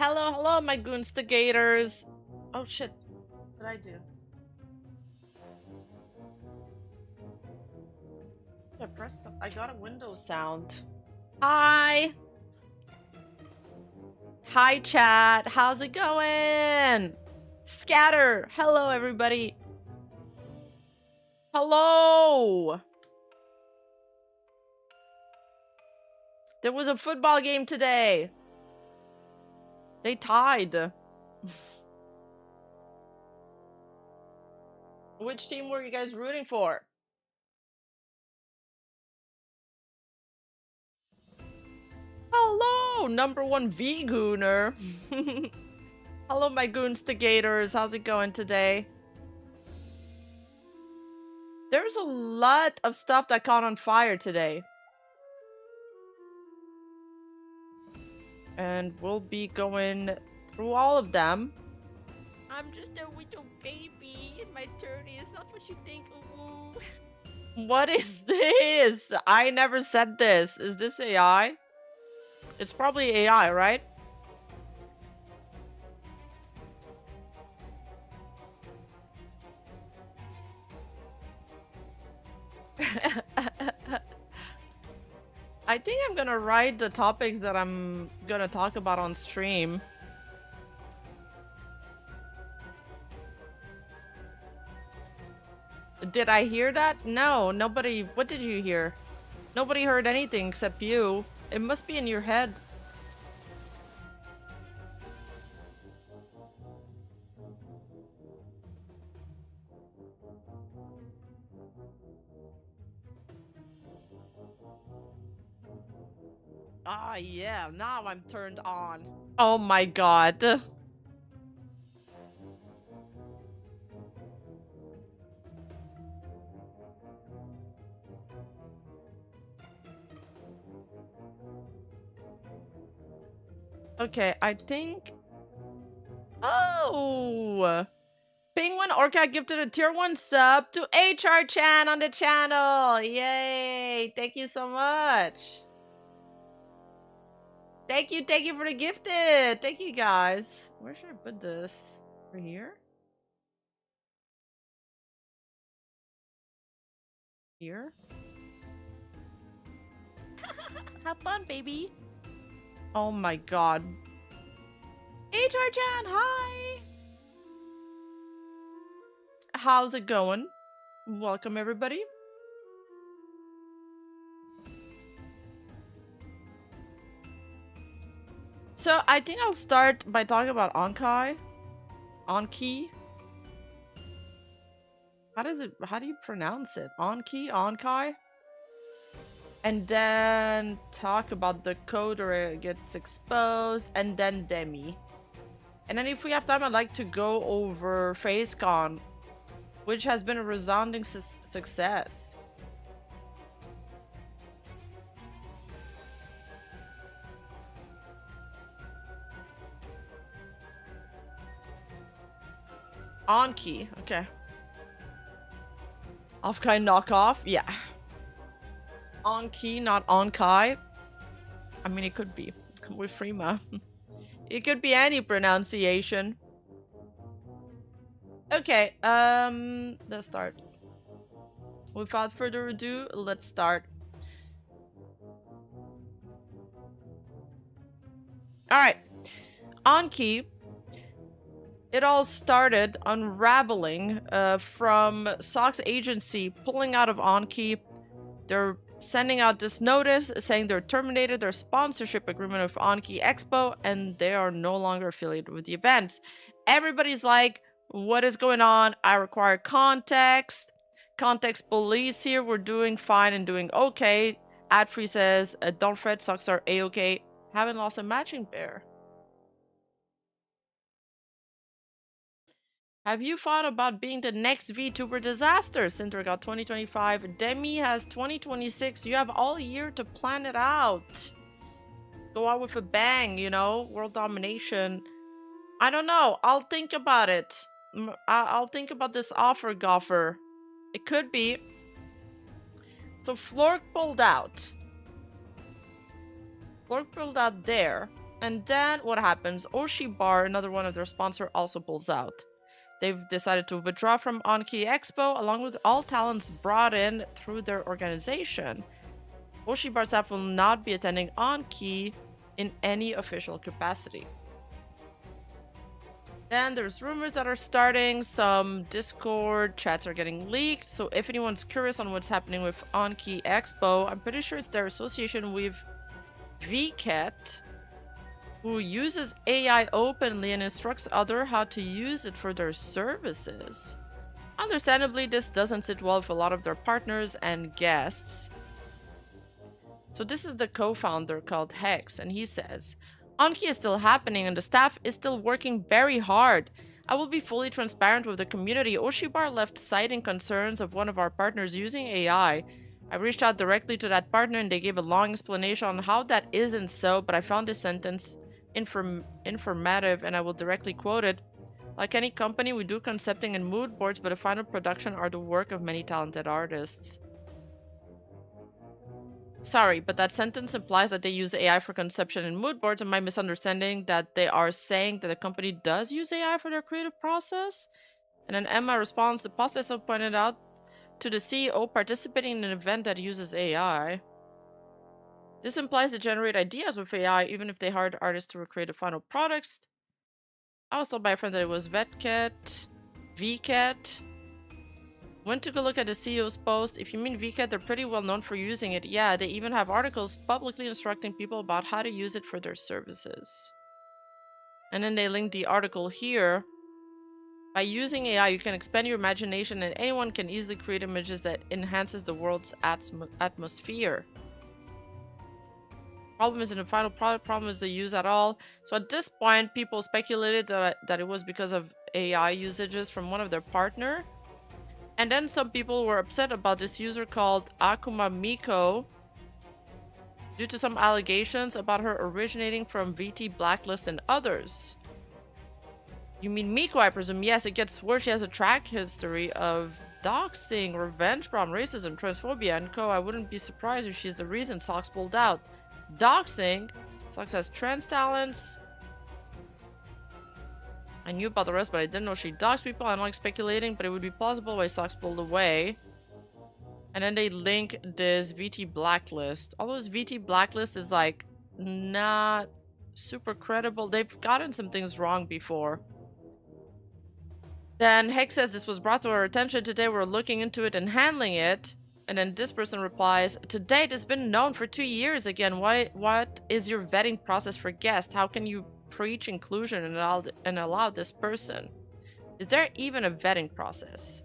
Hello, hello, my goonstigators. Oh shit, what did I do? I got a Windows sound. Hi! Hi, chat. How's it going? Scatter. Hello, everybody. Hello! There was a football game today. They tied. Which team were you guys rooting for? Hello, #1 V-gooner. Hello, my goonstigators. How's it going today? There's a lot of stuff that caught on fire today. And we'll be going through all of them. I'm just a little baby in my 30s. Not what you think. Ooh. What is this? I never said this. Is this AI? It's probably AI, right? I think I'm gonna write the topics that I'm gonna talk about on stream. Did I hear that? No, nobody. What did you hear? Nobody heard anything except you. It must be in your head. Ah, yeah, now I'm turned on. Oh my god. Okay, I think... Oh! Penguin Orca gifted a tier 1 sub to HR Chan on the channel! Yay! Thank you so much! Thank you for the gifted! Thank you guys! Where should I put this? Over here? Here? Have fun, baby! Oh my god. HR Chan, hi! How's it going? Welcome, everybody. So, I think I'll start by talking about OnKey. OnKey. How do you pronounce it? OnKey? And then talk about the code or it gets exposed, and then Demi. And then if we have time, I'd like to go over FaceCon, which has been a resounding success. OnKey, okay. OffKey knockoff, yeah. OnKey, not OnKey. I mean, it could be with Rima. It could be any pronunciation. Okay, let's start. Without further ado, let's start. Alright. OnKey. It all started unraveling from Sock's agency pulling out of OnKey. They're sending out this notice saying they're terminated their sponsorship agreement with OnKey Expo and they are no longer affiliated with the event. Everybody's like, what is going on? I require context. Context police here. We're doing fine and doing okay. Adfree says, don't fret, Socks are a-okay. Haven't lost a matching pair. Have you thought about being the next VTuber disaster? Sinter got 2025. Demi has 2026. You have all year to plan it out. Go out with a bang, you know? World domination. I don't know. I'll think about it. I'll think about this offer, Goffer. It could be. So Flork pulled out. Flork pulled out there. And then what happens? Oshi Bar, another one of their sponsors, also pulls out. They've decided to withdraw from OnKey Expo along with all talents brought in through their organization. Oshi Bar staff will not be attending OnKey in any official capacity. Then there's rumors that are starting. Some Discord chats are getting leaked. So if anyone's curious on what's happening with OnKey Expo, I'm pretty sure it's their association with VCAT, who uses AI openly and instructs others how to use it for their services. Understandably, this doesn't sit well with a lot of their partners and guests. So this is the co-founder called Hex, and he says, OnKey is still happening and the staff is still working very hard. I will be fully transparent with the community. Oshibar left citing concerns of one of our partners using AI. I reached out directly to that partner and they gave a long explanation on how that isn't so, but I found this sentence informative and I will directly quote it. Like any company, we do concepting and mood boards, but the final production are the work of many talented artists. Sorry, but that sentence implies that they use AI for conception and mood boards. Am I misunderstanding that they are saying that the company does use AI for their creative process? And then Emma responds, the process pointed out to the CEO participating in an event that uses AI. This implies they generate ideas with AI, even if they hired artists to recreate the final products. I was told by a friend that it was VCAT. Went to go look at the CEO's post. If you mean VCAT, they're pretty well known for using it. Yeah, they even have articles publicly instructing people about how to use it for their services. And then they link the article here. By using AI, you can expand your imagination and anyone can easily create images that enhances the world's atmosphere. Problem isn't the final product, problem is the use at all. So at this point, people speculated that it was because of AI usages from one of their partners. And then some people were upset about this user called Akuma Miko due to some allegations about her originating from VT Blacklist and others. You mean Miko, I presume? Yes, it gets worse. She has a track history of doxing, revenge porn, racism, transphobia, and co. I wouldn't be surprised if she's the reason Socks pulled out. Doxing? Socks has trans talents. I knew about the rest, but I didn't know she doxed people. I'm not speculating, but it would be plausible why Socks pulled away. And then they link this VT Blacklist. Although this VT Blacklist is like not super credible. They've gotten some things wrong before. Then Hex says this was brought to our attention today. We're looking into it and handling it. And then this person replies, to date, it's been known for 2 years. Again, what is your vetting process for guests? How can you preach inclusion and allow this person? Is there even a vetting process?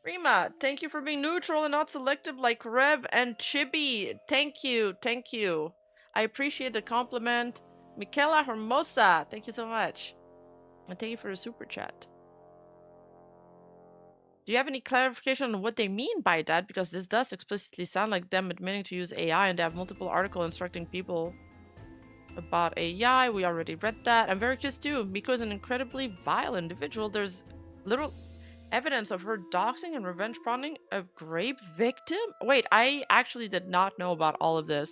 Rima, thank you for being neutral and not selective like Rev and Chibi. Thank you. I appreciate the compliment. Michaela Hermosa, thank you so much. And thank you for the super chat. Do you have any clarification on what they mean by that? Because this does explicitly sound like them admitting to use AI, and they have multiple articles instructing people about AI. We already read that. I'm very curious too. Miko is an incredibly vile individual. There's little evidence of her doxing and revenge prawning a grave victim. Wait, I actually did not know about all of this.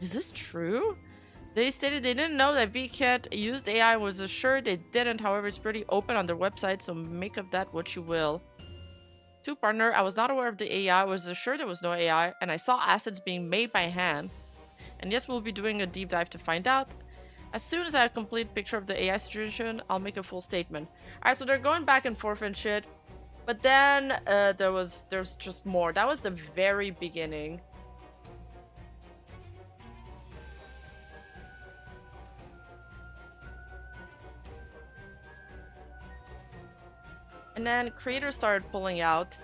Is this true? They stated they didn't know that VCAT used AI, was assured they didn't. However, it's pretty open on their website, so make of that what you will. To partner, I was not aware of the AI, was assured there was no AI, and I saw assets being made by hand. And yes, we'll be doing a deep dive to find out. As soon as I have a complete picture of the AI situation, I'll make a full statement. Alright, so they're going back and forth and shit. But then there's just more. That was the very beginning. And then creators started pulling out.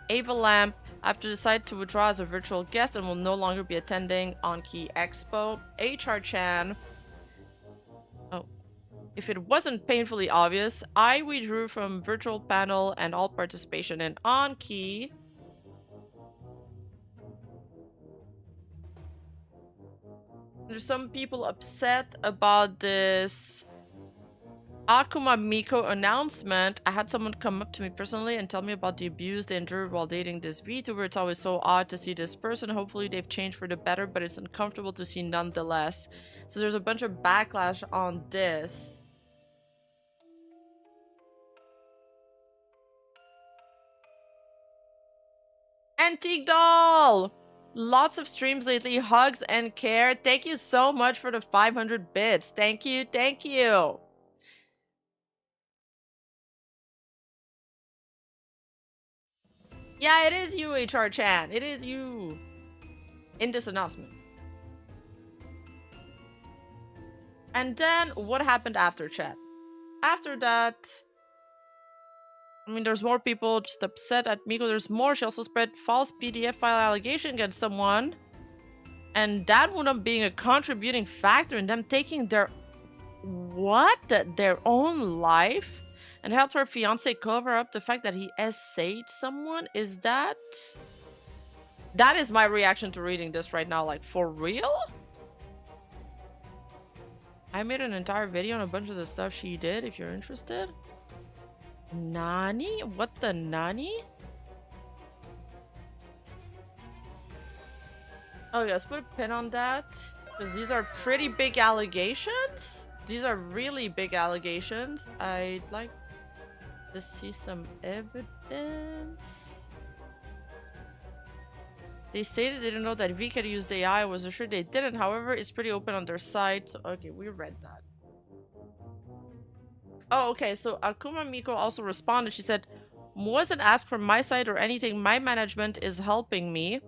Ava Lamp have to decide to withdraw as a virtual guest and will no longer be attending OnKey Expo. HR Chan. Oh. If it wasn't painfully obvious, I withdrew from virtual panel and all participation in OnKey. There's some people upset about this Akuma Miko announcement. I had someone come up to me personally and tell me about the abuse they endured while dating this VTuber. It's always so odd to see this person. Hopefully they've changed for the better, but it's uncomfortable to see nonetheless. So there's a bunch of backlash on this. Antique Doll! Lots of streams lately. Hugs and care. Thank you so much for the 500 bits. Thank you. Thank you. Yeah, it is you, HR-chan. It is you. In this announcement. And then, what happened after chat? After that... I mean, there's more people just upset at Miko. There's more. She also spread false PDF file allegation against someone. And that wound up being a contributing factor in them taking their... What? Their own life? And helped her fiance cover up the fact that he essayed someone? Is that... That is my reaction to reading this right now. Like, for real? I made an entire video on a bunch of the stuff she did, if you're interested. Nani? What the nani? Oh, yeah, let's put a pin on that. Because these are pretty big allegations. These are really big allegations. I'd like to see some evidence. They stated they didn't know that VCAT used AI. I was assured they didn't. However, it's pretty open on their site. So, okay, we read that. Oh, okay. So Akuma Miko also responded. She said, wasn't asked from my side or anything. My management is helping me.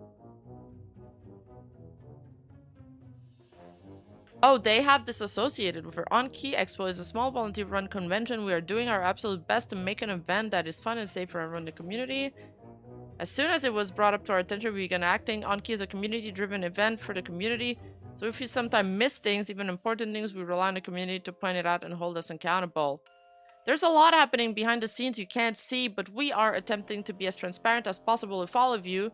Oh, they have this associated with her. OnKey Expo is a small volunteer-run convention. We are doing our absolute best to make an event that is fun and safe for everyone in the community. As soon as it was brought up to our attention, we began acting. OnKey is a community-driven event for the community. So if we sometimes miss things, even important things, we rely on the community to point it out and hold us accountable. There's a lot happening behind the scenes you can't see, but we are attempting to be as transparent as possible with all of you.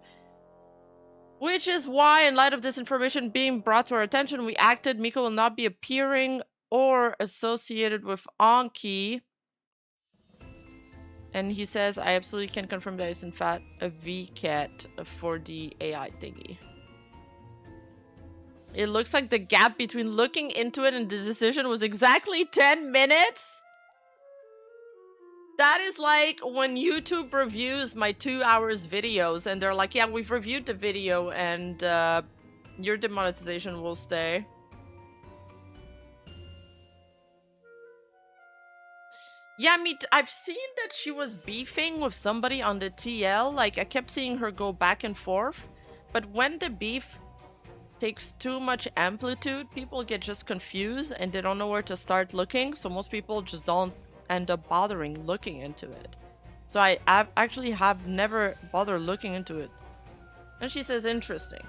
Which is why, in light of this information being brought to our attention, we acted. Miko will not be appearing or associated with OnKey. And he says, I absolutely can confirm that it's in fact a VCAT for the AI thingy. It looks like the gap between looking into it and the decision was exactly 10 minutes. That is like when YouTube reviews my 2 hours videos and they're like, yeah, we've reviewed the video and your demonetization will stay. Yeah, I've seen that she was beefing with somebody on the TL. Like, I kept seeing her go back and forth. But when the beef takes too much amplitude, people get just confused and they don't know where to start looking. So most people just don't end up bothering looking into it. So I actually have never bothered looking into it. And she says, interesting.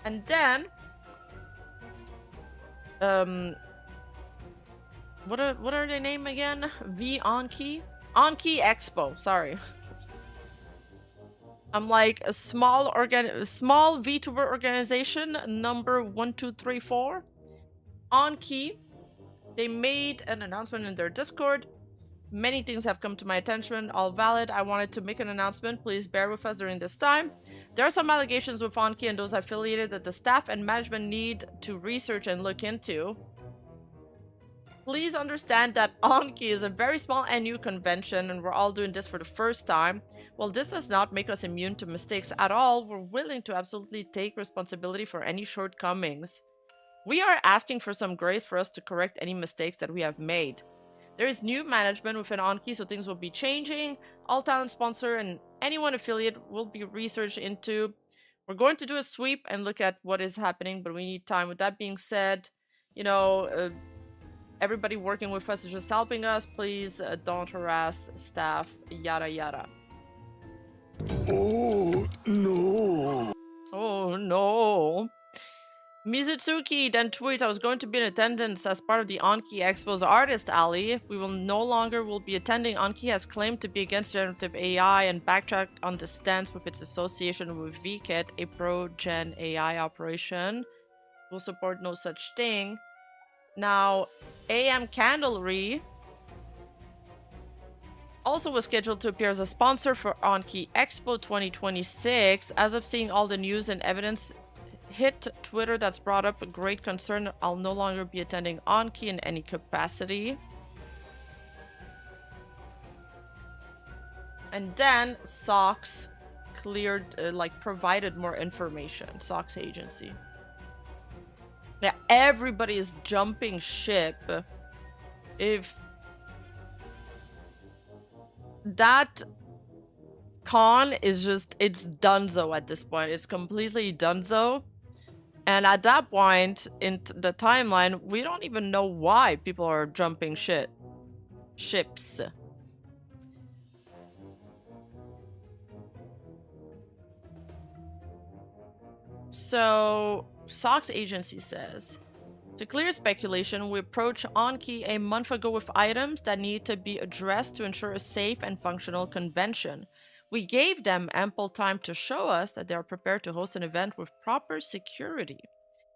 And then... What are their name again? OnKey? OnKey Expo, sorry. I'm like a small VTuber organization, number 1234. OnKey. They made an announcement in their Discord. Many things have come to my attention, all valid. I wanted to make an announcement. Please bear with us during this time. There are some allegations with OnKey and those affiliated that the staff and management need to research and look into. Please understand that OnKey is a very small NU convention and we're all doing this for the first time. While this does not make us immune to mistakes at all, we're willing to absolutely take responsibility for any shortcomings. We are asking for some grace for us to correct any mistakes that we have made. There is new management within OnKey, so things will be changing. All talent sponsor and anyone affiliate will be researched into. We're going to do a sweep and look at what is happening, but we need time. With that being said, you know, everybody working with us is just helping us. Please don't harass staff, yada yada. Oh no. Oh no. Mizutsuki then tweets, I was going to be in attendance as part of the OnKey Expo's Artist Alley. We will no longer be attending. OnKey has claimed to be against generative AI and backtrack on the stance with its association with VCAT, a pro-gen AI operation. Will support no such thing. Now, AM Candlery also was scheduled to appear as a sponsor for OnKey Expo 2026. As of seeing all the news and evidence hit Twitter, that's brought up a great concern. I'll no longer be attending OnKey in any capacity. And then SOX cleared, provided more information. SOX agency. Yeah, everybody is jumping ship. If that con is just, it's donezo at this point. It's completely donezo. And at that point in the timeline, we don't even know why people are jumping ships. So, SOX agency says, to clear speculation, we approached OnKey a month ago with items that need to be addressed to ensure a safe and functional convention. We gave them ample time to show us that they are prepared to host an event with proper security,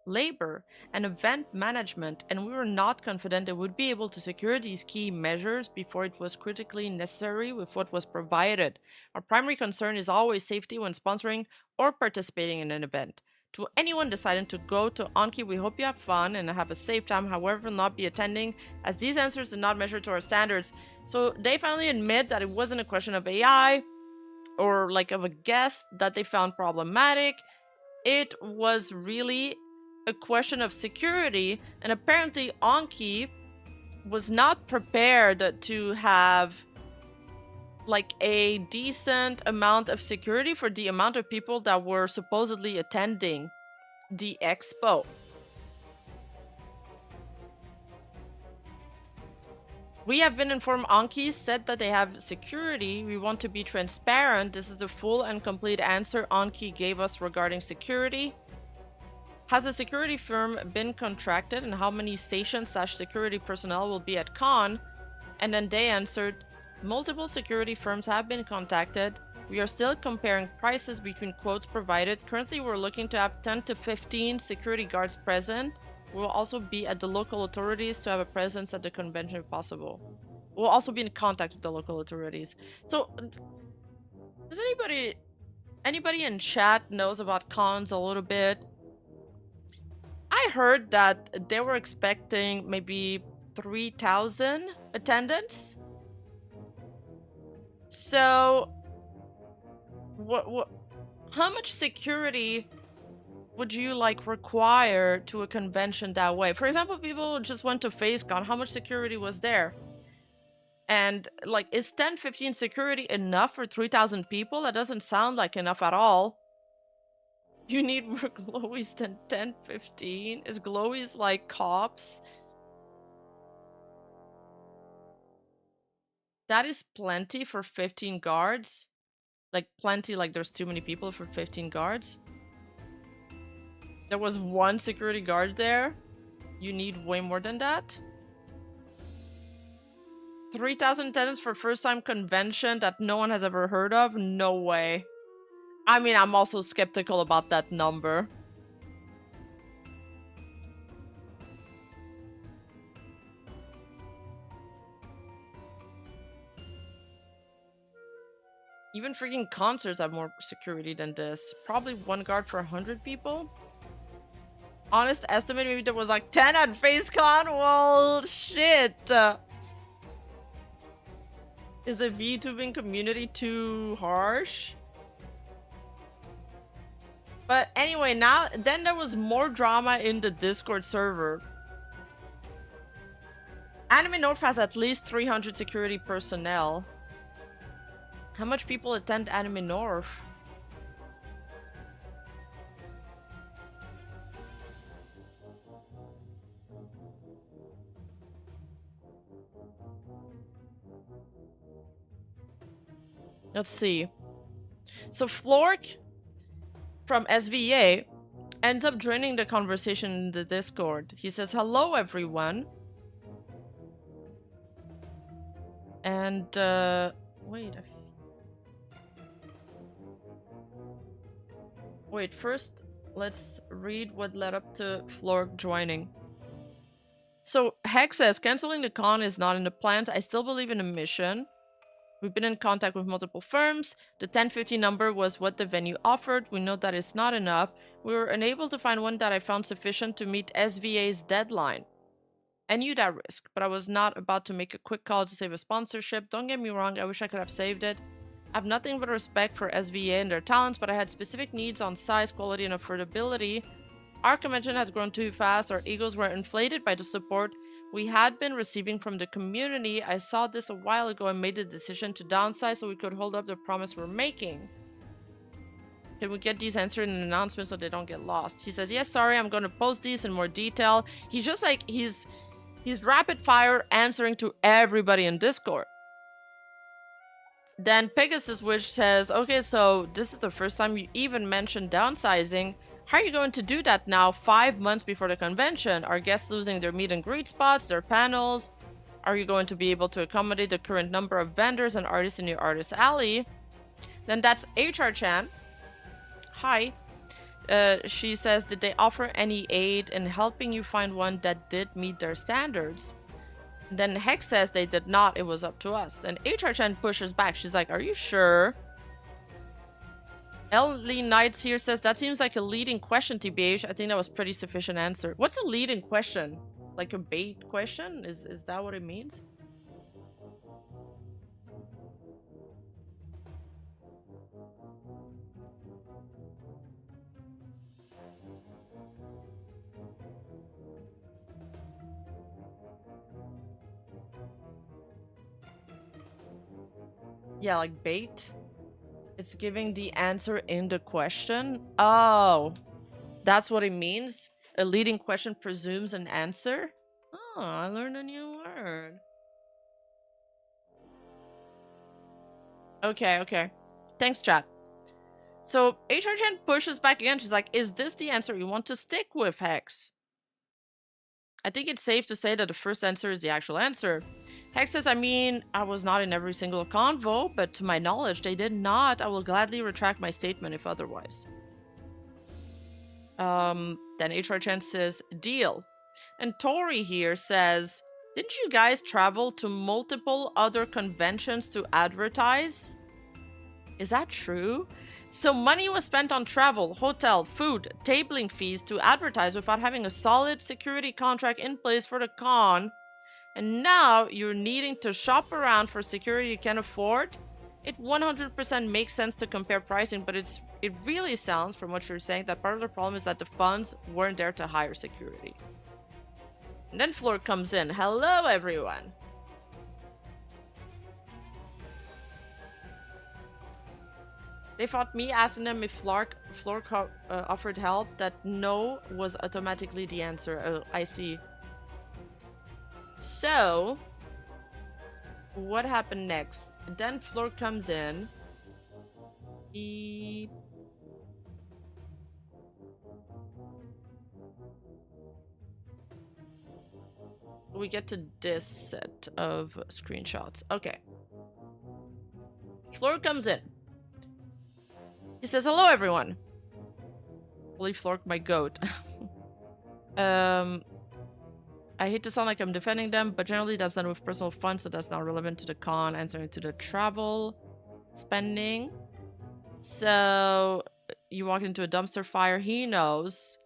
labor, and event management, and we were not confident they would be able to secure these key measures before it was critically necessary with what was provided. Our primary concern is always safety when sponsoring or participating in an event. To anyone deciding to go to OnKey, we hope you have fun and have a safe time, however, will not be attending, as these answers did not measure to our standards. So they finally admit that it wasn't a question of AI or like of a guest that they found problematic. It was really a question of security, and apparently OnKey was not prepared to have like a decent amount of security for the amount of people that were supposedly attending the expo. We have been informed OnKey said that they have security. We want to be transparent. This is the full and complete answer OnKey gave us regarding security. Has a security firm been contracted, and how many station/security personnel will be at con? And then they answered, multiple security firms have been contacted. We are still comparing prices between quotes provided. Currently, we're looking to have 10 to 15 security guards present. We will also be at the local authorities to have a presence at the convention if possible. We'll also be in contact with the local authorities. So, does anybody in chat knows about cons a little bit? I heard that they were expecting maybe 3,000 attendance. So, how much security would you like require to a convention that way? For example, people just went to FaceCon. How much security was there? And like, is 10, 15 security enough for 3,000 people? That doesn't sound like enough at all. You need more glowies than 10, 15? Is glowies like cops? That is plenty for 15 guards. Like, plenty, like there's too many people for 15 guards. There was one security guard there. You need way more than that. 3,000 attendance for first-time convention that no one has ever heard of? No way. I mean, I'm also skeptical about that number. Even freaking concerts have more security than this. Probably one guard for 100 people? Honest estimate, maybe there was like 10 at FaceCon? Well, shit. Is the VTubing community too harsh? But anyway, then there was more drama in the Discord server. Anime North has at least 300 security personnel. How much people attend Anime North? Let's see. So Flork from SVA ends up joining the conversation in the Discord. He says, hello everyone. And wait, first let's read what led up to Flork joining. So Hex says, canceling the con is not in the plans. I still believe in the mission. We've been in contact with multiple firms. The 1050 number was what the venue offered. We know that it's not enough. We were unable to find one that I found sufficient to meet SVA's deadline. I knew that risk, but I was not about to make a quick call to save a sponsorship. Don't get me wrong, I wish I could have saved it. I have nothing but respect for SVA and their talents, but I had specific needs on size, quality, and affordability. Our convention has grown too fast. Our egos were inflated by the support we had been receiving from the community. I saw this a while ago and made the decision to downsize so we could hold up the promise we're making. Can we get these answered in an announcement so they don't get lost? He says, yes, sorry, I'm going to post these in more detail. He's just like, he's rapid fire answering to everybody in Discord. Then Pegasus Witch says, okay, so this is the first time you even mentioned downsizing. How are you going to do that now, 5 months before the convention? Are guests losing their meet and greet spots, their panels? Are you going to be able to accommodate the current number of vendors and artists in your artist alley? Then that's HR Chan. Hi. She says, did they offer any aid in helping you find one that did meet their standards? And then Hex says they did not, it was up to us. Then HR Chan pushes back. She's like, are you sure? Ellie Knights here says, that seems like a leading question, TBH. I think that was pretty sufficient answer. What's a leading question? Like a bait question? Is that what it means? Yeah, like bait. It's giving the answer in the question. Oh, that's what it means. A leading question presumes an answer. Oh, I learned a new word. Okay. Thanks, chat. So HR Chen pushes back again. She's like, is this the answer you want to stick with, Hex? I think it's safe to say that the first answer is the actual answer. Hex says, I mean, I was not in every single convo, but to my knowledge, they did not. I will gladly retract my statement if otherwise. Then HR Chen says, deal. And Tori here says, didn't you guys travel to multiple other conventions to advertise? Is that true? So money was spent on travel, hotel, food, tabling fees to advertise without having a solid security contract in place for the con. And now you're needing to shop around for security you can afford? It 100% makes sense to compare pricing, but it really sounds, from what you're saying, that part of the problem is that the funds weren't there to hire security. And then Floor comes in. Hello, everyone. They fought me asking them if Floor offered help. That no was automatically the answer. Oh, I see. So, what happened next? Then Floor comes in. We get to this set of screenshots. Okay. Floor comes in. He says, hello, everyone. Holy Flork, my goat. I hate to sound like I'm defending them, but generally that's done with personal funds, so that's not relevant to the con, answering to the travel spending. So you walk into a dumpster fire, he knows.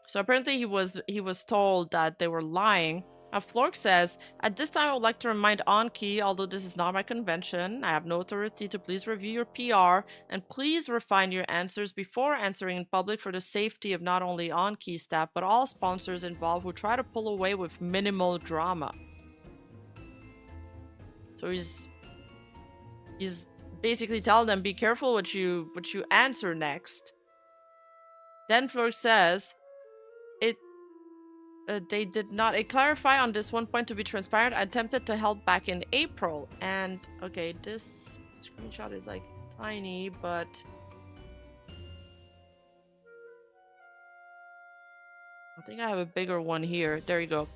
So apparently he was told that they were lying. Now Flork says, at this time I would like to remind OnKey, although this is not my convention, I have no authority to please review your PR, and please refine your answers before answering in public for the safety of not only OnKey staff, but all sponsors involved who try to pull away with minimal drama. So he's basically telling them, be careful what you answer next. Then Flork says, they did not clarify on this one point. To be transparent, I attempted to help back in April, and okay, this screenshot is like tiny, but I think I have a bigger one here. There you go.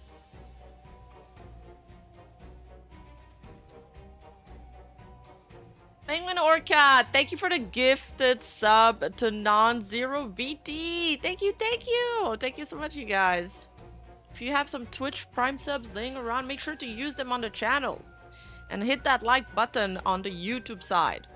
Penguin Orca, thank you for the gifted sub to Non-Zero VT. Thank you so much, you guys. if you have some Twitch Prime subs laying around, make sure to use them on the channel. And hit that like button on the YouTube side.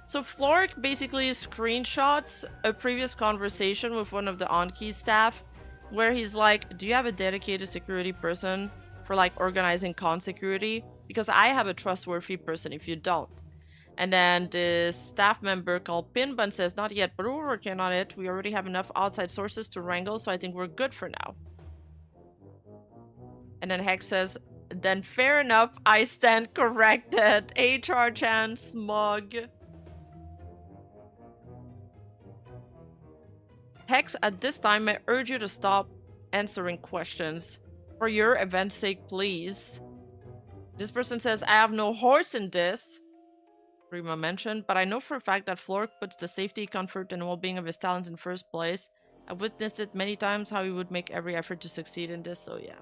So Floric basically screenshots a previous conversation with one of the OnKey staff where he's like, do you have a dedicated security person for like organizing con security? Because I have a trustworthy person if you don't. And then this staff member called Pinbun says, not yet, but we're working on it. We already have enough outside sources to wrangle, so I think we're good for now. And then Hex says, then fair enough, I stand corrected. HR Chan smug. Hex, at this time, I urge you to stop answering questions. For your event's sake, please. This person says, I have no horse in this, Rima mentioned, but I know for a fact that Floric puts the safety, comfort, and well-being of his talents in first place. I've witnessed it many times how he would make every effort to succeed in this, so yeah.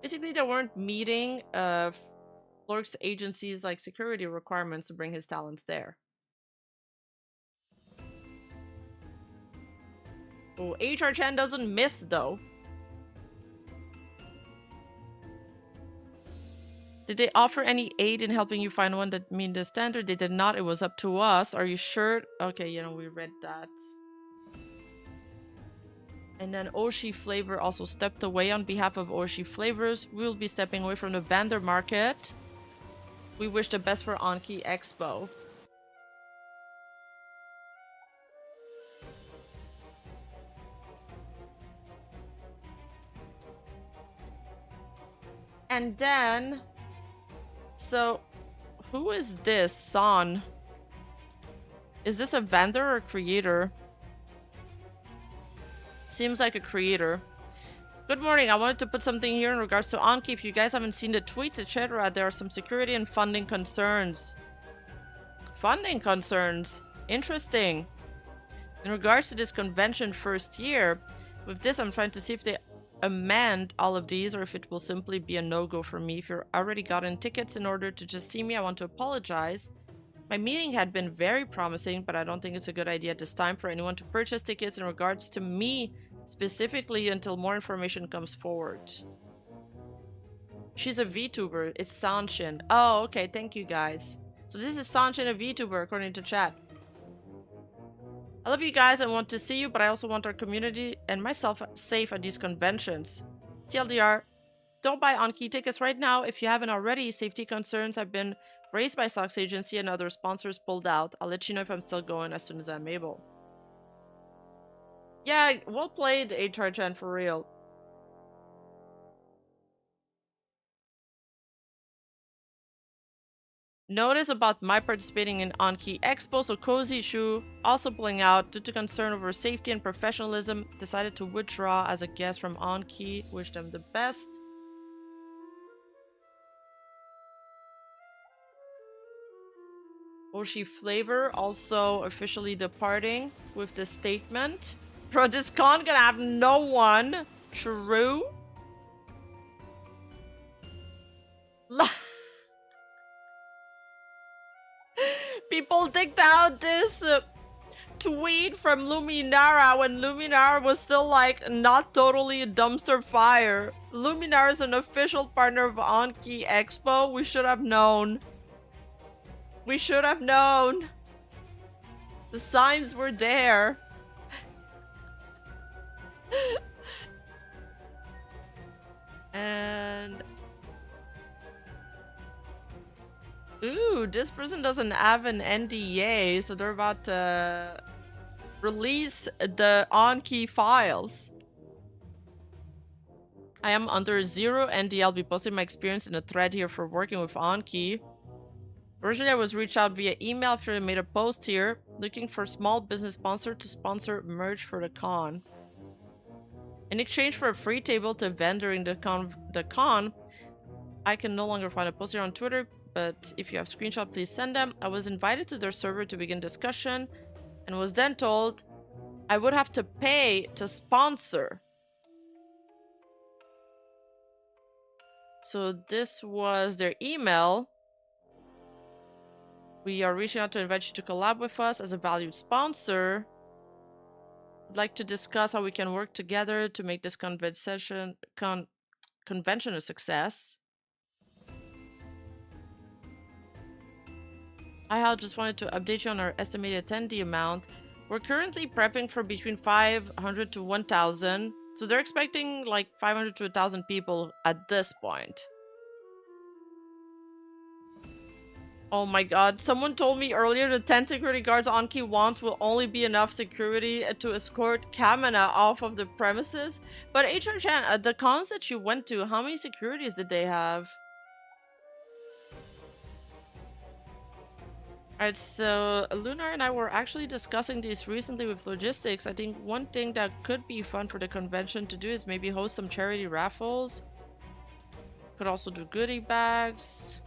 Basically, they weren't meeting Floric's agency's like security requirements to bring his talents there. Oh, HR Chan doesn't miss though. Did they offer any aid in helping you find one that meet the standard? They did not. It was up to us. Are you sure? Okay, you know, we read that. And then Oshi Flavor also stepped away on behalf of Oshi Flavors. We will be stepping away from the vendor market. We wish the best for OnKey Expo. And then, so who is this? San. Is this a vendor or creator? Seems like a creator. Good morning. I wanted to put something here in regards to OnKey. If you guys haven't seen the tweets, etc., there are some security and funding concerns. Funding concerns. Interesting. In regards to this convention first year, with this, I'm trying to see if they amend all of these or if it will simply be a no-go for me. If you've already gotten tickets in order to just see me, I want to apologize. My meeting had been very promising, but I don't think it's a good idea at this time for anyone to purchase tickets in regards to me specifically until more information comes forward. She's a VTuber. It's Sanshin. Oh, okay. Thank you, guys. So this is Sanshin, a VTuber, according to chat. I love you guys and want to see you, but I also want our community and myself safe at these conventions. TLDR, don't buy OnKey tickets right now if you haven't already. Safety concerns have been raised by Sox Agency and other sponsors pulled out. I'll let you know if I'm still going as soon as I'm able. Yeah, well played, HR Chan, for real. Notice about my participating in OnKey Expo, so Cozy Shu, also pulling out due to concern over safety and professionalism, decided to withdraw as a guest from OnKey. Wish them the best. Oshi Flavor also officially departing with the statement. Bro, this con gonna have no one. True. People digged out this tweet from Luminara when Luminara was still like not totally a dumpster fire. Luminara is an official partner of OnKey Expo. We should have known. We should have known. The signs were there. And ooh, this person doesn't have an NDA, so they're about to release the OnKey files. I am under 0 NDA. I'll be posting my experience in a thread here for working with OnKey. Originally, I was reached out via email after I made a post here looking for a small business sponsor to sponsor merch for the con. In exchange for a free table to vend during the con, I can no longer find a post here on Twitter, but if you have screenshots, please send them. I was invited to their server to begin discussion and was then told I would have to pay to sponsor. So this was their email. We are reaching out to invite you to collab with us as a valued sponsor. I'd like to discuss how we can work together to make this convention a success. I just wanted to update you on our estimated attendee amount. We're currently prepping for between 500 to 1,000. So they're expecting like 500 to 1,000 people at this point. Oh my god, someone told me earlier the 10 security guards OnKey wants will only be enough security to escort Kamina off of the premises. But HR-chan, at the cons that you went to, how many securities did they have? Alright, so Lunar and I were actually discussing this recently with logistics. I think one thing that could be fun for the convention to do is maybe host some charity raffles. Could also do goodie bags.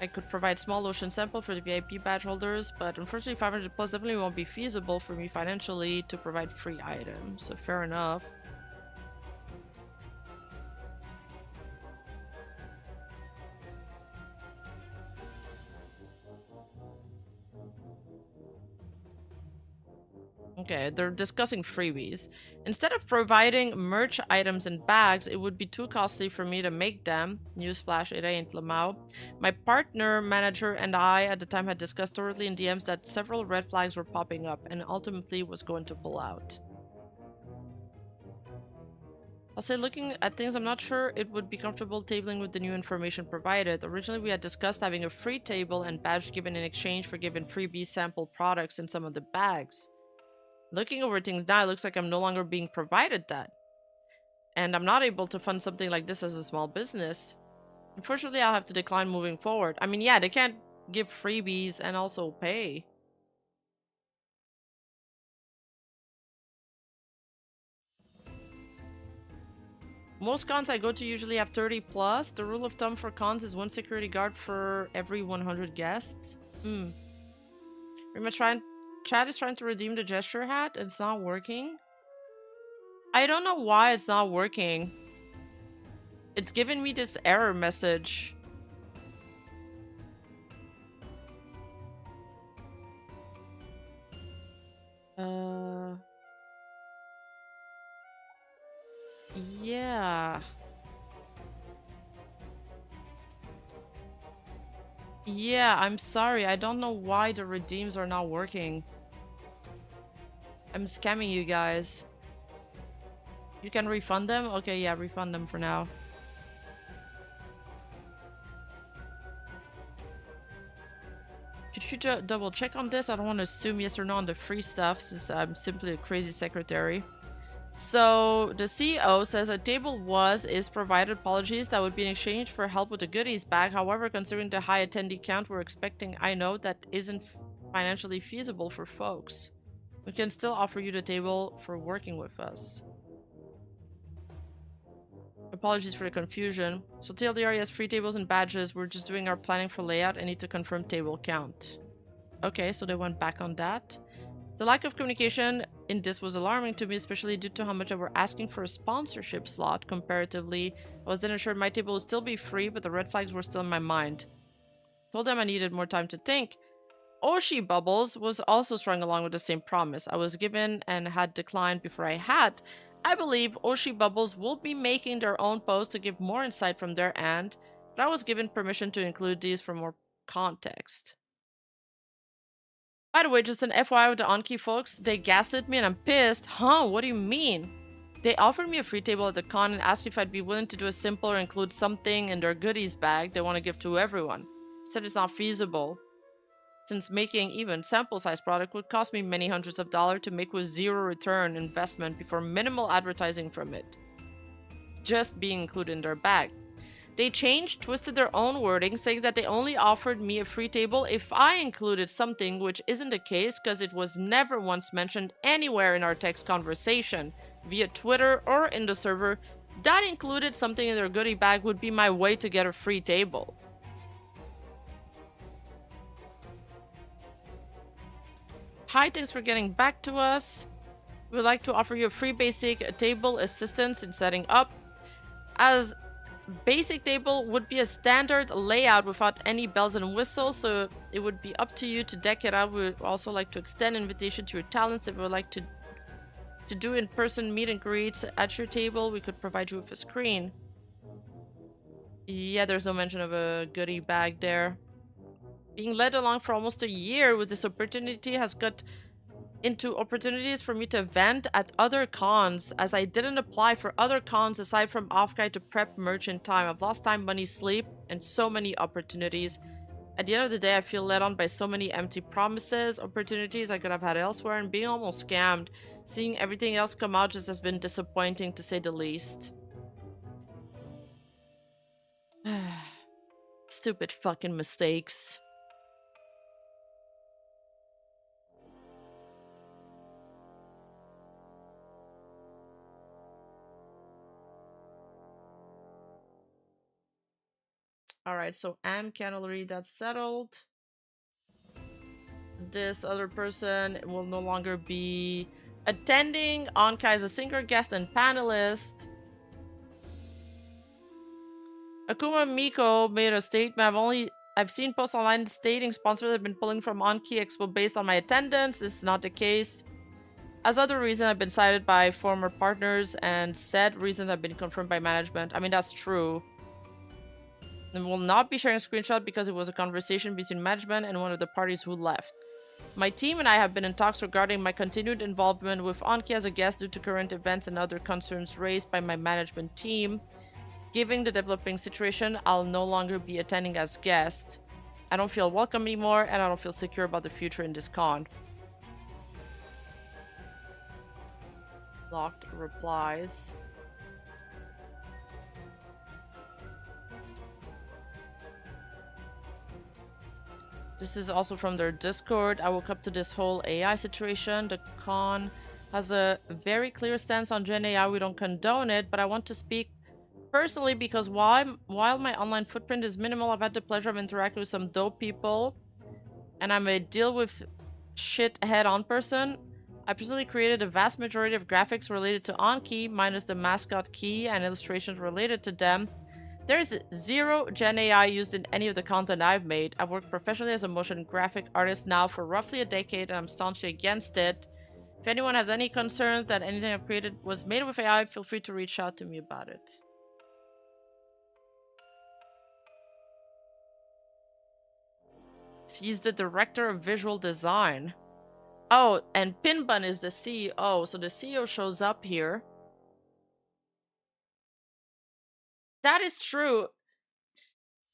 I could provide small lotion sample for the VIP badge holders, but unfortunately 500 plus definitely won't be feasible for me financially to provide free items, so fair enough. Okay, they're discussing freebies. Instead of providing merch items and bags, it would be too costly for me to make them. Newsflash, it ain't Lamau. My partner, manager, and I at the time had discussed thoroughly in DMs that several red flags were popping up and ultimately was going to pull out. I'll say looking at things, I'm not sure it would be comfortable tabling with the new information provided. Originally, we had discussed having a free table and badge given in exchange for giving freebie sample products in some of the bags. Looking over things now, it looks like I'm no longer being provided that. And I'm not able to fund something like this as a small business. Unfortunately, I'll have to decline moving forward. I mean, yeah, they can't give freebies and also pay. Most cons I go to usually have 30 plus. The rule of thumb for cons is 1 security guard for every 100 guests. Rima Chad is trying to redeem the gesture hat. It's not working. I don't know why it's not working. It's giving me this error message. Yeah. Yeah, I'm sorry. I don't know why the redeems are not working. I'm scamming you guys. You can refund them? Okay, yeah, refund them for now. Could you double check on this? I don't want to assume yes or no on the free stuff since I'm simply a crazy secretary. So the CEO says a table is provided apologies that would be in exchange for help with the goodies bag. However, considering the high attendee count we're expecting, I know that isn't financially feasible for folks. We can still offer you the table for working with us. Apologies for the confusion. So TLDR has free tables and badges. We're just doing our planning for layout and need to confirm table count. Okay, so they went back on that. The lack of communication in this was alarming to me, especially due to how much I were asking for a sponsorship slot comparatively. I was then assured my table would still be free, but the red flags were still in my mind. Told them I needed more time to think. Oshi Bubbles was also strung along with the same promise. I was given and had declined before I had. I believe Oshi Bubbles will be making their own post to give more insight from their end, but I was given permission to include these for more context. By the way, just an FYI with the OnKey folks, they gaslit me and I'm pissed. Huh? What do you mean? They offered me a free table at the con and asked me if I'd be willing to do a simple or include something in their goodies bag they want to give to everyone. I said it's not feasible, since making even sample size product would cost me many hundreds of dollars to make with zero return investment before minimal advertising from it just being included in their bag. They twisted their own wording, saying that they only offered me a free table if I included something, which isn't the case because it was never once mentioned anywhere in our text conversation, via Twitter or in the server. That included something in their goodie bag would be my way to get a free table. Hi, thanks for getting back to us. We would like to offer you a free basic table assistance in setting up. As basic table would be a standard layout without any bells and whistles, so it would be up to you to deck it out. We would also like to extend invitation to your talents. If you would like to do in-person meet and greets at your table, we could provide you with a screen. Yeah, there's no mention of a goodie bag there. Being led along for almost a year with this opportunity has got into opportunities for me to vent at other cons, as I didn't apply for other cons aside from OfKey to prep merch in time. I've lost time, money, sleep, and so many opportunities. At the end of the day, I feel led on by so many empty promises, opportunities I could have had elsewhere, and being almost scammed. Seeing everything else come out just has been disappointing, to say the least. Stupid fucking mistakes. Alright, so Cannellery, that's settled. This other person will no longer be attending. OnKey as a singer, guest, and panelist. Akuma Miko made a statement. I've seen posts online stating sponsors have been pulling from OnKey Expo based on my attendance. This is not the case. As other reason, I've been cited by former partners, and said reasons have been confirmed by management. I mean, that's true. And will not be sharing a screenshot because it was a conversation between management and one of the parties who left. My team and I have been in talks regarding my continued involvement with OnKey as a guest due to current events and other concerns raised by my management team. Given the developing situation, I'll no longer be attending as guest. I don't feel welcome anymore, and I don't feel secure about the future in this con. Locked replies. This is also from their Discord. I woke up to this whole AI situation. The con has a very clear stance on Gen AI. We don't condone it, but I want to speak personally because while my online footprint is minimal, I've had the pleasure of interacting with some dope people, and I'm a deal with shit head-on person. I personally created a vast majority of graphics related to OnKey, minus the mascot key and illustrations related to them. There is zero Gen AI used in any of the content I've made. I've worked professionally as a motion graphic artist now for roughly a decade, and I'm staunchly against it. If anyone has any concerns that anything I've created was made with AI, feel free to reach out to me about it. He's the director of visual design. Oh, and Pinbun is the CEO, so the CEO shows up here. That is true.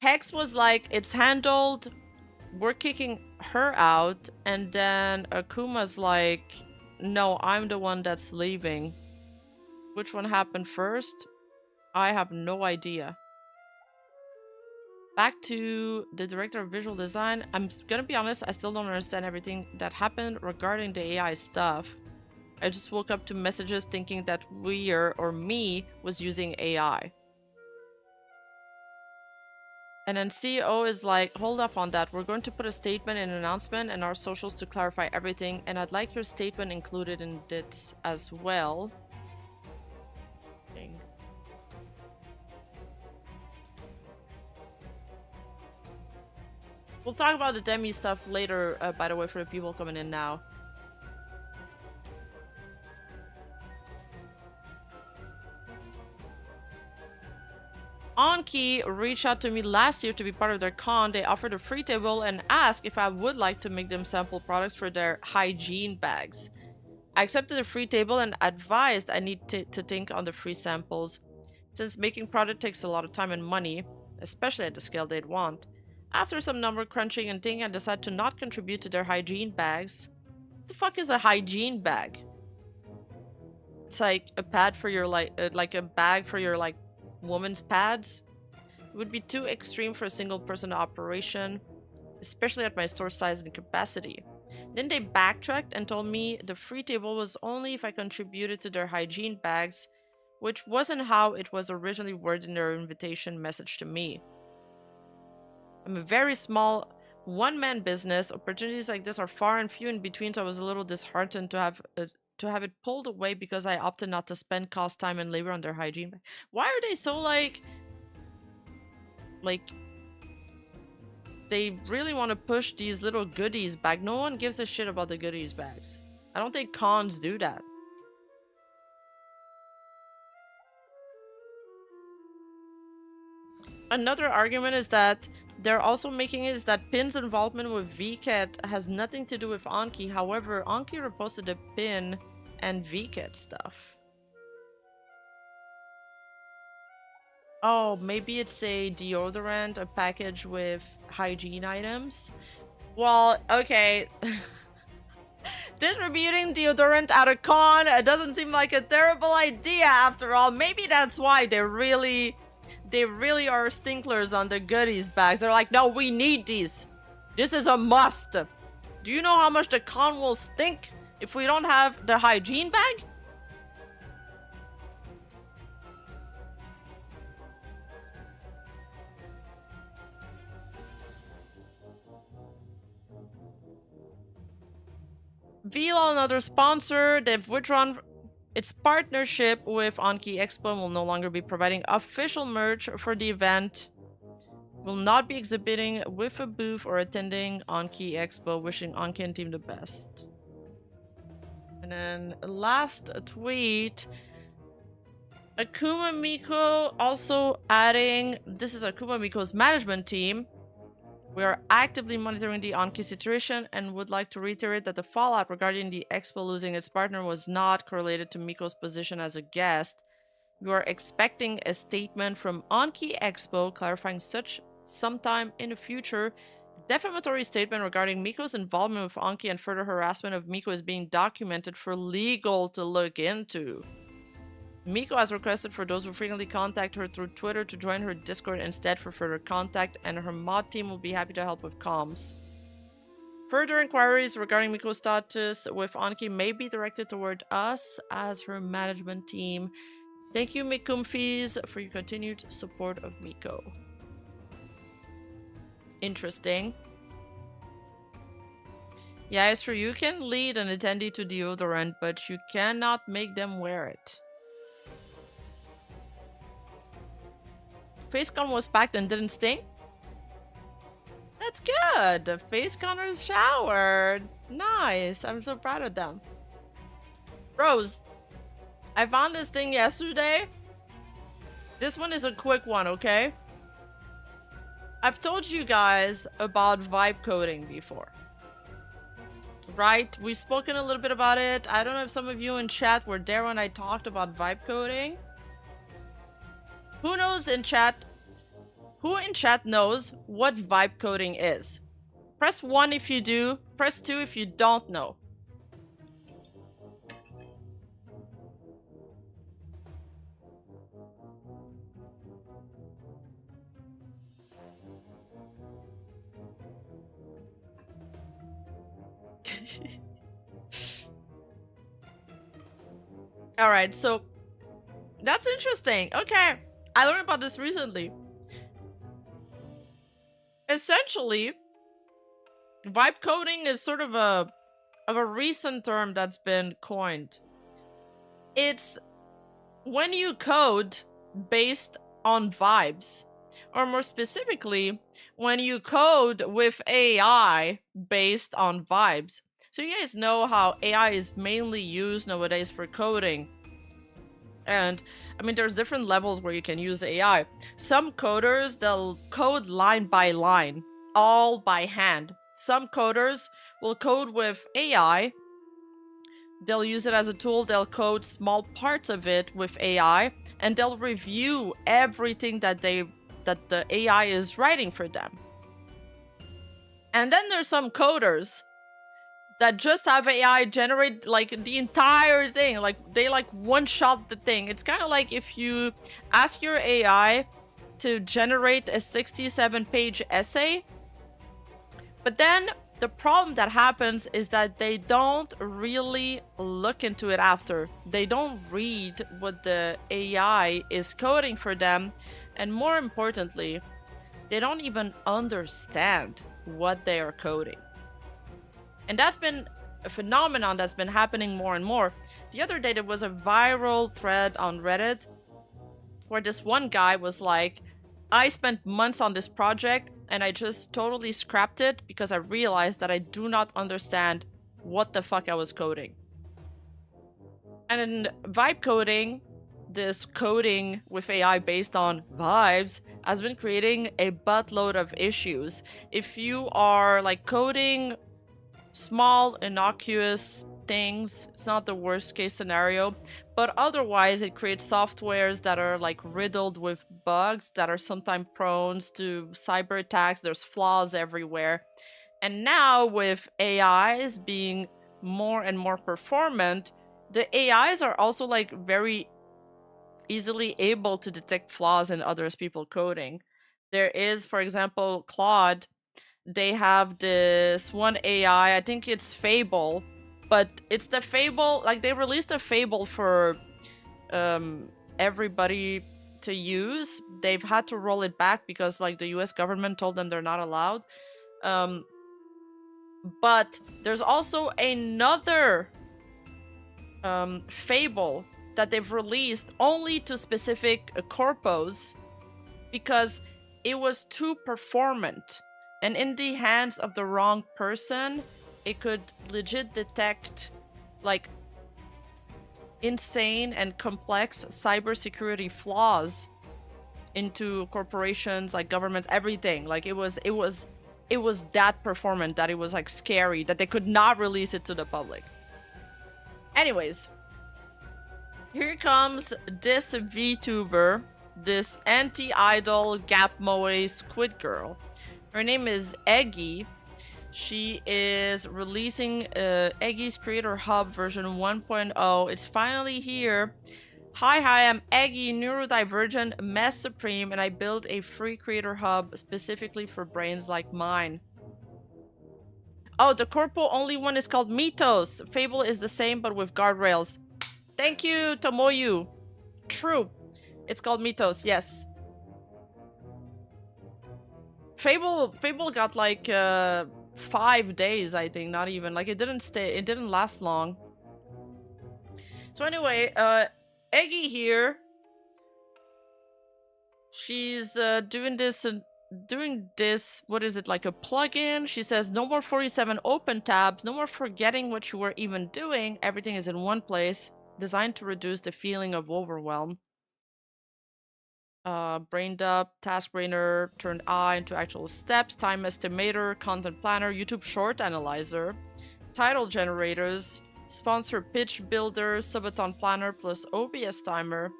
Hex was like, it's handled, we're kicking her out, and then Akuma's like, no, I'm the one that's leaving. Which one happened first? I have no idea. Back to the director of visual design. I'm gonna be honest, I still don't understand everything that happened regarding the AI stuff. I just woke up to messages thinking that we or me was using AI. And then CEO is like, hold up on that. We're going to put a statement and announcement in our socials to clarify everything, and I'd like your statement included in it as well. We'll talk about the Demi stuff later, by the way, for the people coming in now. OnKey reached out to me last year to be part of their con. They offered a free table and asked if I would like to make them sample products for their hygiene bags. I accepted the free table and advised I need to think on the free samples, since making product takes a lot of time and money, especially at the scale they'd want. After some number crunching and thinking, I decided to not contribute to their hygiene bags. What the fuck is a hygiene bag? It's like a pad for your like a bag for your like woman's pads. It would be too extreme for a single person operation, especially at my store size and capacity. Then they backtracked and told me the free table was only if I contributed to their hygiene bags, which wasn't how it was originally worded in their invitation message to me. I'm a very small one-man business. Opportunities like this are far and few in between, so I was a little disheartened to have it pulled away because I opted not to spend cost, time, and labor on their hygiene. Why are they so like... Like, they really want to push these little goodies back. No one gives a shit about the goodies bags. I don't think cons do that. Another argument is that they're also making it is that Pin's involvement with VCAT has nothing to do with OnKey. However, OnKey reposted the Pin and VCAT stuff. Oh, maybe it's a deodorant, a package with hygiene items. Well, okay. Distributing deodorant at a con doesn't seem like a terrible idea after all. Maybe that's why they really are stinklers on the goodies bags. They're like, no, we need these. This is a must. Do you know how much the con will stink if we don't have the hygiene bag? Vila, another sponsor, they've withdrawn its partnership with OnKey Expo and will no longer be providing official merch for the event. Will not be exhibiting with a booth or attending OnKey Expo. Wishing OnKey and team the best. And then last tweet. Akuma Miko also adding, this is Akuma Miko's management team. We are actively monitoring the OnKey situation and would like to reiterate that the fallout regarding the Expo losing its partner was not correlated to Miko's position as a guest. We are expecting a statement from OnKey Expo clarifying such sometime in the future. Defamatory statement regarding Miko's involvement with OnKey and further harassment of Miko is being documented for legal to look into. Miko has requested for those who frequently contact her through Twitter to join her Discord instead for further contact, and her mod team will be happy to help with comms. Further inquiries regarding Miko's status with OnKey may be directed toward us as her management team. Thank you, Mikumfis, for your continued support of Miko. Interesting. Yeah, it's true. You can lead an attendee to deodorant, but you cannot make them wear it. FaceCon was packed and didn't stink? That's good! The FaceConners showered! Nice! I'm so proud of them. Rose, I found this thing yesterday. This one is a quick one, okay? I've told you guys about vibe coding before. Right? We've spoken a little bit about it. I don't know if some of you in chat were there when I talked about vibe coding. Who knows in chat? Who in chat knows what vibe coding is? Press 1 if you do. Press 2 if you don't know. Alright, so that's interesting. Okay. I learned about this recently. Essentially, vibe coding is sort of a recent term that's been coined. It's when you code based on vibes, or more specifically, when you code with AI based on vibes. So you guys know how AI is mainly used nowadays for coding. And I mean, there's different levels where you can use AI. Some coders, they'll code line by line, all by hand. Some coders will code with AI. They'll use it as a tool. They'll code small parts of it with AI, and they'll review everything that the AI is writing for them. And then there's some coders that just have AI generate like the entire thing. Like they like one-shot the thing. It's kind of like if you ask your AI to generate a 67-page essay, but then the problem that happens is that they don't really look into it after. They don't read what the AI is coding for them, and more importantly, they don't even understand what they are coding. And that's been a phenomenon that's been happening more and more. The other day, there was a viral thread on Reddit where this one guy was like, I spent months on this project and I just totally scrapped it because I realized that I do not understand what the fuck I was coding. And in vibe coding, this coding with AI based on vibes has been creating a buttload of issues. If you are like coding small, innocuous things, it's not the worst case scenario, but otherwise it creates softwares that are like riddled with bugs that are sometimes prone to cyber attacks. There's flaws everywhere. And now with AIs being more and more performant, the AIs are also like very easily able to detect flaws in others people coding. There is, for example, Claude. They have this one AI, I think it's Fable, but it's the Fable, like they released a Fable for everybody to use. They've had to roll it back because like the US government told them they're not allowed. But there's also another Fable that they've released only to specific corpos because it was too performant. And in the hands of the wrong person, it could legit detect like insane and complex cybersecurity flaws into corporations, like governments, everything. Like it was that performant that it was like scary that they could not release it to the public. Anyways, here comes this VTuber, this anti-idol gap moe squid girl. Her name is Eggy. She is releasing Eggy's Creator Hub version 1.0. It's finally here. Hi, I'm Eggy, neurodivergent mess supreme, and I built a free Creator Hub specifically for brains like mine. Oh, the corpo only one is called Mythos. Fable is the same, but with guardrails. Thank you, Tomoyu. True. It's called Mythos, yes. Fable got like 5 days, I think, not even. Like it didn't last long. So anyway, Eggy here, she's doing this, what is it, like a plugin? She says, no more 47 open tabs, no more forgetting what you were even doing. Everything is in one place, designed to reduce the feeling of overwhelm. Brain dump, task brainer, turned I into actual steps, time estimator, content planner, YouTube short analyzer, title generators, sponsor pitch builder, subathon planner plus OBS timer.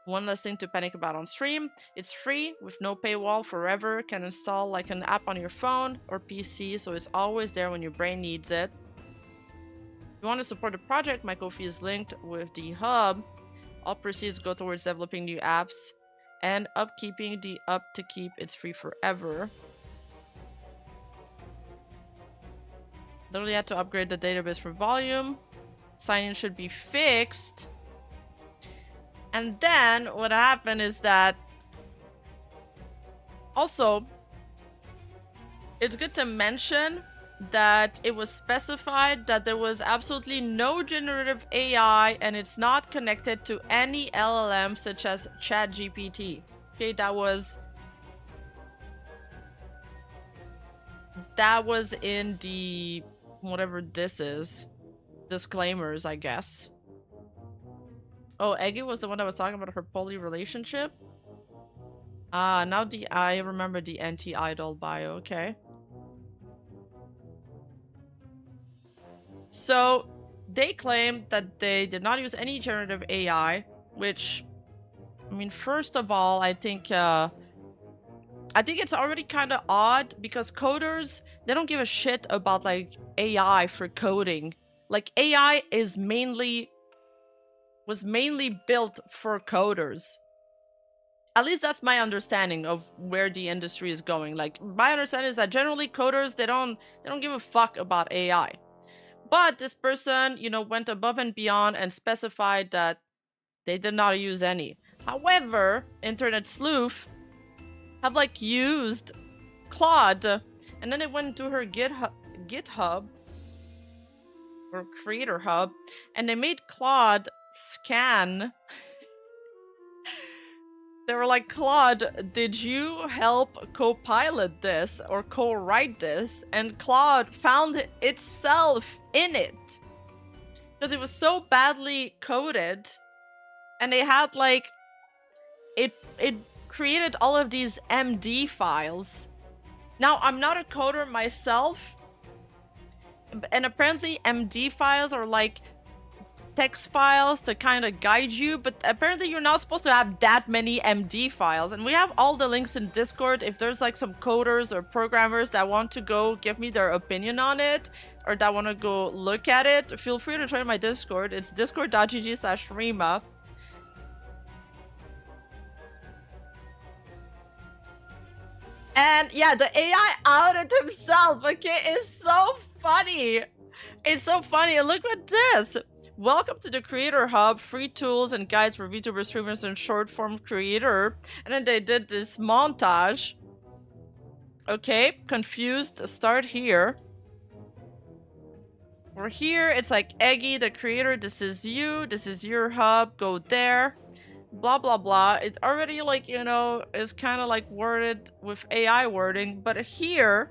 One less thing to panic about on stream. It's free with no paywall forever. Can install like an app on your phone or PC, so it's always there when your brain needs it. If you want to support the project, my Ko-fi is linked with the hub. All proceeds go towards developing new apps and upkeeping the up to keep. It's free forever. Literally had to upgrade the database for volume. Sign-in should be fixed. And then what happened is that also it's good to mention that it was specified that there was absolutely no generative AI and it's not connected to any LLM such as ChatGPT. Okay, that was in the whatever this is, disclaimers, I guess. Oh, Eggy was the one that was talking about her poly relationship? Ah, now I remember the anti-idol bio, okay. So, they claim that they did not use any generative AI, which, I mean, first of all, I think it's already kind of odd because coders, they don't give a shit about, like, AI for coding. Like, AI was mainly built for coders. At least that's my understanding of where the industry is going. Like, my understanding is that generally coders, they don't give a fuck about AI. But this person, you know, went above and beyond and specified that they did not use any. However, Internet Sleuth have like used Claude, and then it went to her GitHub or Creator Hub, and they made Claude scan They were like, Claude, did you help co-pilot this or co-write this? And Claude found itself in it. Because it was so badly coded. And they had like... It created all of these MD files. Now, I'm not a coder myself. And apparently MD files are like... text files to kind of guide you, but apparently you're not supposed to have that many MD files. And we have all the links in Discord if there's like some coders or programmers that want to go give me their opinion on it or that want to go look at it. Feel free to join my Discord. It's discord.gg/Rima. And yeah, the AI outed himself, okay? It's so funny. It's so funny. And look at this. Welcome to the Creator Hub, free tools and guides for VTuber streamers and short form creator. And then they did this montage. Okay, confused, start here. We're here, it's like Eggy, the creator, this is you, this is your hub, go there. Blah, blah, blah. It already like, you know, is kind of like worded with AI wording. But here...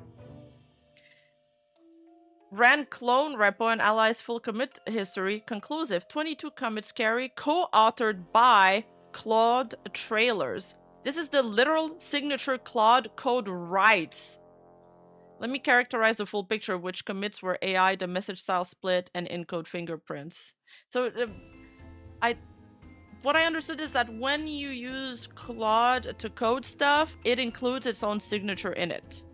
Ran clone repo and allies full commit history conclusive 22 commits carry co-authored by Claude trailers. This is the literal signature Claude code writes. Let me characterize the full picture, which commits were AI, the message style split, and encode fingerprints. So what I understood is that when you use Claude to code stuff, it includes its own signature in it.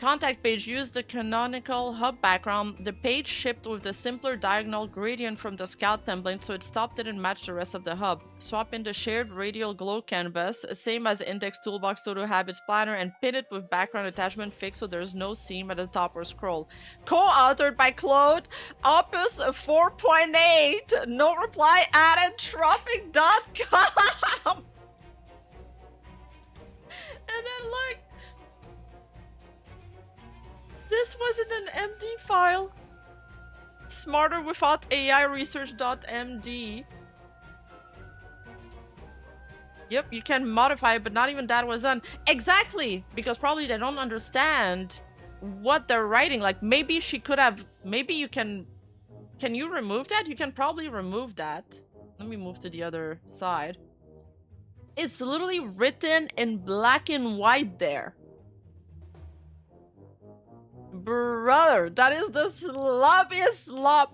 Contact page used the canonical hub background. The page shipped with the simpler diagonal gradient from the scout template, so it stopped didn't match the rest of the hub. Swap in the shared radial glow canvas, same as index toolbox photo habits planner, and pin it with background attachment fixed so there's no seam at the top or scroll. Co-authored by Claude, Opus 4.8, no reply added, tropic.com. And then look. This wasn't an MD file. Smarter without AI research.md. Yep, you can modify it, but not even that was done. Exactly! Because probably they don't understand what they're writing. Like, maybe she could have... Maybe you can... Can you remove that? You can probably remove that. Let me move to the other side. It's literally written in black and white there. Brother, that is the sloppiest slop.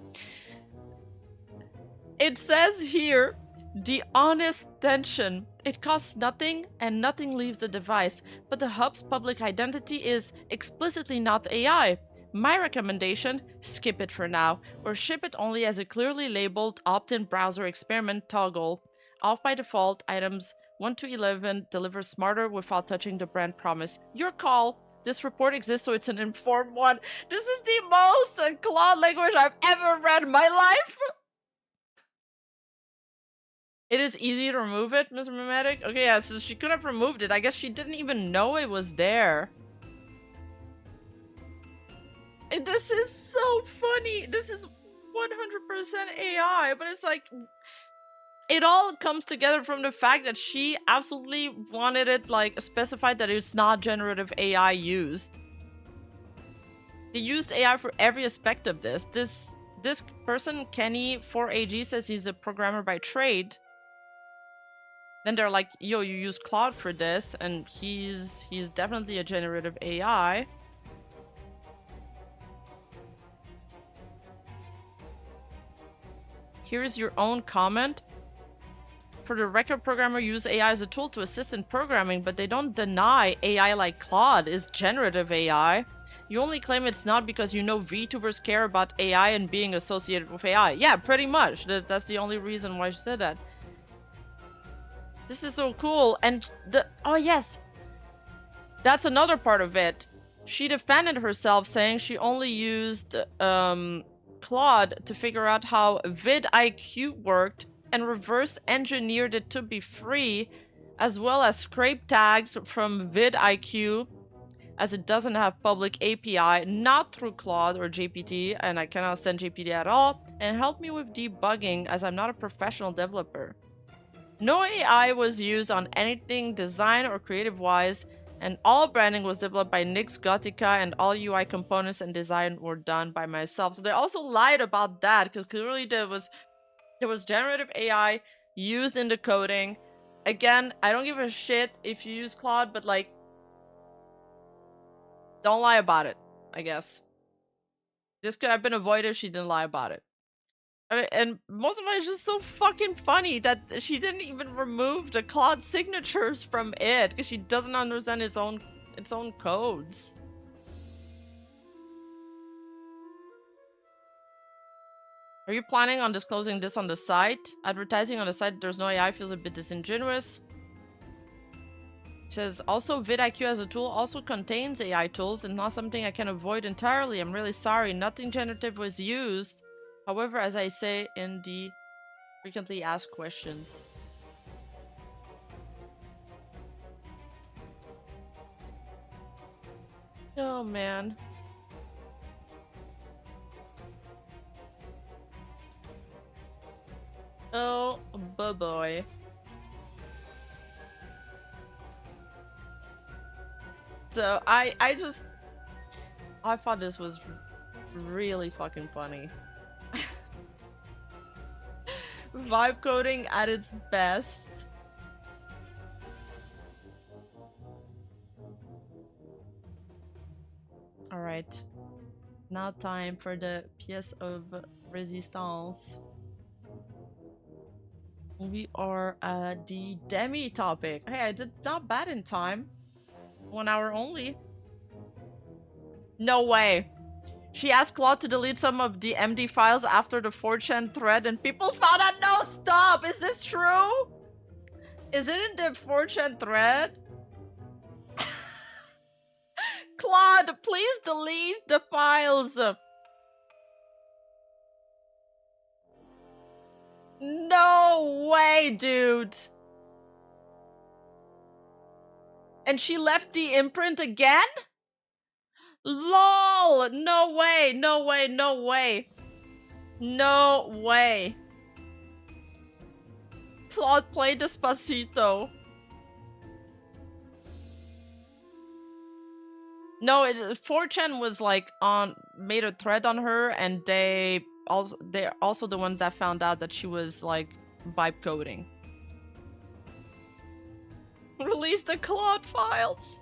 It says here, the honest tension. It costs nothing and nothing leaves the device, but the hub's public identity is explicitly not AI. My recommendation, skip it for now, or ship it only as a clearly labeled opt-in browser experiment toggle. Off by default, items 1 to 11 deliver smarter without touching the brand promise. Your call. This report exists, so it's an informed one. This is the most Claude language I've ever read in my life. It is easy to remove it, Mr. Mimetic. Okay, yeah, so she could have removed it. I guess she didn't even know it was there. And this is so funny. This is 100% AI, but it's like... It all comes together from the fact that she absolutely wanted it, like, specified that it's not generative AI used. They used AI for every aspect of this. This person, Kenny 4AG, says he's a programmer by trade. Then they're like, yo, you use Claude for this, and he's definitely a generative AI. Here's your own comment. For the record, programmer use AI as a tool to assist in programming, but they don't deny AI like Claude is generative AI. You only claim it's not because you know VTubers care about AI and being associated with AI. Yeah, pretty much. That's the only reason why she said that. This is so cool. And oh yes, that's another part of it. She defended herself, saying she only used Claude to figure out how vidIQ worked and reverse engineered it to be free, as well as scrape tags from vidIQ as it doesn't have public API, not through Claude or GPT, and I cannot send GPT at all, and help me with debugging as I'm not a professional developer. No AI was used on anything design or creative-wise, and all branding was developed by Nix Gothica, and all UI components and design were done by myself. So they also lied about that, because clearly there was generative AI used in the coding. Again, I don't give a shit if you use Claude, but like, don't lie about it, I guess. This could have been avoided if she didn't lie about it. I mean, and most of it is just so fucking funny that she didn't even remove the Claude signatures from it because she doesn't understand its own codes. Are you planning on disclosing this on the site? Advertising on the site there's no AI feels a bit disingenuous. It says, also vidIQ as a tool also contains AI tools and not something I can avoid entirely. I'm really sorry, nothing generative was used. However, as I say in the frequently asked questions. Oh man. Oh boy. So I thought this was really fucking funny. Vibe coding at its best. Alright. Now time for the pièce of resistance. We are at the demi topic. Hey, I did not bad in time. 1 hour only. No way. She asked Claude to delete some of the MD files after the 4chan thread and people found out. No, stop! Is this true? Is it in the 4chan thread? Claude, please delete the files. No way, dude. And she left the imprint again? LOL! No way, no way, no way. No way. Claude, play Despacito. No, 4chan was like made a thread on her, and they're also the ones that found out that she was like vibe coding. Release the Claude files.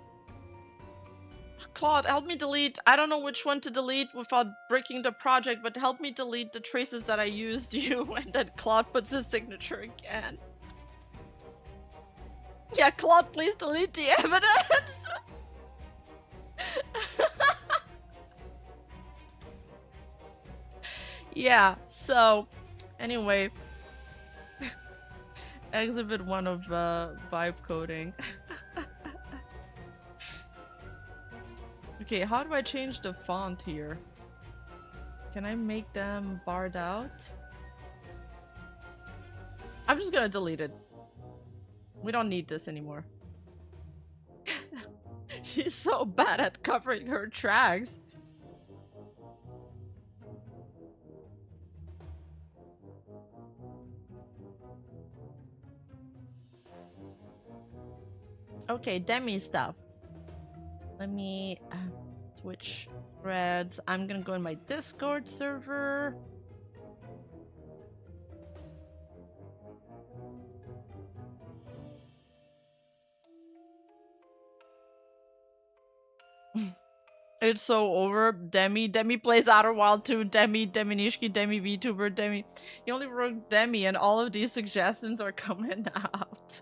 Claude, help me delete. I don't know which one to delete without breaking the project, but help me delete the traces that I used you. And then Claude puts his signature again. Yeah, Claude, please delete the evidence. Yeah, so anyway, exhibit 1 of vibe coding. Okay, how do I change the font here? Can I make them barred out? I'm just gonna delete it. We don't need this anymore. She's so bad at covering her tracks. Okay, demi stuff. Let me switch threads. I'm gonna go in my Discord server. It's so over. Demi plays Outer Wild 2. Demi Nishki, Demi VTuber, Demi. You only wrote Demi, and all of these suggestions are coming out.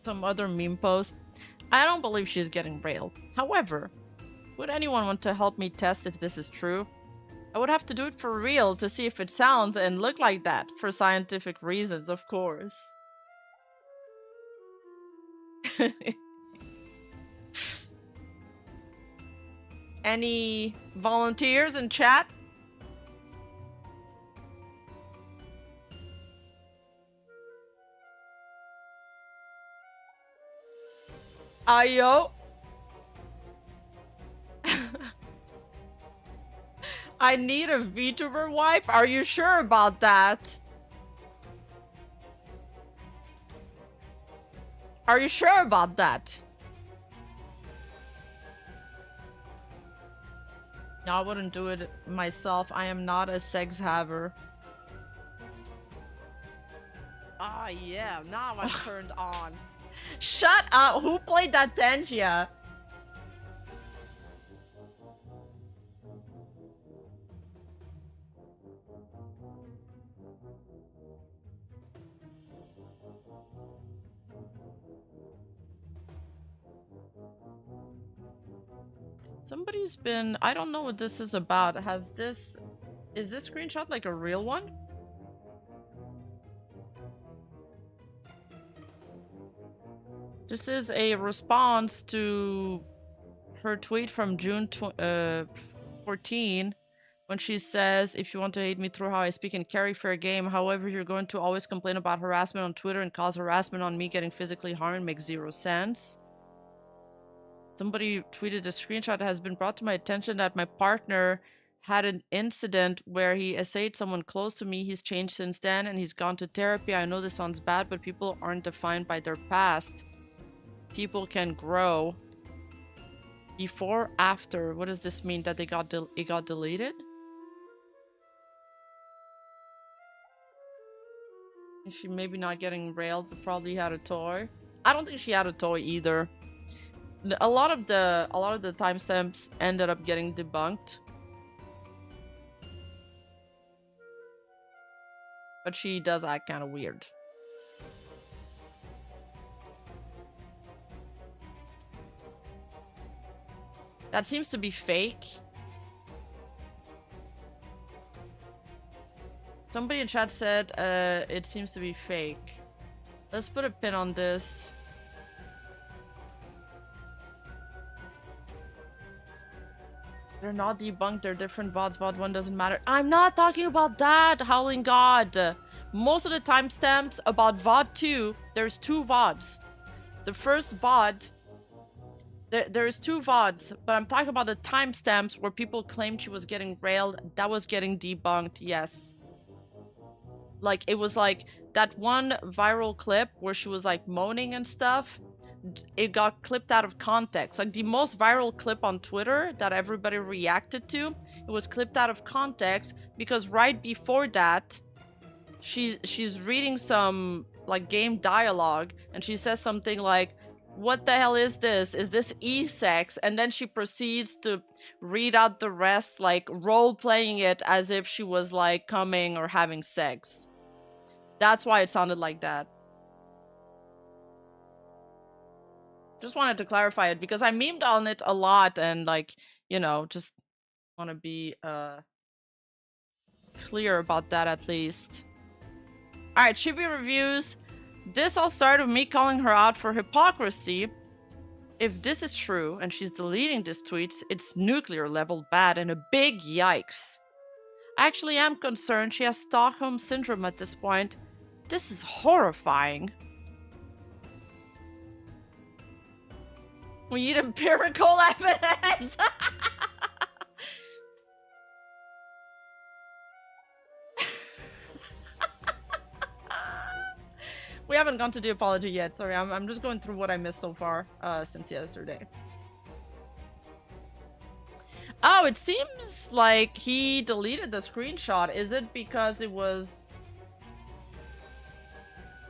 Some other meme post. I don't believe she's getting railed. However, would anyone want to help me test if this is true? I would have to do it for real to see if it sounds and look like that, for scientific reasons, of course. Any volunteers in chat? Ayo. I need a VTuber wife? Are you sure about that? Are you sure about that? No, I wouldn't do it myself. I am not a sex haver. Ah, yeah. Now I'm turned on. Shut up! Who played that Dengia? Somebody's been... I don't know what this is about. Has this... Is this screenshot like a real one? This is a response to her tweet from June 14 when she says, if you want to hate me through how I speak and carry fair game, however, you're going to always complain about harassment on Twitter and cause harassment on me getting physically harmed. Makes zero sense. Somebody tweeted a screenshot that has been brought to my attention that my partner had an incident where he essayed someone close to me. He's changed since then and he's gone to therapy. I know this sounds bad, but people aren't defined by their past. People can grow. Before, after. What does this mean? That it got deleted? Is she maybe not getting railed, but probably had a toy? I don't think she had a toy either. A lot of the timestamps ended up getting debunked. But she does act kind of weird. That seems to be fake. Somebody in chat said it seems to be fake. Let's put a pin on this. They're not debunked, they're different VODs. VOD 1 doesn't matter. I'm not talking about that, Howling God. Most of the timestamps about VOD 2, there's 2 VODs. The first VOD, there's 2 VODs, but I'm talking about the timestamps where people claimed she was getting railed. That was getting debunked, yes. Like, it was like that one viral clip where she was like moaning and stuff. It got clipped out of context. Like the most viral clip on Twitter that everybody reacted to, it was clipped out of context because right before that, she's reading some like game dialogue and she says something like, "What the hell is this? Is this e-sex?" And then she proceeds to read out the rest, like role-playing it as if she was like coming or having sex. That's why it sounded like that. Just wanted to clarify it because I memed on it a lot and like, you know, just want to be clear about that at least. Alright, ChibiReviews. This all started with me calling her out for hypocrisy. If this is true and she's deleting these tweets, it's nuclear level bad and a big yikes. I actually am concerned she has Stockholm Syndrome at this point. This is horrifying. We need empirical evidence! We haven't gone to the apology yet. Sorry, I'm just going through what I missed so far since yesterday. Oh, it seems like he deleted the screenshot. Is it because it was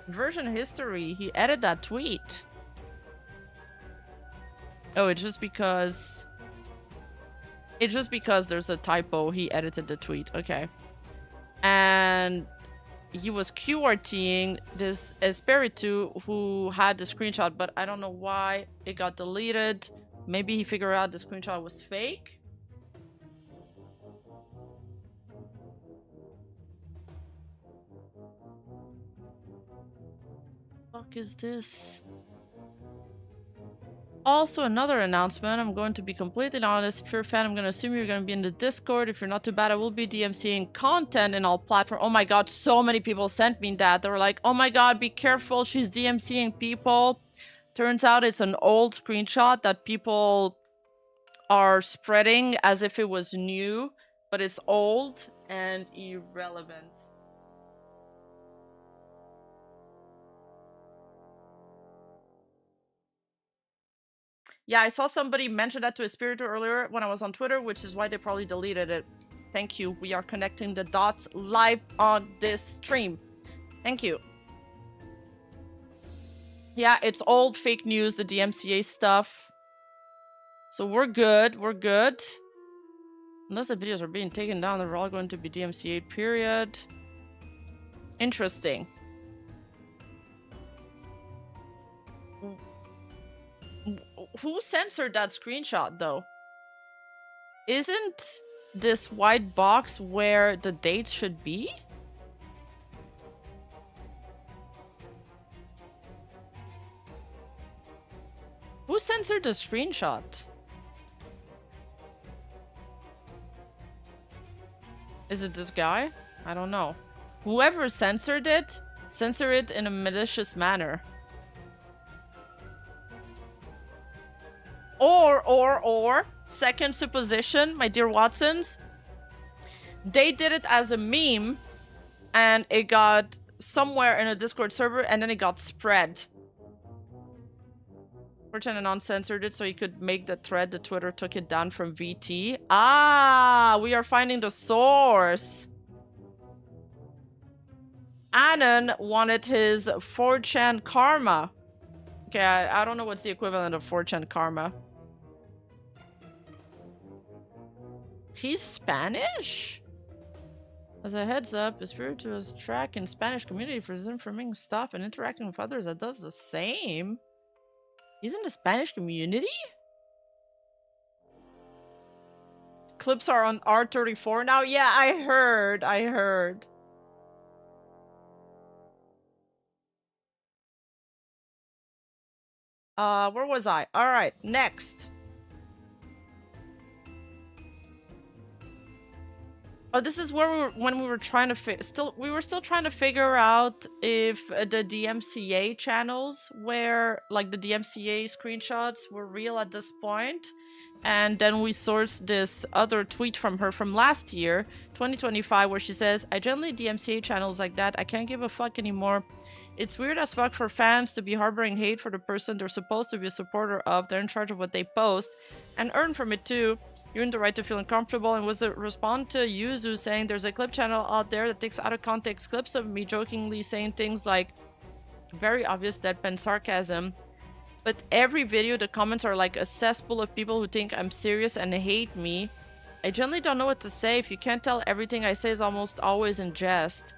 version history? He edited that tweet. Oh, it's just because there's a typo. He edited the tweet. Okay. And he was QRTing this Espiritu who had the screenshot, but I don't know why it got deleted. Maybe he figured out the screenshot was fake. What the fuck is this? Also, another announcement. I'm going to be completely honest. If you're a fan, I'm going to assume you're going to be in the Discord. If you're not too bad, I will be DMCing content in all platforms. Oh my god, so many people sent me that. They were like, oh my god, be careful. She's DMCing people. Turns out it's an old screenshot that people are spreading as if it was new, but it's old and irrelevant. Yeah, I saw somebody mention that to a spiritor earlier when I was on Twitter, which is why they probably deleted it. Thank you. We are connecting the dots live on this stream. Thank you. Yeah, it's old fake news, the DMCA stuff. So we're good. We're good. Unless the videos are being taken down, they're all going to be DMCA, period. Interesting. Who censored that screenshot, though? Isn't this white box where the date should be? Who censored the screenshot? Is it this guy? I don't know. Whoever censored it, censor it in a malicious manner. Or, second supposition, my dear Watsons, they did it as a meme and it got somewhere in a Discord server and then it got spread. 4chan and uncensored it so he could make the thread. The Twitter took it down from VT. Ah, we are finding the source. Anon wanted his 4chan karma. Okay, I don't know what's the equivalent of 4chan karma. He's Spanish? As a heads up, his spiritual is track in Spanish community for his informing stuff and interacting with others that does the same. He's in the Spanish community? Clips are on R34 now? Yeah, I heard. Where was I? Alright, next. Oh, this is where when we were trying to we were still trying to figure out if the DMCA channels were like the DMCA screenshots were real at this point. And then we sourced this other tweet from her from last year, 2025, where she says, I generally DMCA channels like that. I can't give a fuck anymore. It's weird as fuck for fans to be harboring hate for the person they're supposed to be a supporter of. They're in charge of what they post and earn from it too. You earn the right to feel uncomfortable. And was a response to Yuzu saying there's a clip channel out there that takes out of context clips of me jokingly saying things like very obvious deadpan sarcasm. But every video, the comments are like a cesspool of people who think I'm serious and hate me. I generally don't know what to say. If you can't tell, everything I say is almost always in jest.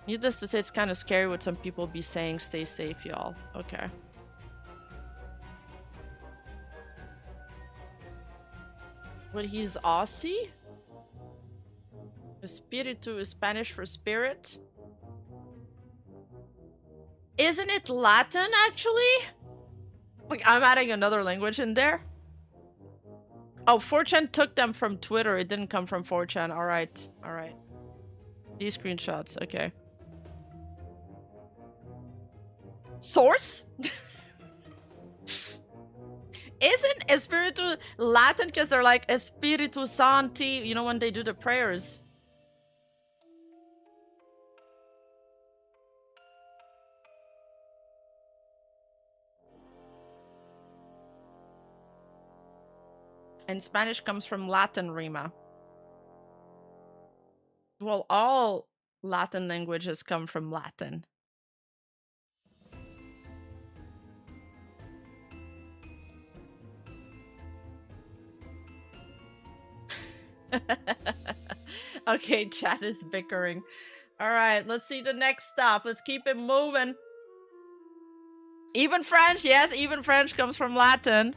Needless to say, it's kind of scary what some people be saying. Stay safe, y'all. Okay. But he's Aussie? Espiritu is Spanish for spirit? Isn't it Latin, actually? Like, I'm adding another language in there. Oh, 4chan took them from Twitter. It didn't come from 4chan. Alright. Alright. These screenshots. Okay. Source? Isn't Espiritu Latin? Because they're like Espiritu Santi, you know, when they do the prayers. And Spanish comes from Latin, Rima. Well, all Latin languages come from Latin. Okay, chat is bickering. Alright, let's see the next stop. Let's keep it moving. Even French, yes, even French comes from Latin.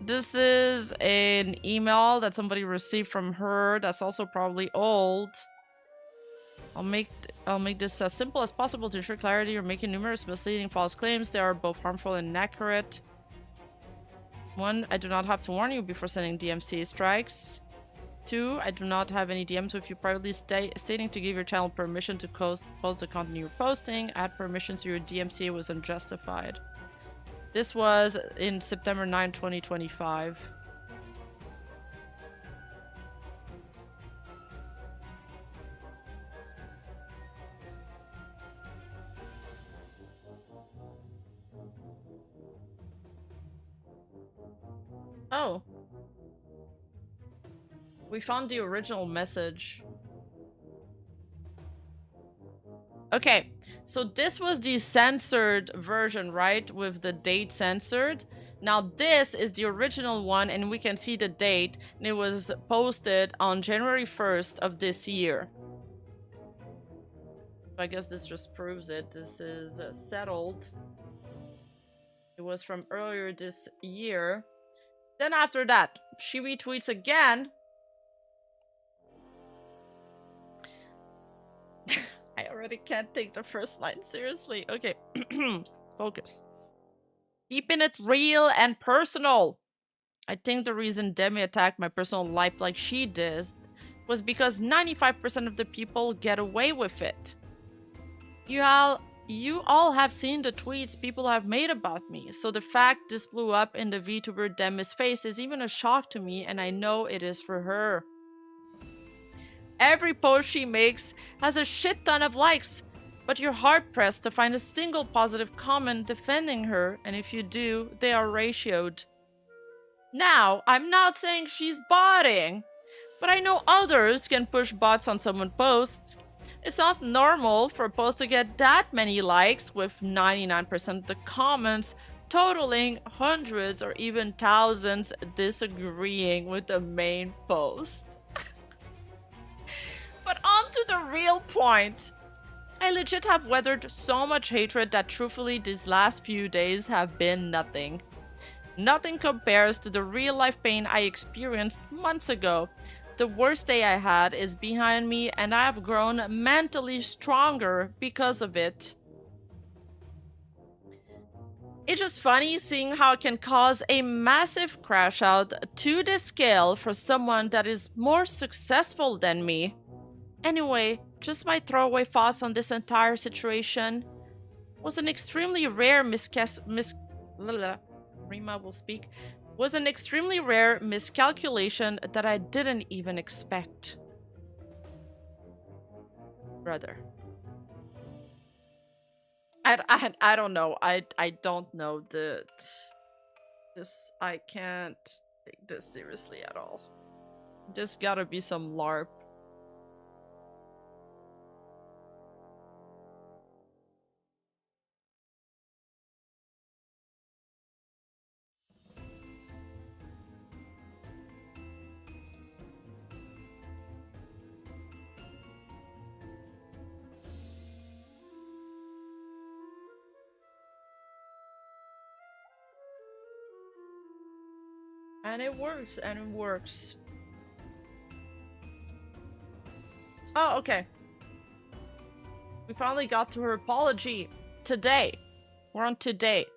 This is an email that somebody received from her that's also probably old. I'll make this as simple as possible to ensure clarity. You're making numerous misleading false claims. They are both harmful and inaccurate. 1, I do not have to warn you before sending DMCA strikes. 2. I do not have any DMs with you privately stating to give your channel permission to post the content you're posting. Add permissions to your DMCA was unjustified. This was in September 9, 2025. Oh. We found the original message. Okay, so this was the censored version, right? With the date censored. Now this is the original one, and we can see the date, and it was posted on January 1st of this year. I guess this just proves it. This is settled. It was from earlier this year. Then after that, she retweets again. I already can't take the first line seriously. Okay, focus. Keeping it real and personal. I think the reason Demi attacked my personal life like she did was because 95% of the people get away with it. You all have seen the tweets people have made about me, so the fact this blew up in the VTuber Demi's face is even a shock to me, and I know it is for her. Every post she makes has a shit ton of likes, but you're hard-pressed to find a single positive comment defending her, and if you do, they are ratioed. Now, I'm not saying she's botting, but I know others can push bots on someone's post. It's not normal for a post to get that many likes, with 99% of the comments totaling hundreds or even thousands disagreeing with the main post. But on to the real point. I legit have weathered so much hatred that truthfully these last few days have been nothing. Nothing compares to the real life pain I experienced months ago. The worst day I had is behind me, and I have grown mentally stronger because of it. It's just funny seeing how it can cause a massive crash out to this scale for someone that is more successful than me. Anyway, just my throwaway thoughts on this entire situation. Was an extremely rare Rima will speak. Was an extremely rare miscalculation that I didn't even expect. Brother. I don't know. I don't know that this. I can't take this seriously at all. Just gotta be some LARP. And it works, and it works. Oh, okay. We finally got to her apology. Today. We're on today.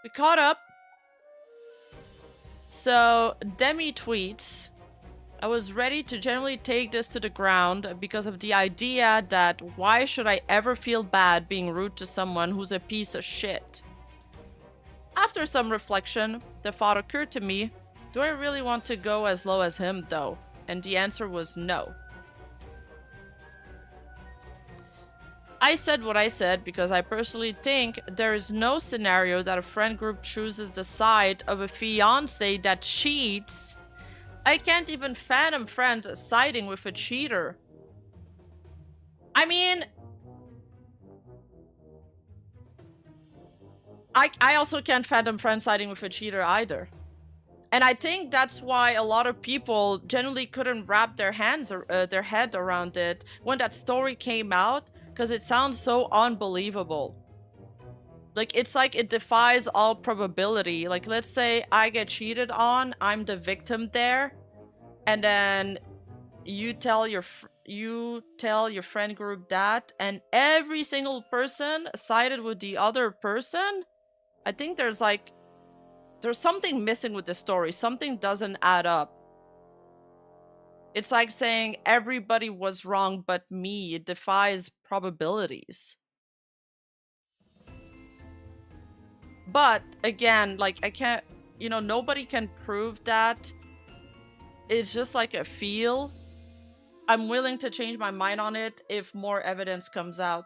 We caught up. So, Demi tweets, I was ready to generally take this to the ground because of the idea that why should I ever feel bad being rude to someone who's a piece of shit? After some reflection, the thought occurred to me, do I really want to go as low as him though? And the answer was no. I said what I said because I personally think there is no scenario that a friend group chooses the side of a fiance that cheats. I can't even fathom friends siding with a cheater. I mean, I also can't fathom friends siding with a cheater either. And I think that's why a lot of people generally couldn't wrap their hands or their head around it when that story came out, because it sounds so unbelievable. Like, it's like it defies all probability. Like, let's say I get cheated on, I'm the victim there, and then you tell your friend group that, and every single person sided with the other person. I think there's something missing with the story. Something doesn't add up. It's like saying everybody was wrong but me. It defies probabilities. But again, like, I can't, you know, nobody can prove that. It's just like a feel. I'm willing to change my mind on it if more evidence comes out.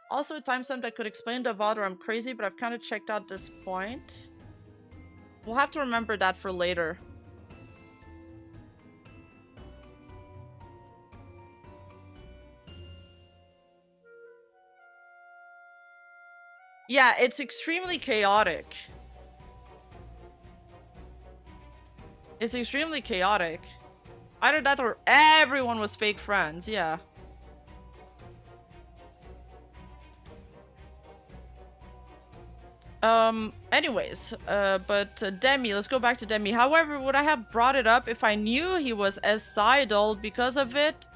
Also, a timestamp that could explain the VOD or I'm crazy, but I've kind of checked out this point. We'll have to remember that for later. Yeah, it's extremely chaotic. It's extremely chaotic. Either that or everyone was fake friends, yeah. Anyways, Demi, let's go back to Demi. However, would I have brought it up if I knew he was suicidal because of it?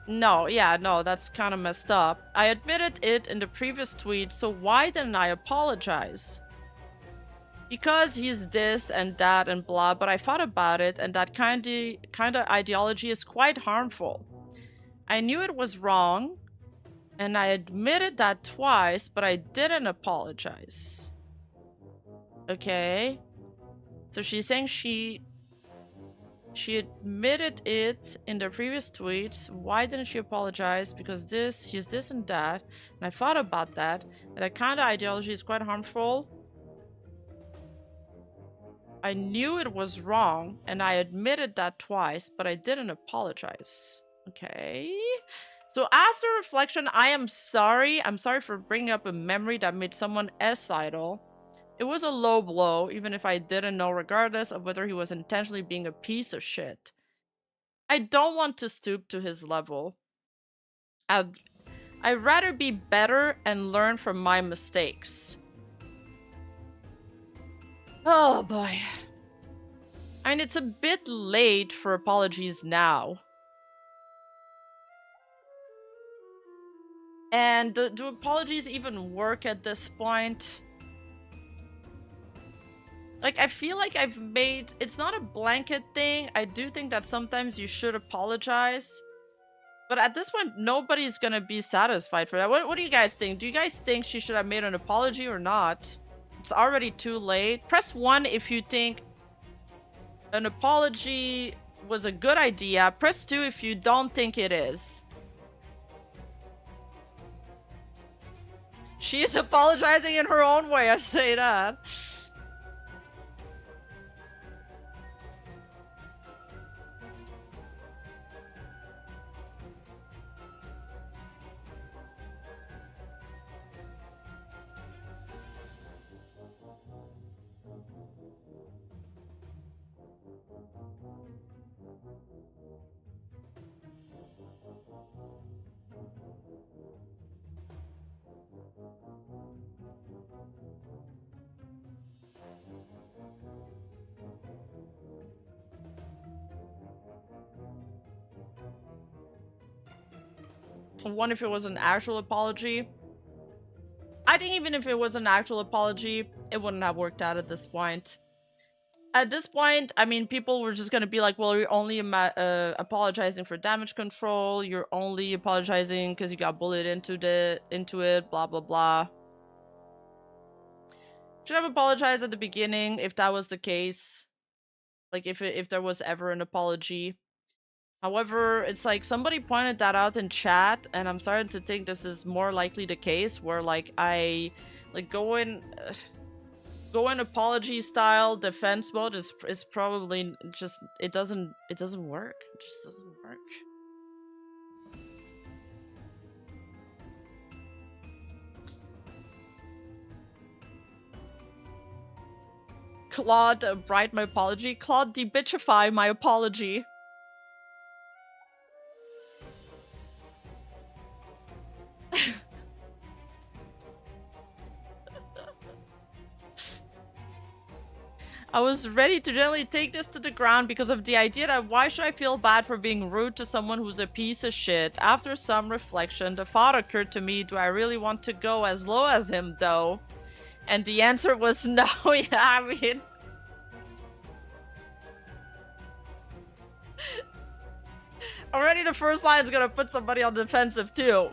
No, yeah, no, that's kind of messed up. I admitted it in the previous tweet, so why didn't I apologize? Because he's this and that and blah, but I thought about it, and that kind of ideology is quite harmful. I knew it was wrong, and I admitted that twice, but I didn't apologize. Okay. So she's saying she admitted it in the previous tweets. Why didn't she apologize? Because he's this and that. And I thought about that. And that kind of ideology is quite harmful. I knew it was wrong, and I admitted that twice, but I didn't apologize. Okay. So after reflection, I am sorry. I'm sorry for bringing up a memory that made someone suicidal. It was a low blow, even if I didn't know, regardless of whether he was intentionally being a piece of shit. I don't want to stoop to his level. I'd rather be better and learn from my mistakes. Oh boy. I mean, it's a bit late for apologies now. And do apologies even work at this point? Like, I feel like I've made... It's not a blanket thing. I do think that sometimes you should apologize. But at this point, nobody's gonna be satisfied for that. What do you guys think? Do you guys think she should have made an apology or not? It's already too late. Press 1 if you think an apology was a good idea. Press 2 if you don't think it is. She is apologizing in her own way, I say that. One, if it was an actual apology. I think even if it was an actual apology, it wouldn't have worked out at this point. At this point, I mean, people were just gonna be like, well, you're only apologizing for damage control, you're only apologizing because you got bullied into it, blah blah blah. Should have apologized at the beginning if that was the case. Like, if there was ever an apology. However, it's like somebody pointed that out in chat, and I'm starting to think this is more likely the case, where like I like go in apology style defense mode is probably just it doesn't work. It just doesn't work. Claude, write my apology. Claude, debitchify my apology. I was ready to gently take this to the ground because of the idea that why should I feel bad for being rude to someone who's a piece of shit? After some reflection, the thought occurred to me, do I really want to go as low as him though? And the answer was no. Yeah, I mean... Already the first line is gonna put somebody on defensive too.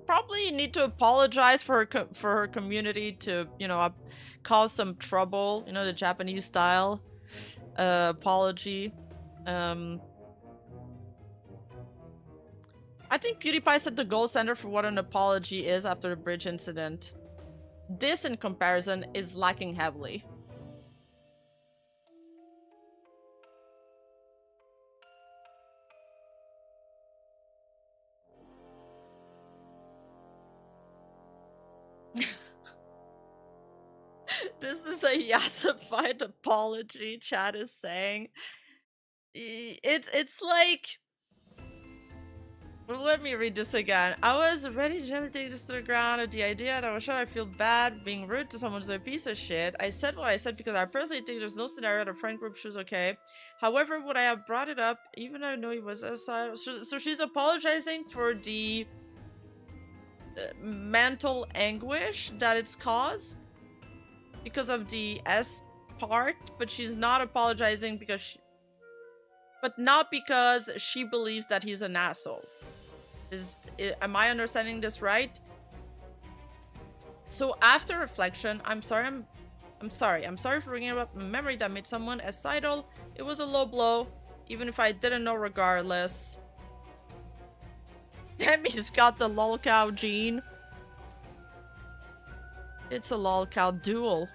Probably need to apologize for her community to, you know, cause some trouble, you know, the Japanese style apology. I think PewDiePie set the gold standard for what an apology is after the bridge incident. This, in comparison, is lacking heavily. This is a yassified apology, chat is saying. It's like... Let me read this again. I was ready to gently take this to the ground at the idea that I was sure I feel bad being rude to someone who's a piece of shit. I said what I said because I personally think there's no scenario the friend group should okay. However, would I have brought it up even though I know he was aside? So she's apologizing for the mental anguish that it's caused because of the S part, but she's not apologizing because but not because she believes that he's an asshole. Am I understanding this right? So after reflection, I'm sorry for bringing up a memory that made someone suicidal. It was a low blow, even if I didn't know regardless. Demi's got the lolcow gene. It's a lolcow duel.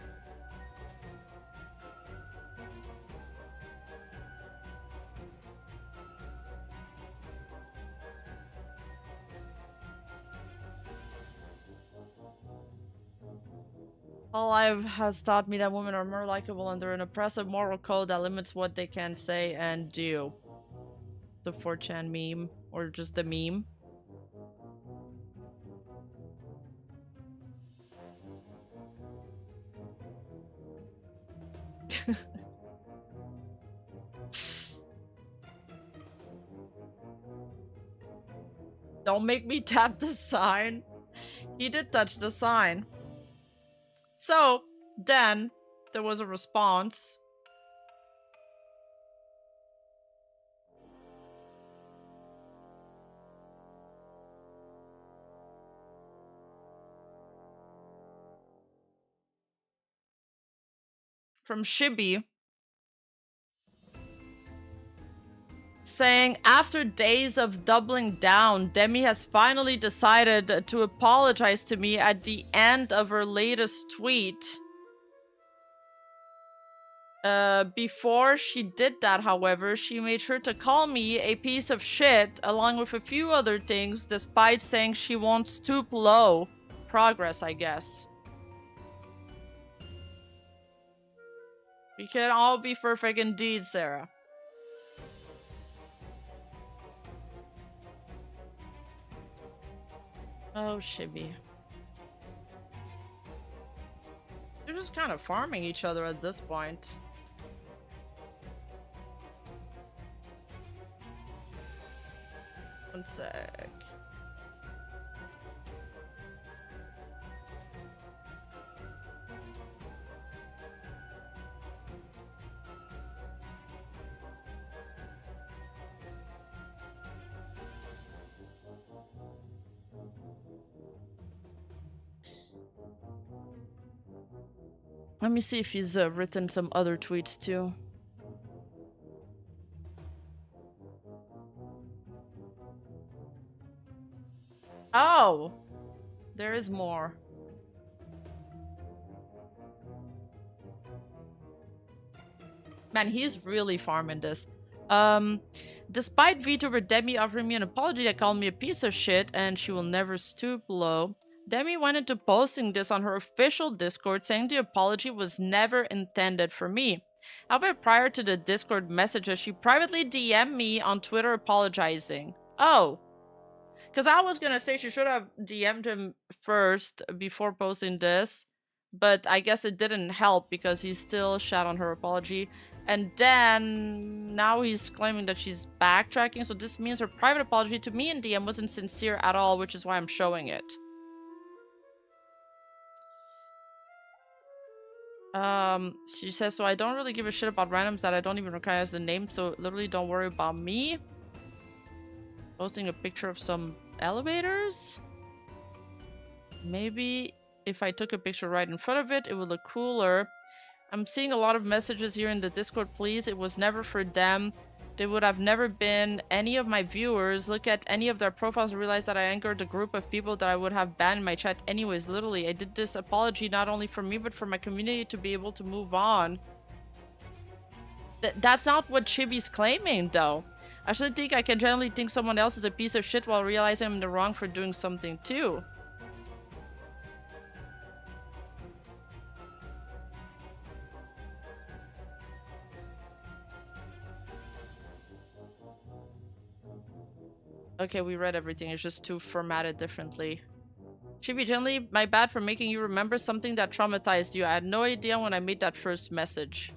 All life has taught me that women are more likable under an oppressive moral code that limits what they can say and do. The 4chan meme, or just the meme. Don't make me tap the sign. He did touch the sign. So, then, there was a response. From Chibi. Saying, after days of doubling down, Demi has finally decided to apologize to me at the end of her latest tweet. Before she did that, however, she made sure to call me a piece of shit, along with a few other things, despite saying she won't stoop low. Progress, I guess. We can all be perfect indeed, Sarah. Oh, Chibi. They're just kind of farming each other at this point. One sec. Let me see if he's written some other tweets too. Oh! There is more. Man, he's really farming this. Despite VTuber Demi offering me an apology that called me a piece of shit and she will never stoop low, Demi went into posting this on her official Discord saying the apology was never intended for me. However, prior to the Discord messages, she privately DM'd me on Twitter apologizing. Oh. Because I was gonna say she should have DM'd him first before posting this, but I guess it didn't help because he still shat on her apology. And then now he's claiming that she's backtracking, so this means her private apology to me in DM wasn't sincere at all, which is why I'm showing it. She says, so I don't really give a shit about randoms that I don't even recognize the name, so literally don't worry about me. Posting a picture of some elevators? Maybe if I took a picture right in front of it, it would look cooler. I'm seeing a lot of messages here in the Discord, please. It was never for them. They would have never been any of my viewers. Look at any of their profiles and realize that I anchored a group of people that I would have banned in my chat anyways. Literally, I did this apology not only for me, but for my community to be able to move on. That's not what Chibi's claiming, though. I actually think I can generally think someone else is a piece of shit while realizing I'm in the wrong for doing something too. Okay, we read everything. It's just too formatted differently. Chibi, generally, my bad for making you remember something that traumatized you. I had no idea when I made that first message.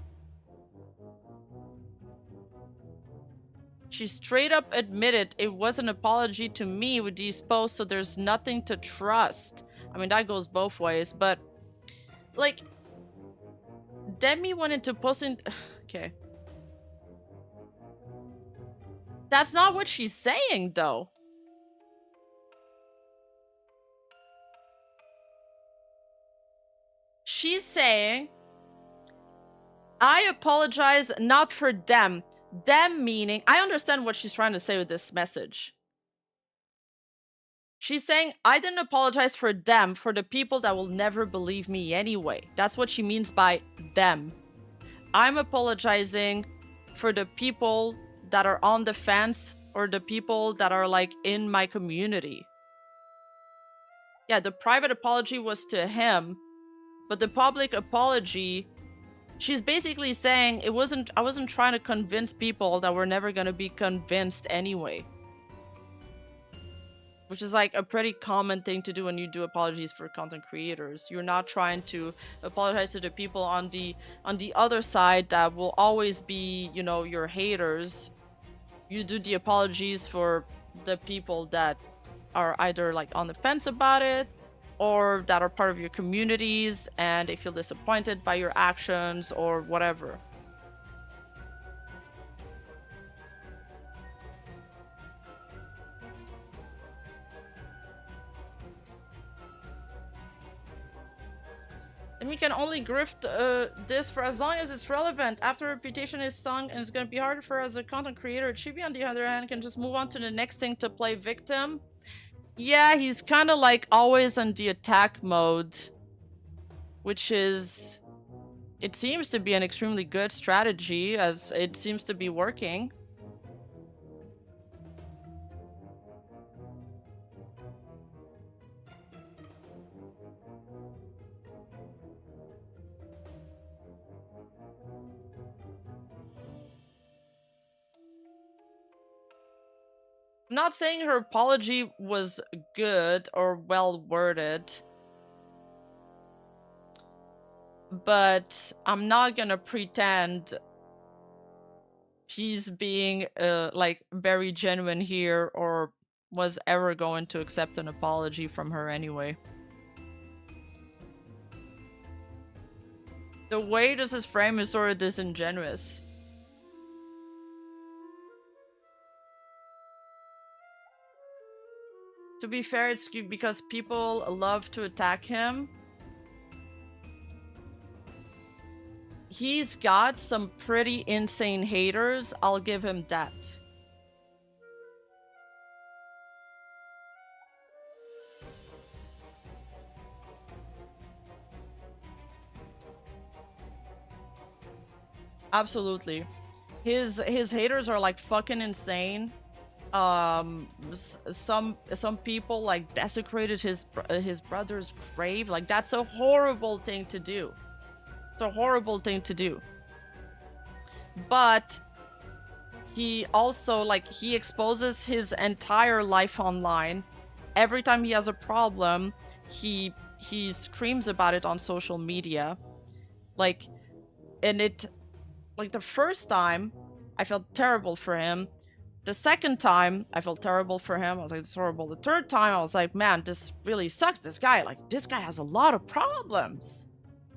She straight up admitted it was an apology to me with these posts, so there's nothing to trust. I mean, that goes both ways, but... like... Demi went into posting... okay. That's not what she's saying, though. She's saying, I apologize not for them. Them meaning, I understand what she's trying to say with this message. She's saying, I didn't apologize for them, for the people that will never believe me anyway. That's what she means by them. I'm apologizing for the people that are on the fence or the people that are like in my community. Yeah, the private apology was to him, but the public apology, she's basically saying I wasn't trying to convince people that were never going to be convinced anyway. Which is like a pretty common thing to do when you do apologies for content creators. You're not trying to apologize to the people on the other side that will always be, you know, your haters. You do the apologies for the people that are either like on the fence about it or that are part of your communities and they feel disappointed by your actions or whatever. And we can only grift this for as long as it's relevant. After reputation is sung and it's going to be harder for her as a content creator, Chibi on the other hand can just move on to the next thing to play victim. Yeah, he's kind of like always in the attack mode, which is, it seems to be an extremely good strategy as it seems to be working. I'm not saying her apology was good or well worded, but I'm not gonna pretend he's being like very genuine here or was ever going to accept an apology from her anyway. The way this is framed is sort of disingenuous. To be fair, it's because people love to attack him. He's got some pretty insane haters, I'll give him that. Absolutely. His haters are like fucking insane. Some people like desecrated his brother's grave. Like, that's a horrible thing to do. It's a horrible thing to do. But he also, like, he exposes his entire life online. Every time he has a problem, he screams about it on social media. Like, and it Like, the first time, I felt terrible for him. The second time, I felt terrible for him. I was like, it's horrible. The third time, I was like, man, this really sucks. This guy has a lot of problems.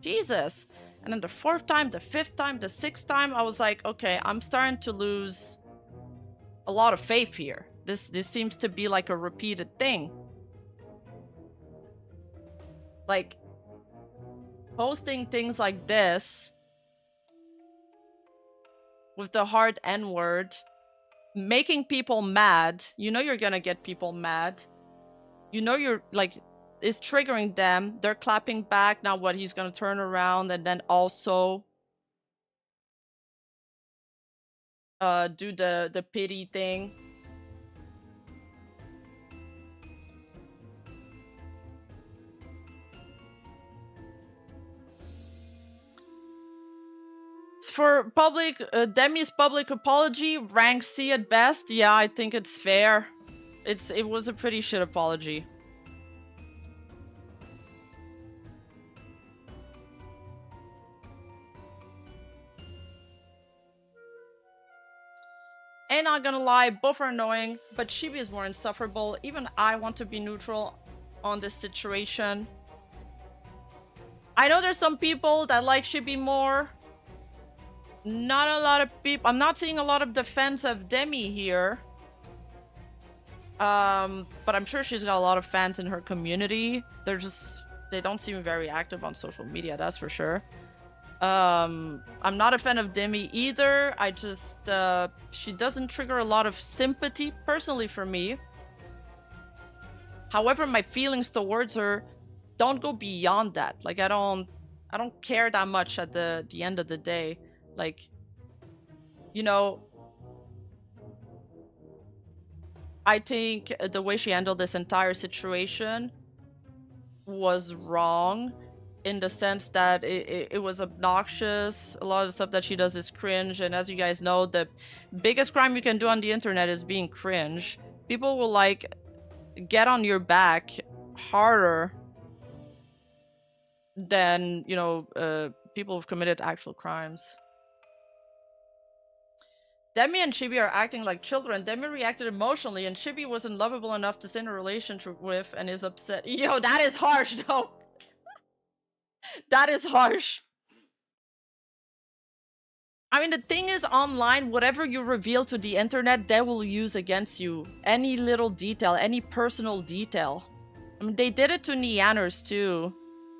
Jesus. And then the fourth time, the fifth time, the sixth time, I was like, okay, I'm starting to lose a lot of faith here. This seems to be like a repeated thing. Like, posting things like this with the hard N-word, making people mad. You know you're gonna get people mad. You know you're, like, it's triggering them. They're clapping back. Now what, he's gonna turn around and then also do the pity thing. For public, Demi's public apology, rank C at best. Yeah, I think it's fair. It was a pretty shit apology. Ain't not gonna lie, both are annoying, but Chibi is more insufferable. Even I want to be neutral on this situation. I know there's some people that like Chibi more. Not a lot of people. I'm not seeing a lot of defense of Demi here. But I'm sure she's got a lot of fans in her community. They don't seem very active on social media, that's for sure. I'm not a fan of Demi either. I just, she doesn't trigger a lot of sympathy personally for me. However, my feelings towards her don't go beyond that. Like, I don't care that much at the end of the day. Like, you know, I think the way she handled this entire situation was wrong, in the sense that it was obnoxious. A lot of the stuff that she does is cringe, and as you guys know, the biggest crime you can do on the internet is being cringe. People will, like, get on your back harder than, you know, people who've committed actual crimes. Demi and Chibi are acting like children. Demi reacted emotionally, and Chibi wasn't lovable enough to stay in a relationship with and is upset. Yo, that is harsh, though. That is harsh. I mean, the thing is, online, whatever you reveal to the internet, they will use against you. Any little detail, any personal detail. I mean, they did it to Neanners, too.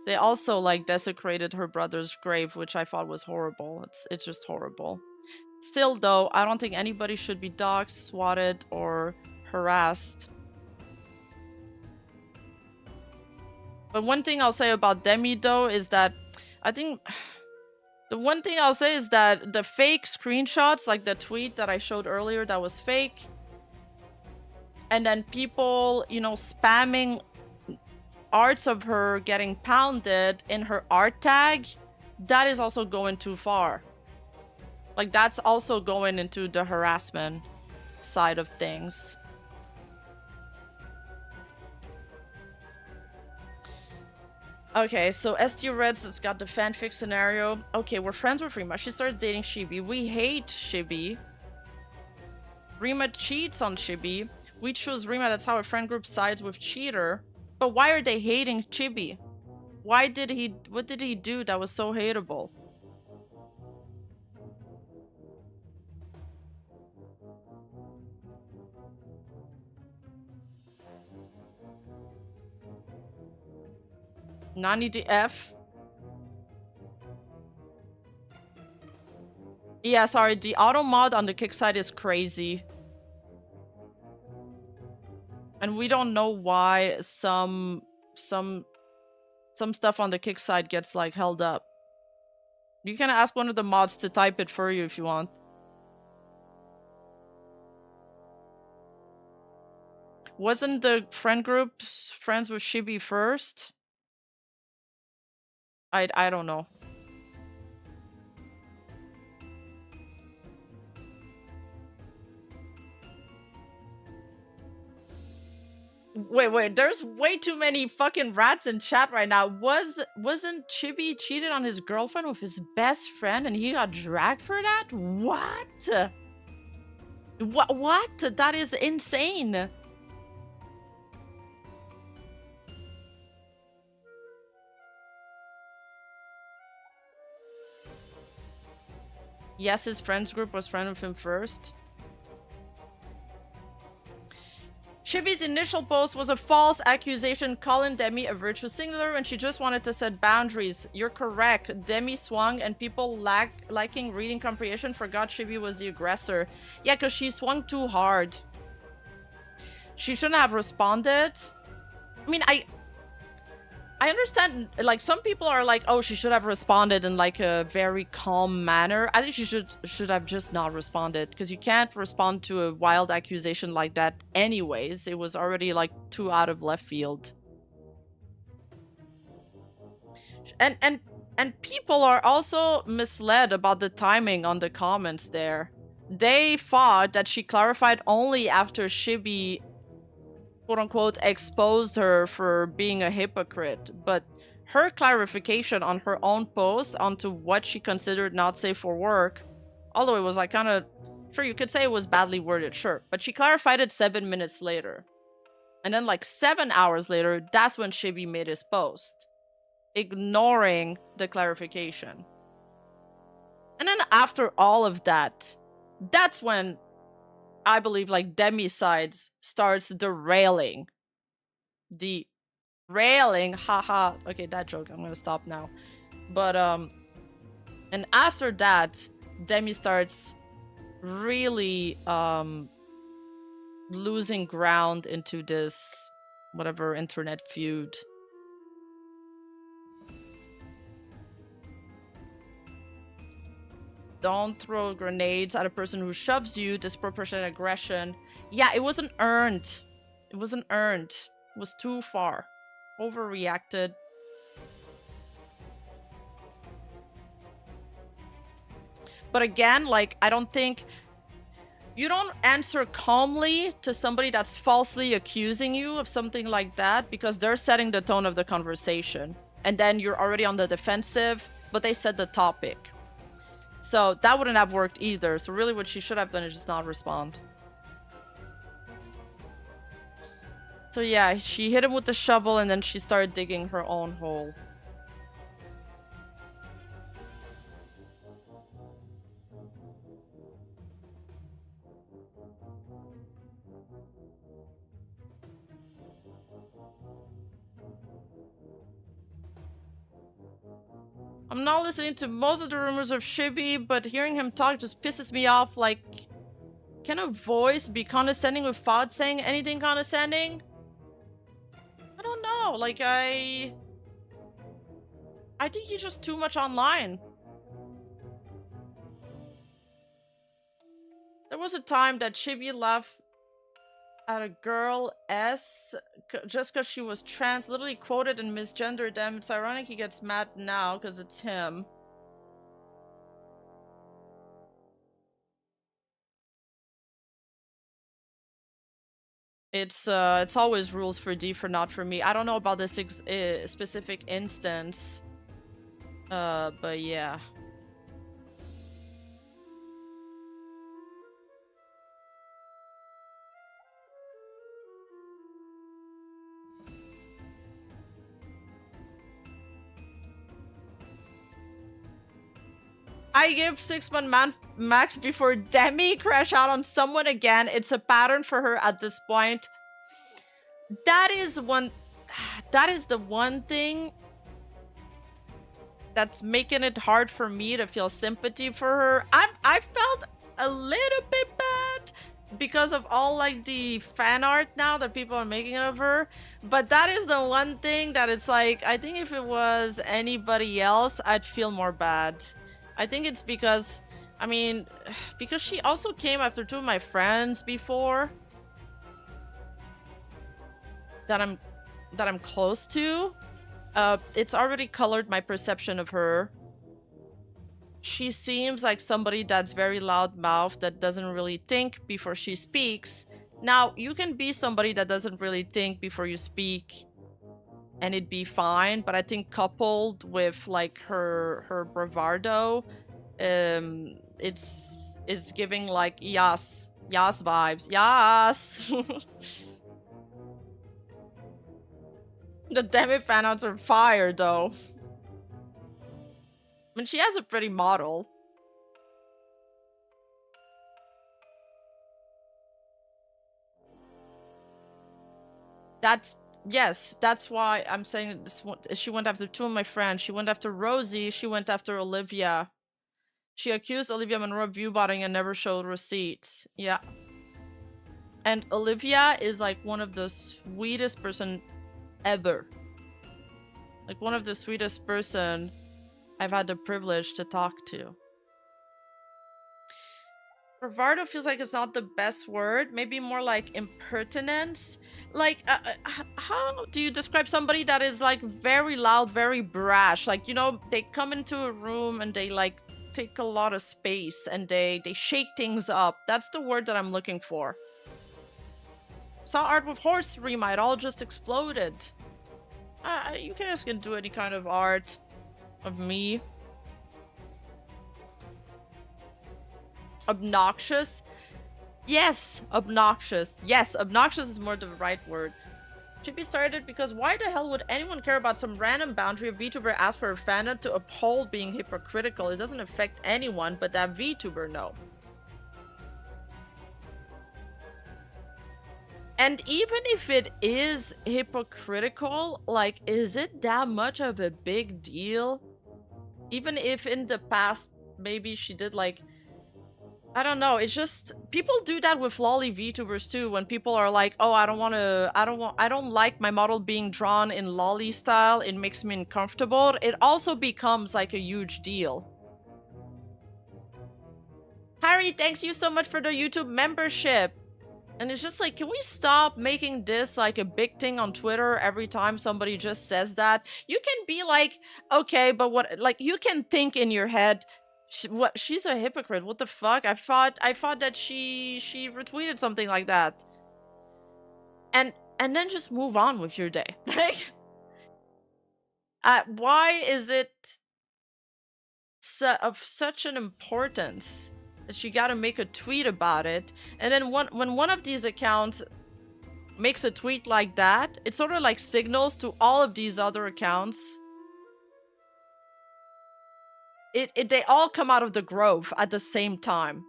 They also, like, desecrated her brother's grave, which I thought was horrible. It's just horrible. Still, though, I don't think anybody should be doxxed, swatted, or harassed. But one thing I'll say about Demi, though, is that I think the one thing I'll say is that the fake screenshots, like the tweet that I showed earlier that was fake, and then people, you know, spamming arts of her getting pounded in her art tag, that is also going too far. Like, that's also going into the harassment side of things. Okay, so ST Reds, it's got the fanfic scenario. Okay, we're friends with Rima. She starts dating Chibi. We hate Chibi. Rima cheats on Chibi. We choose Rima. That's how a friend group sides with cheater. But why are they hating Chibi? What did he do that was so hateable? Nani the F? Yeah, sorry, the auto mod on the kick side is crazy. And we don't know why some stuff on the kick side gets, like, held up. You can ask one of the mods to type it for you if you want. Wasn't the friend group friends with Chibi first? I don't know. Wait, there's way too many fucking rats in chat right now. Wasn't Chibi cheated on his girlfriend with his best friend and he got dragged for that? What? What? That is insane. Yes, his friends group was friend with him first. Chibi's initial post was a false accusation calling Demi a virtue signaler and she just wanted to set boundaries. You're correct. Demi swung and people lacking reading comprehension forgot Chibi was the aggressor. Yeah, because she swung too hard. She shouldn't have responded. I mean, I understand, like, some people are like, oh, she should have responded in, like, a very calm manner. I think she should have just not responded, because you can't respond to a wild accusation like that anyways. It was already, like, too out of left field. And people are also misled about the timing on the comments there. They thought that she clarified only after Chibi, quote-unquote, exposed her for being a hypocrite, but her clarification on her own post onto what she considered not safe for work, although it was like kind of, sure, you could say it was badly worded, sure, but she clarified it 7 minutes later. And then like 7 hours later, that's when Chibi made his post, ignoring the clarification. And then after all of that, that's when I believe, like, Demi's sides starts derailing. The railing, haha. Okay, that joke, I'm gonna stop now. But, and after that, Demi starts really, losing ground into this, whatever, internet feud. Don't throw grenades at a person who shoves you. Disproportionate aggression. Yeah, it wasn't earned. It wasn't earned. It was too far. Overreacted. But again, like, I don't think... You don't answer calmly to somebody that's falsely accusing you of something like that because they're setting the tone of the conversation. And then you're already on the defensive, but they set the topic. So that wouldn't have worked either. So really what she should have done is just not respond. So yeah, she hit him with the shovel and then she started digging her own hole. I'm not listening to most of the rumors of Chibi, but hearing him talk just pisses me off. Like, can a voice be condescending without saying anything condescending? I don't know. Like, I think he's just too much online. There was a time that Chibi laughed at a girl just because she was trans, literally quoted and misgendered them. It's ironic he gets mad now because it's him. It's always rules for D for not for me. I don't know about this specific instance, but yeah. I give 6 month max before Demi crash out on someone again. It's a pattern for her at this point. That is the one thing that's making it hard for me to feel sympathy for her. I felt a little bit bad because of all like the fan art now that people are making of her, but that is the one thing that it's like, I think if it was anybody else, I'd feel more bad. I think it's because, I mean, because she also came after 2 of my friends before that I'm close to. It's already colored my perception of her. She seems like somebody that's very loudmouthed, that doesn't really think before she speaks. Now, you can be somebody that doesn't really think before you speak and it'd be fine, but I think coupled with like her bravado, it's giving like yas vibes. Yas. The demi fanouts are fire though. I mean, she has a pretty model. Yes, that's why I'm saying this one. She went after two of my friends. She went after Rosie. She went after Olivia. She accused Olivia Monroe of viewbotting and never showed receipts. Yeah. And Olivia is like one of the sweetest person ever. Like one of the sweetest person I've had the privilege to talk to. Bravado feels like it's not the best word. Maybe more like impertinence. Like, how do you describe somebody that is like very loud, very brash? Like, you know, they come into a room and they like take a lot of space and they shake things up. That's the word that I'm looking for. Saw art with horse, Rima. It all just exploded. You guys can do any kind of art of me. Obnoxious? Yes, obnoxious. Yes, obnoxious is more the right word. Should be started because why the hell would anyone care about some random boundary a VTuber asked for a fandom to uphold being hypocritical? It doesn't affect anyone but that VTuber, no. And even if it is hypocritical, like, is it that much of a big deal? Even if in the past, maybe she did like, I don't know, it's just, people do that with lolly VTubers too, when people are like, oh, I don't like my model being drawn in lolly style, it makes me uncomfortable. It also becomes like a huge deal. Harry, thanks you so much for the YouTube membership. And it's just like, can we stop making this like a big thing on Twitter every time somebody just says that? You can be like, okay, but what, like, you can think in your head, she's a hypocrite. What the fuck? I thought that she retweeted something like that. And then just move on with your day. Like, why is it of such an importance that you gotta make a tweet about it? And then when one of these accounts makes a tweet like that, it sort of like signals to all of these other accounts. They all come out of the grove at the same time.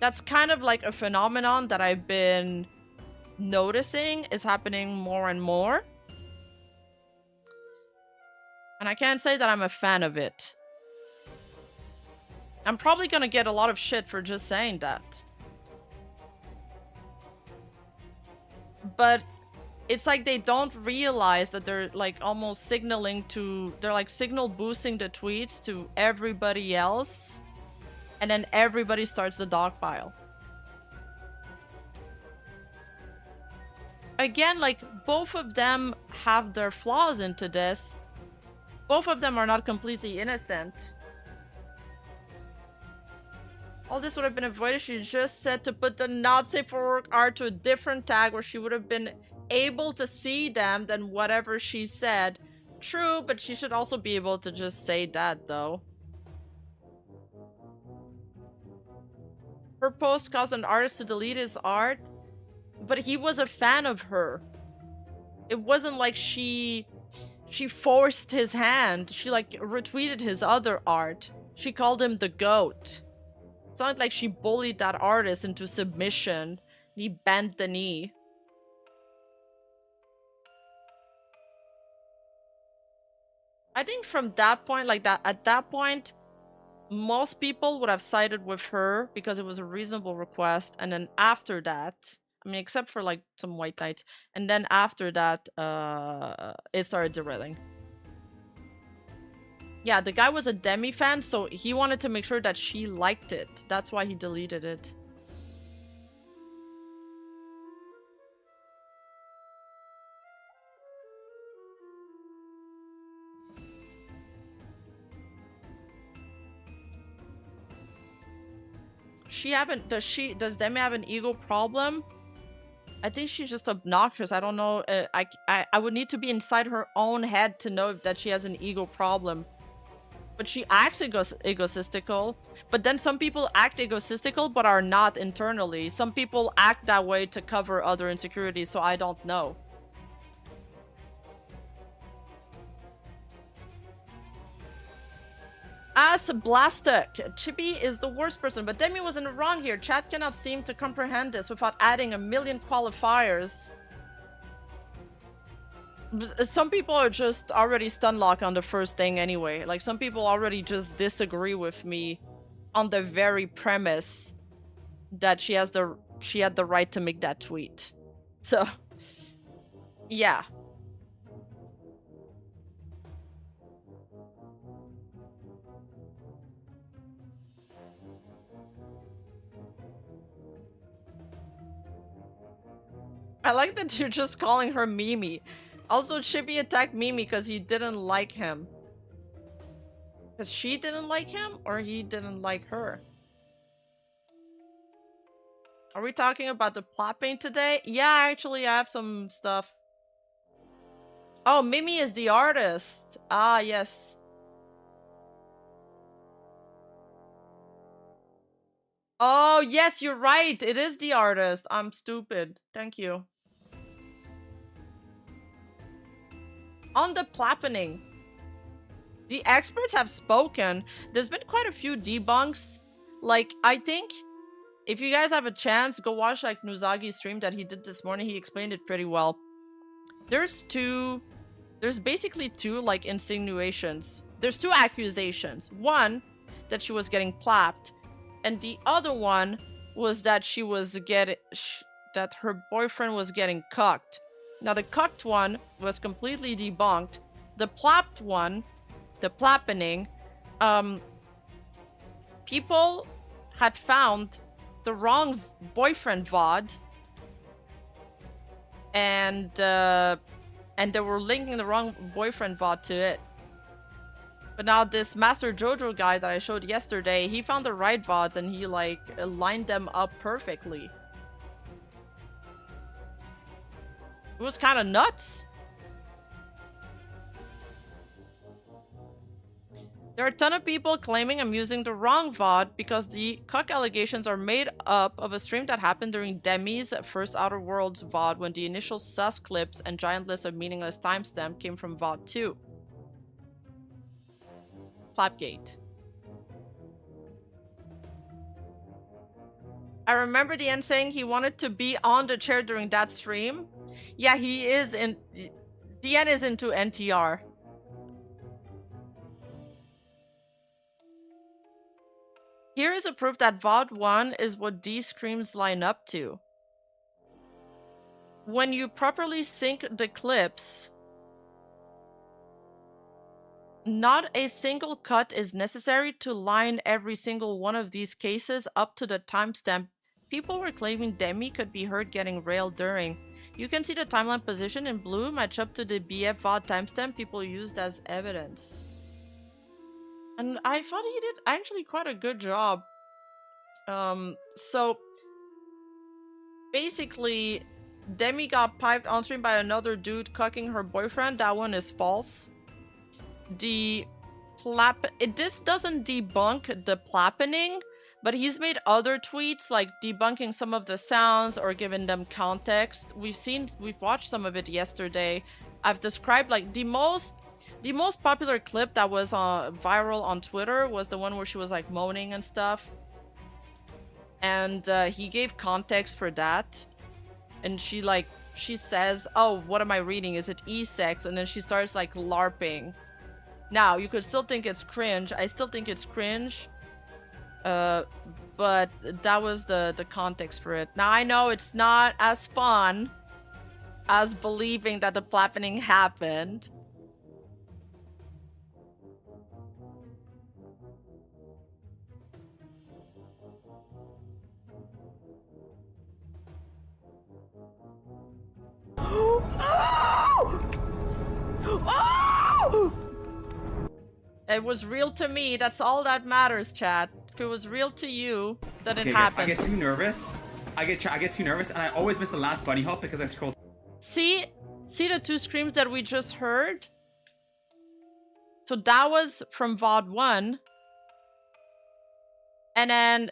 That's kind of like a phenomenon that I've been noticing is happening more and more. And I can't say that I'm a fan of it. I'm probably gonna get a lot of shit for just saying that. But it's like they don't realize that they're like almost signaling to, they're like signal boosting the tweets to everybody else. And then everybody starts the dog pile. Again, like, both of them have their flaws into this. Both of them are not completely innocent. All this would have been avoided. She just said to put the not safe for work art to a different tag where she would have been able to see them than whatever she said. True, but she should also be able to just say that, though. Her post caused an artist to delete his art, but he was a fan of her. It wasn't like she forced his hand. She like retweeted his other art. She called him the GOAT. It's not like she bullied that artist into submission. He bent the knee. I think from that point, like that, at that point, most people would have sided with her because it was a reasonable request. And then after that, I mean, except for like some white knights. And then after that, it started derailing. Yeah, the guy was a Demi fan, so he wanted to make sure that she liked it. That's why he deleted it. does Demi have an ego problem? I think she's just obnoxious. I don't know. I would need to be inside her own head to know that she has an ego problem. But she acts egotistical. But then some people act egotistical but are not internally. Some people act that way to cover other insecurities, so I don't know. As Blastic, Chibi is the worst person, but Demi was in the wrong here. Chat cannot seem to comprehend this without adding a million qualifiers. Some people are just already stun lock on the first thing anyway. Like, some people already just disagree with me on the very premise that she had the right to make that tweet. So, yeah. I like that you're just calling her Mimi. Also, Chibi attacked Mimi because he didn't like him. Because she didn't like him, or he didn't like her? Are we talking about the plot paint today? Yeah, actually, I have some stuff. Oh, Mimi is the artist. Ah, yes. Oh, yes, you're right. It is the artist. I'm stupid. Thank you. On the plappening, the experts have spoken. There's been quite a few debunks. Like, I think if you guys have a chance, go watch like Nuzagi's stream that he did this morning. He explained it pretty well. There's basically two like insinuations. There's two accusations. One, that she was getting plapped, and the other one was that that her boyfriend was getting cucked. Now, the cucked one was completely debunked. The plapped one, the plappening, people had found the wrong boyfriend VOD, and they were linking the wrong boyfriend VOD to it. But now this Master Jojo guy that I showed yesterday, he found the right VODs and he like lined them up perfectly. It was kind of nuts. There are a ton of people claiming I'm using the wrong VOD because the cuck allegations are made up of a stream that happened during Demi's first Outer Worlds VOD when the initial sus clips and giant list of meaningless timestamp came from VOD 2. Flapgate. I remember the end saying he wanted to be on the chair during that stream. Yeah, he is in... DN is into NTR. Here is a proof that VOD 1 is what these screams line up to. When you properly sync the clips, not a single cut is necessary to line every single one of these cases up to the timestamp. People were claiming Demi could be heard getting railed during. You can see the timeline position in blue match up to the BF VOD timestamp people used as evidence. And I thought he did actually quite a good job. So basically, Demi got piped on stream by another dude cucking her boyfriend. That one is false. This doesn't debunk the plappening, but he's made other tweets like debunking some of the sounds or giving them context. We've watched some of it yesterday. I've described like the most popular clip that was viral on Twitter was the one where she was like moaning and stuff. And he gave context for that. And she says, oh, what am I reading? Is it e-sex? And then she starts like LARPing. Now, you could still think it's cringe. I still think it's cringe. But that was the context for it. Now, I know it's not as fun as believing that the plappening happened. It was real to me. That's all that matters, chat. If it was real to you, that it Okay, guys, happened. I get too nervous. I get too nervous, and I always miss the last bunny hop because I scroll. See the 2 screams that we just heard? So that was from VOD 1. And then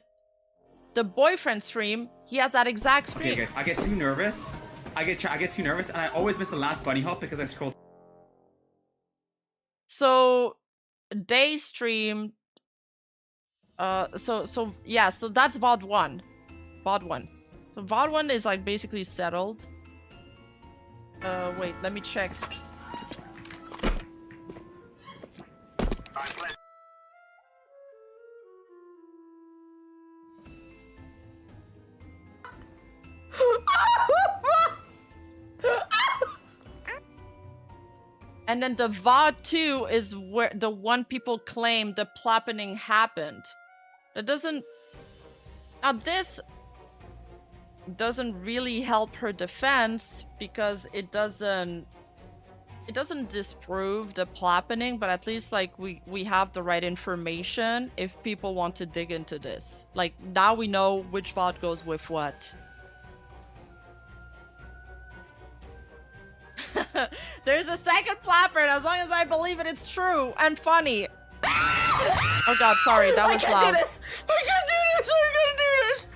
the boyfriend stream, he has that exact scream. Okay, guys, I get too nervous. I get too nervous, and I always miss the last bunny hop because I scroll. So they streamed. So that's VOD 1. VOD 1. So VOD 1 is like basically settled. Wait, let me check. And then the VOD 2 is where the one people claim the plappening happened. That doesn't... Now this doesn't really help her defense because it doesn't disprove the plappening, but at least like we have the right information if people want to dig into this. Like now we know which VOD goes with what. There's a second plapper, and as long as I believe it, it's true and funny. Oh god, sorry, that was loud. I can't do this! I can't do this! I'm gonna do this!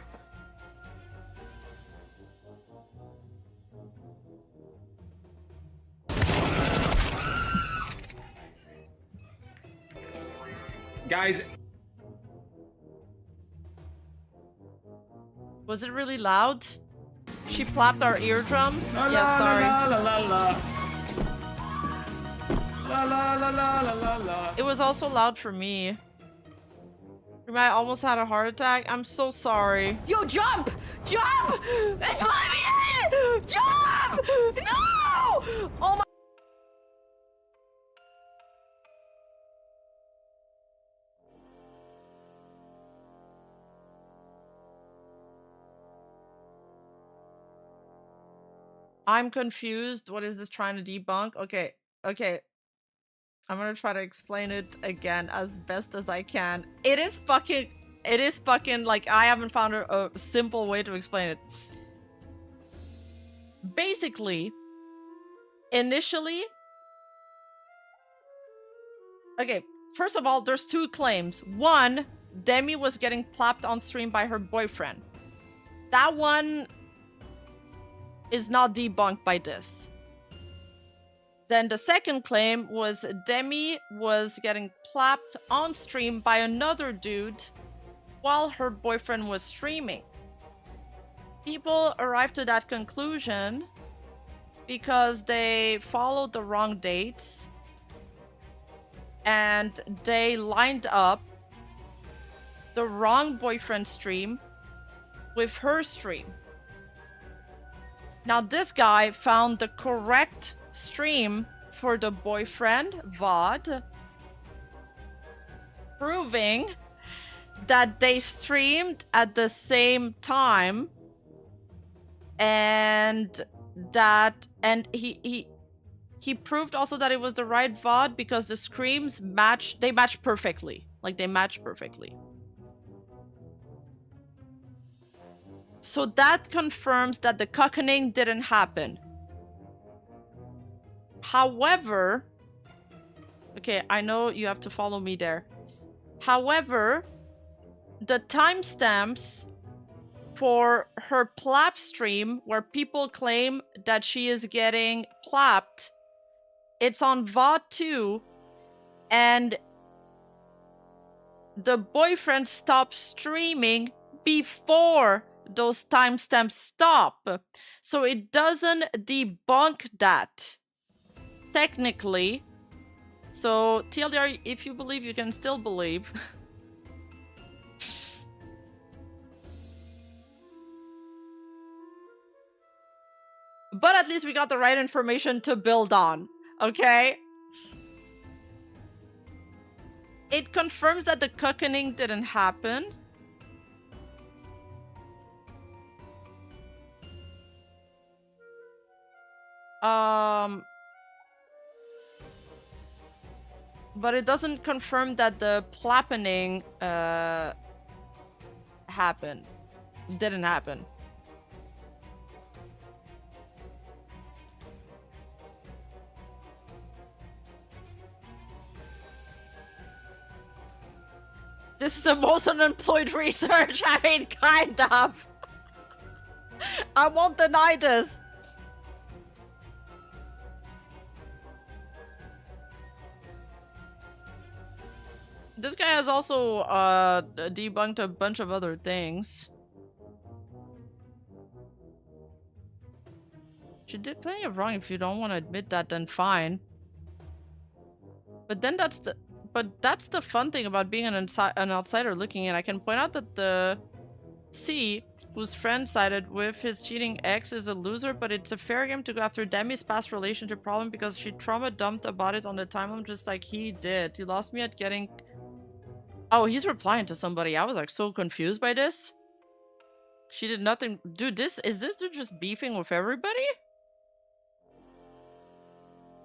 Guys, was it really loud? She flapped our eardrums? la, Yeah, sorry. La la la la la la la la la la la. It was also loud for me. Rima, I almost had a heart attack. I'm so sorry. Yo, jump! Jump! It's my end! Jump! No! Oh my... I'm confused. What is this trying to debunk? Okay. I'm gonna try to explain it again as best as I can. It is fucking like I haven't found a simple way to explain it. Basically, initially, okay, first of all, there's 2 claims. One, Demi was getting clapped on stream by her boyfriend. That one is not debunked by this. Then the second claim was Demi was getting clapped on stream by another dude while her boyfriend was streaming. People arrived to that conclusion because they followed the wrong dates and they lined up the wrong boyfriend stream with her stream. Now this guy found the correct stream for the boyfriend VOD, proving that they streamed at the same time, and he proved also that it was the right VOD because the screams match perfectly. Like they match perfectly. So that confirms that the cuckoning didn't happen. However, okay, I know you have to follow me there. However, the timestamps for her plap stream where people claim that she is getting plapped, it's on VOD 2, and the boyfriend stopped streaming before those timestamps stop. So it doesn't debunk that. Technically. So, TLDR, if you believe, you can still believe. But at least we got the right information to build on, okay? It confirms that the cuckoning didn't happen. But it doesn't confirm that the plappening happen. It didn't happen. This is the most unemployed research. I mean, kind of. I won't deny this. This guy has also debunked a bunch of other things. She did plenty of wrong. If you don't want to admit that, then fine. But then that's the fun thing about being an outsider looking in. I can point out that the C, whose friend sided with his cheating ex, is a loser, but it's a fair game to go after Demi's past relationship problem because she trauma dumped about it on the timeline just like he did. He lost me at getting... Oh, he's replying to somebody. I was like so confused by this. She did nothing. Dude, is this dude just beefing with everybody?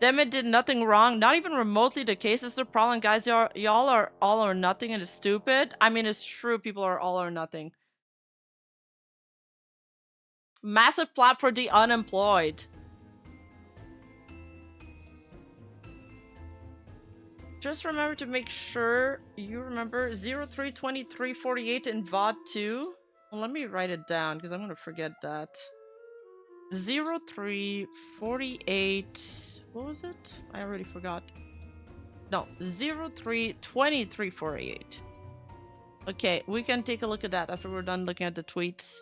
Demi did nothing wrong. Not even remotely the case is the problem, guys. Y'all are all or nothing and it's stupid. I mean, it's true. People are all or nothing. Massive flap for the unemployed. Just remember to make sure you remember 032348 in VOD 2. Well, let me write it down because I'm going to forget that. 0348. What was it? I already forgot. No, 032348. Okay, we can take a look at that after we're done looking at the tweets.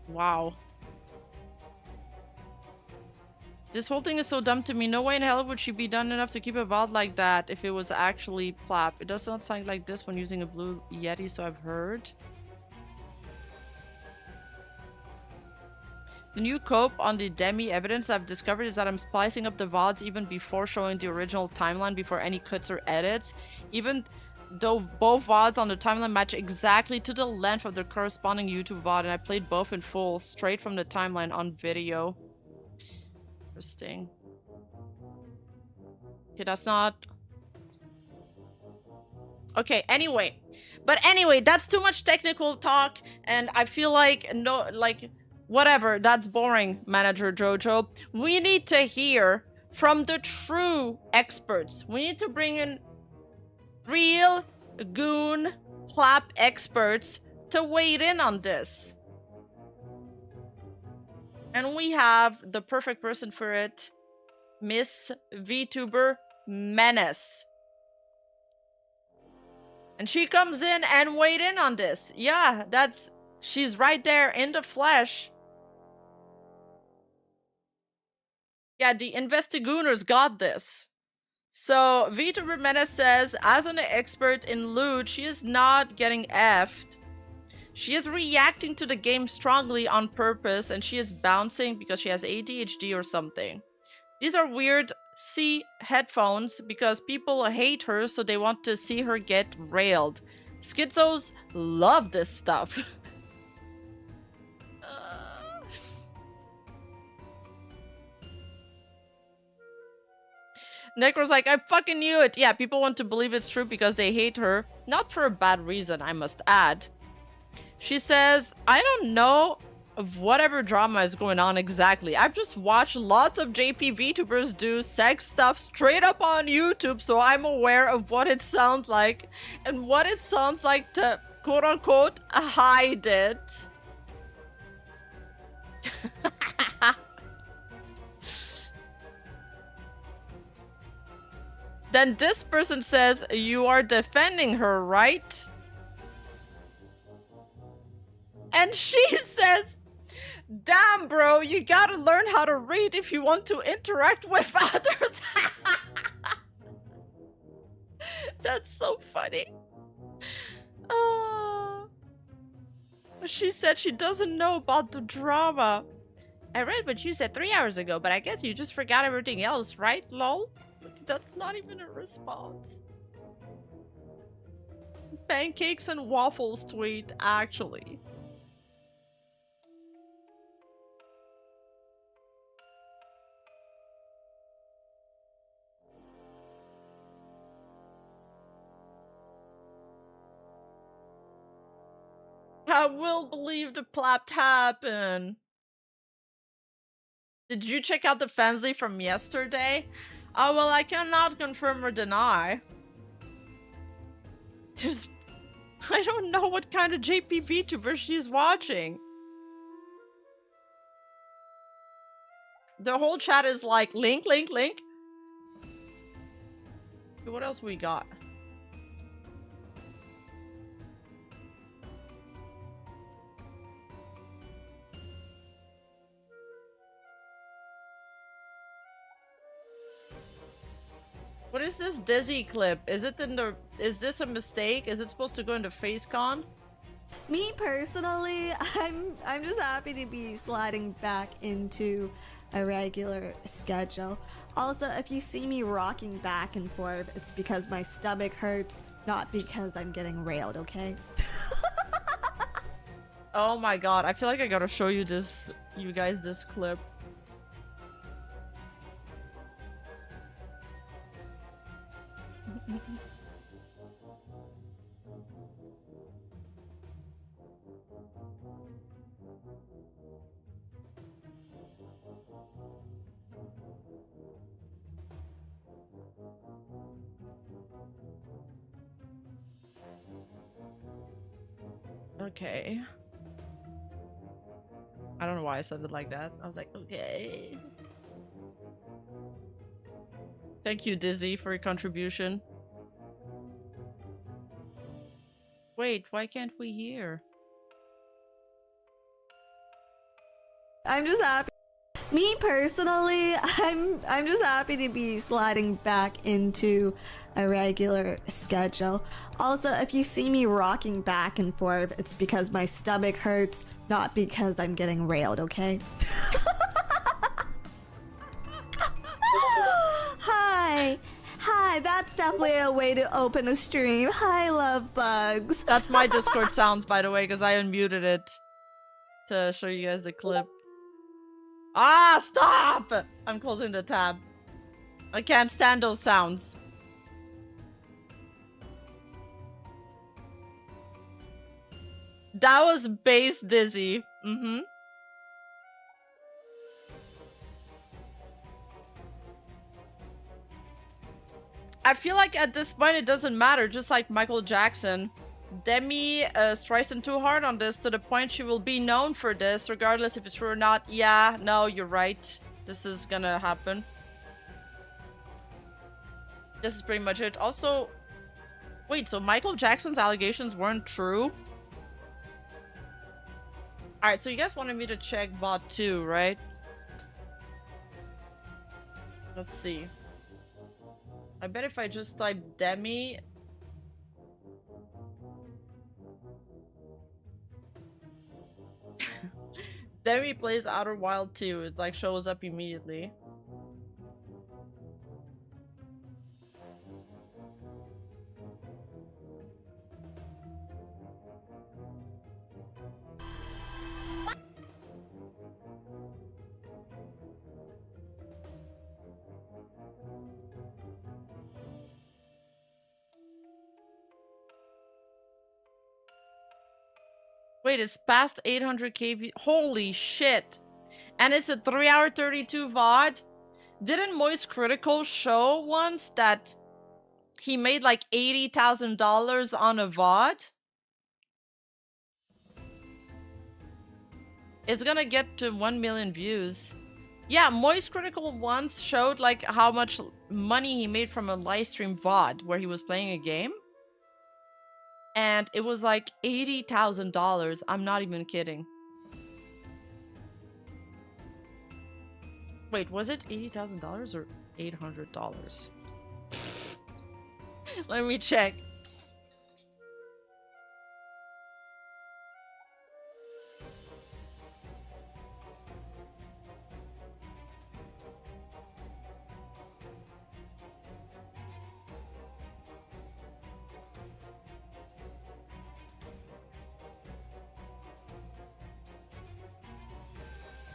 Wow. This whole thing is so dumb to me. No way in hell would she be done enough to keep a VOD like that if it was actually plap. It does not sound like this when using a blue Yeti, so I've heard. The new cope on the Demi evidence I've discovered is that I'm splicing up the VODs even before showing the original timeline before any cuts or edits. Even though both VODs on the timeline match exactly to the length of the corresponding YouTube VOD, and I played both in full, straight from the timeline on video. Interesting. Okay, that's not... Okay, anyway. But anyway, that's too much technical talk, and I feel like, no, like, whatever, that's boring, Manager Jojo. We need to hear from the true experts. We need to bring in real goon plap experts to weigh in on this. And we have the perfect person for it, Miss VTuber Menace. And she comes in and weighed in on this. Yeah, she's right there in the flesh. Yeah, the investigooners got this. So, VTuber Menace says, as an expert in loot, she is not getting effed. She is reacting to the game strongly on purpose, and she is bouncing because she has ADHD or something. These are weird C headphones because people hate her, so they want to see her get railed. Schizos love this stuff. Necro's like, I fucking knew it. Yeah, people want to believe it's true because they hate her. Not for a bad reason, I must add. She says, I don't know of whatever drama is going on exactly. I've just watched lots of JP VTubers do sex stuff straight up on YouTube, so I'm aware of what it sounds like and what it sounds like to quote-unquote hide it. Then this person says, you are defending her, right? And she says, damn, bro, you gotta learn how to read if you want to interact with others. That's so funny. She said she doesn't know about the drama. I read what you said 3 hours ago, but I guess you just forgot everything else, right, lol? That's not even a response. Pancakes and waffles tweet, actually. I will believe the plap happened. Did you check out the fancy from yesterday? Oh, well, I cannot confirm or deny. There's... I don't know what kind of JP VTuber she's watching. The whole chat is like, link, link, link. What else we got? What is this Dizzy clip? Is it in the... Is this a mistake? Is it supposed to go into FaceCon? Me personally, I'm just happy to be sliding back into a regular schedule. Also, if you see me rocking back and forth, it's because my stomach hurts, not because I'm getting railed, okay? Oh my god, I feel like I gotta show you this, you guys, this clip. Okay. I don't know why I said it like that. I was like, okay. Thank you, Dizzy, for your contribution. Wait, why can't we hear? I'm just happy. Me personally, I'm just happy to be sliding back into a regular schedule. Also, if you see me rocking back and forth, it's because my stomach hurts, not because I'm getting railed, okay? Hi. Hi, that's definitely a way to open a stream. Hi, love bugs. That's my Discord sounds, by the way, because I unmuted it to show you guys the clip. Ah, stop! I'm closing the tab. I can't stand those sounds. That was base Dizzy. Mm-hmm. I feel like at this point it doesn't matter, just like Michael Jackson. Demi strikes in too hard on this to the point she will be known for this, regardless if it's true or not. Yeah, no, you're right. This is gonna happen. This is pretty much it. Also, wait, so Michael Jackson's allegations weren't true? Alright, so you guys wanted me to check bot 2, right? Let's see. I bet if I just type Demi... Demi plays Outer Wild 2, it like shows up immediately. Wait, it's past 800k. Holy shit. And it's a 3-hour 32 VOD? Didn't Moist Critical show once that he made like $80,000 on a VOD? It's gonna get to 1 million views. Yeah, Moist Critical once showed like how much money he made from a livestream VOD where he was playing a game. And it was like $80,000. I'm not even kidding. Wait, was it $80,000 or $800? Let me check.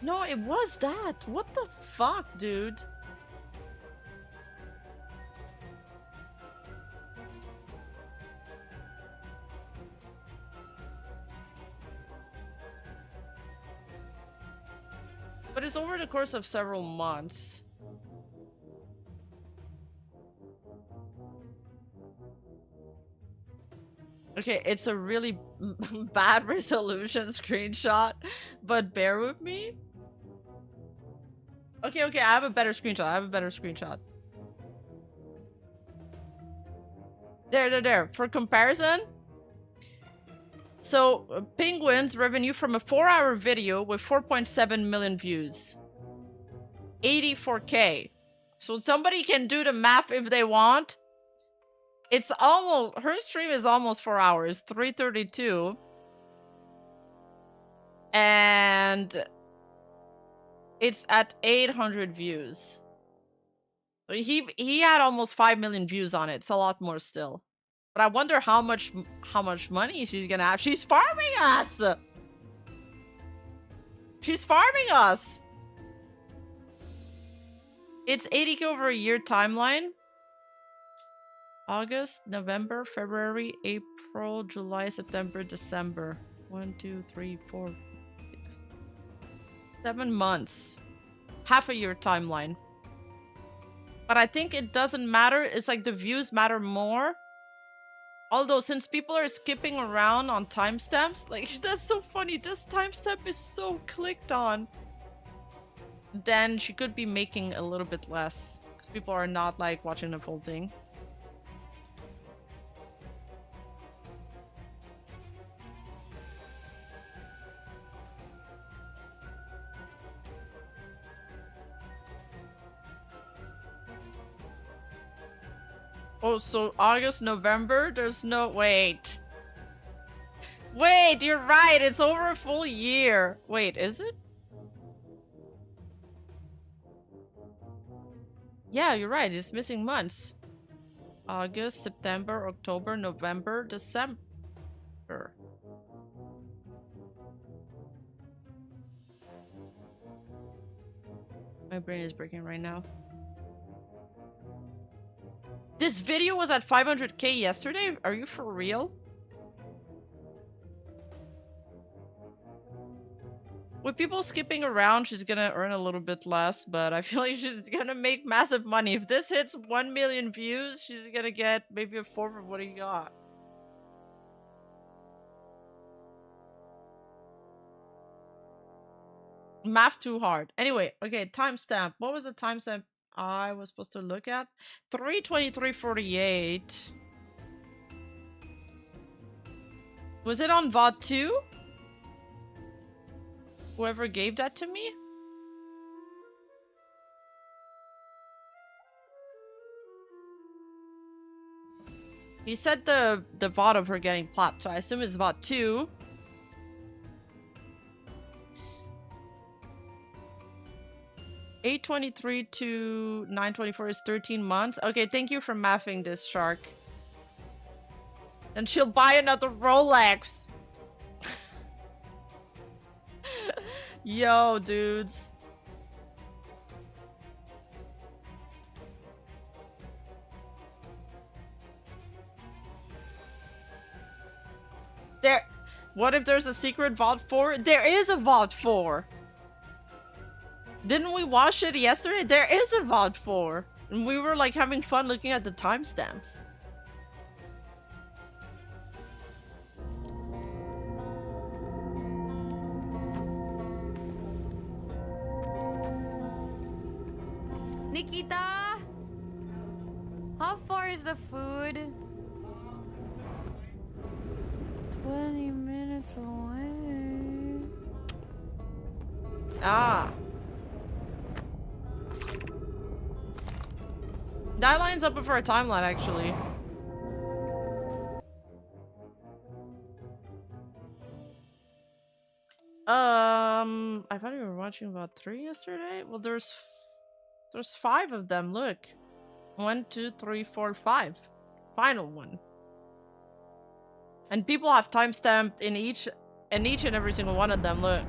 No, it was that. What the fuck, dude? But it's over the course of several months. Okay, it's a really bad resolution screenshot, but bear with me. Okay, okay, I have a better screenshot. There. For comparison, so Penguin's revenue from a 4-hour video with 4.7 million views. 84K. So somebody can do the math if they want. It's almost, her stream is almost 4 hours, 3:32. And it's at 800 views. So he had almost 5 million views on it. It's a lot more still. But I wonder how much money she's gonna have. She's farming us! She's farming us! It's 80K over a year timeline. August, November, February, April, July, September, December. 1, 2, 3, 4, 6, 7 months. Half a year timeline. But I think it doesn't matter. It's like the views matter more. Although, since people are skipping around on timestamps, like, that's so funny. This timestamp is so clicked on. Then she could be making a little bit less. Because people are not, like, watching the full thing. Oh, so August, November? There's no... Wait. Wait, you're right. It's over a full year. Wait, is it? Yeah, you're right. It's missing months. August, September, October, November, December. My brain is breaking right now. This video was at 500K yesterday? Are you for real? With people skipping around, she's gonna earn a little bit less, but I feel like she's gonna make massive money. If this hits 1 million views, she's gonna get maybe a fourth of what he got. Math too hard. Anyway, okay, timestamp. What was the timestamp I was supposed to look at? 3:23:48. Was it on VOD 2? Whoever gave that to me? He said the VOD of her getting plopped, so I assume it's VOD 2. $823 to $924 is 13 months. Okay, thank you for mathing this, Shark. And she'll buy another Rolex. Yo, dudes. There. What if there's a secret VOD 4? There is a VOD 4. Didn't we watch it yesterday? There is a VOD 4. And we were like having fun looking at the timestamps. Nikita! How far is the food? 20 minutes away. Ah. That lines up for a timeline, actually. I thought you were watching about 3 yesterday. Well, there's 5 of them. Look, 1, 2, 3, 4, 5. Final one. And people have timestamped in each and every single one of them. Look.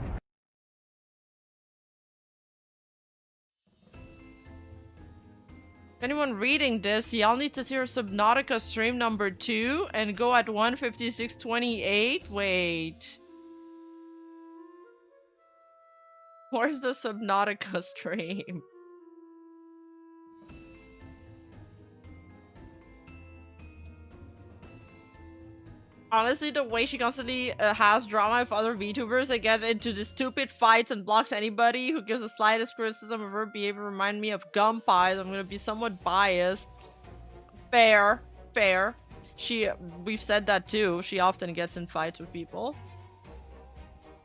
Anyone reading this, y'all need to see her Subnautica stream number 2 and go at 1:56:28. Wait. Where's the Subnautica stream? Honestly, the way she constantly has drama with other VTubers and get into the stupid fights and blocks anybody who gives the slightest criticism of her behavior remind me of Gum Pies. I'm gonna be somewhat biased. Fair. Fair. We've said that too. She often gets in fights with people.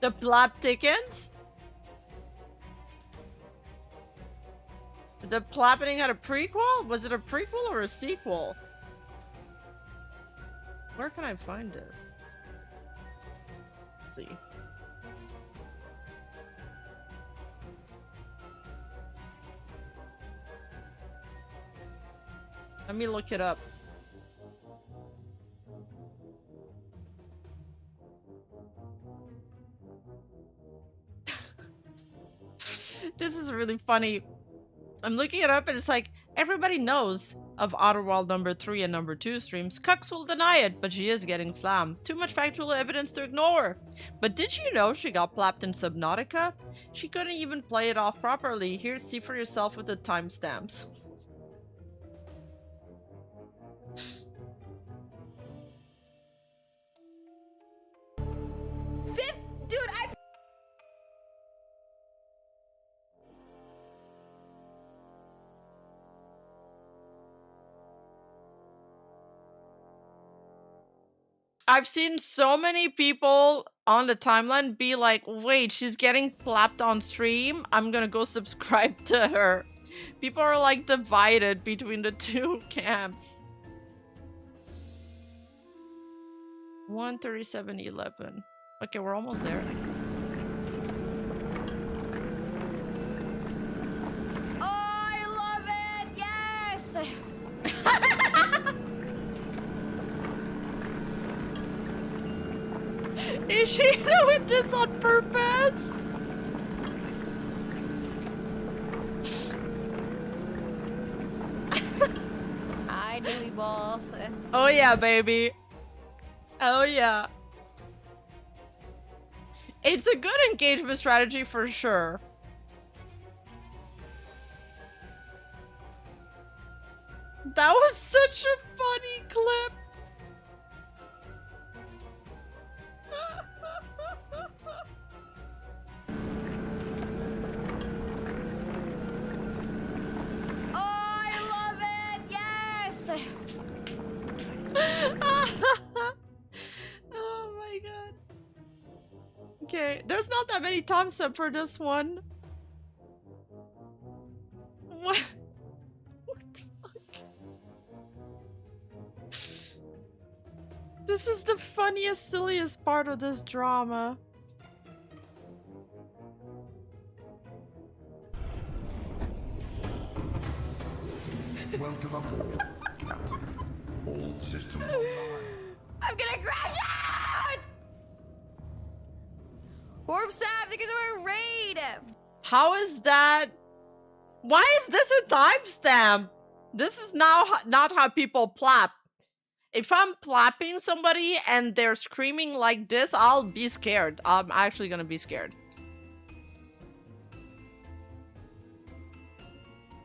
The Plaptikins? The Plappening had a prequel? Was it a prequel or a sequel? Where can I find this? Let's see. Let me look it up. This is really funny. I'm looking it up and it's like, everybody knows of Otterworld number 3 and number 2 streams. Cucks will deny it, but she is getting slammed. Too much factual evidence to ignore. But did you know she got plapped in Subnautica? She couldn't even play it off properly. Here, see for yourself with the timestamps. Dude, I've seen so many people on the timeline be like, wait, she's getting plapped on stream? I'm gonna go subscribe to her. People are like divided between the two camps. 1:37:11. Okay, we're almost there. oh, I love it! Yes! Is she doing this on purpose? Hi, Dilly Balls. Oh yeah, baby. Oh yeah. It's a good engagement strategy for sure. That was such a funny clip. Oh, I love it! Yes! Oh my god. Okay, there's not that many timestamps for this one. What? What the fuck? This is the funniest, silliest part of this drama. Welcome aboard, Captain. All systems online. I'm gonna crash out! Warp Sap, because we're raid! How is that? Why is this a timestamp? This is now not how people plap. If I'm plapping somebody and they're screaming like this, I'll be scared. I'm actually gonna be scared.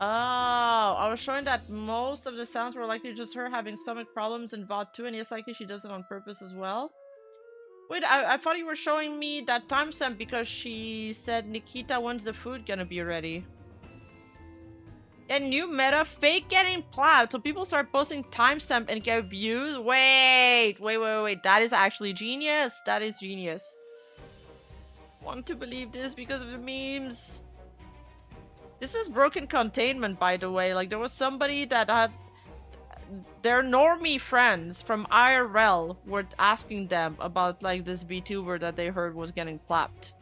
Oh, I was showing that most of the sounds were likely just her having stomach problems in VOD 2, and yes, likely she does it on purpose as well. Wait, I thought you were showing me that timestamp because she said, Nikita, when's the food gonna be ready? A new meta, fake getting plapped, so people start posting timestamp and get views? Wait, that is actually genius. That is genius. Want to believe this because of the memes. This is broken containment, by the way. Like, there was somebody that had their normie friends from IRL were asking them about, like, this VTuber that they heard was getting plapped.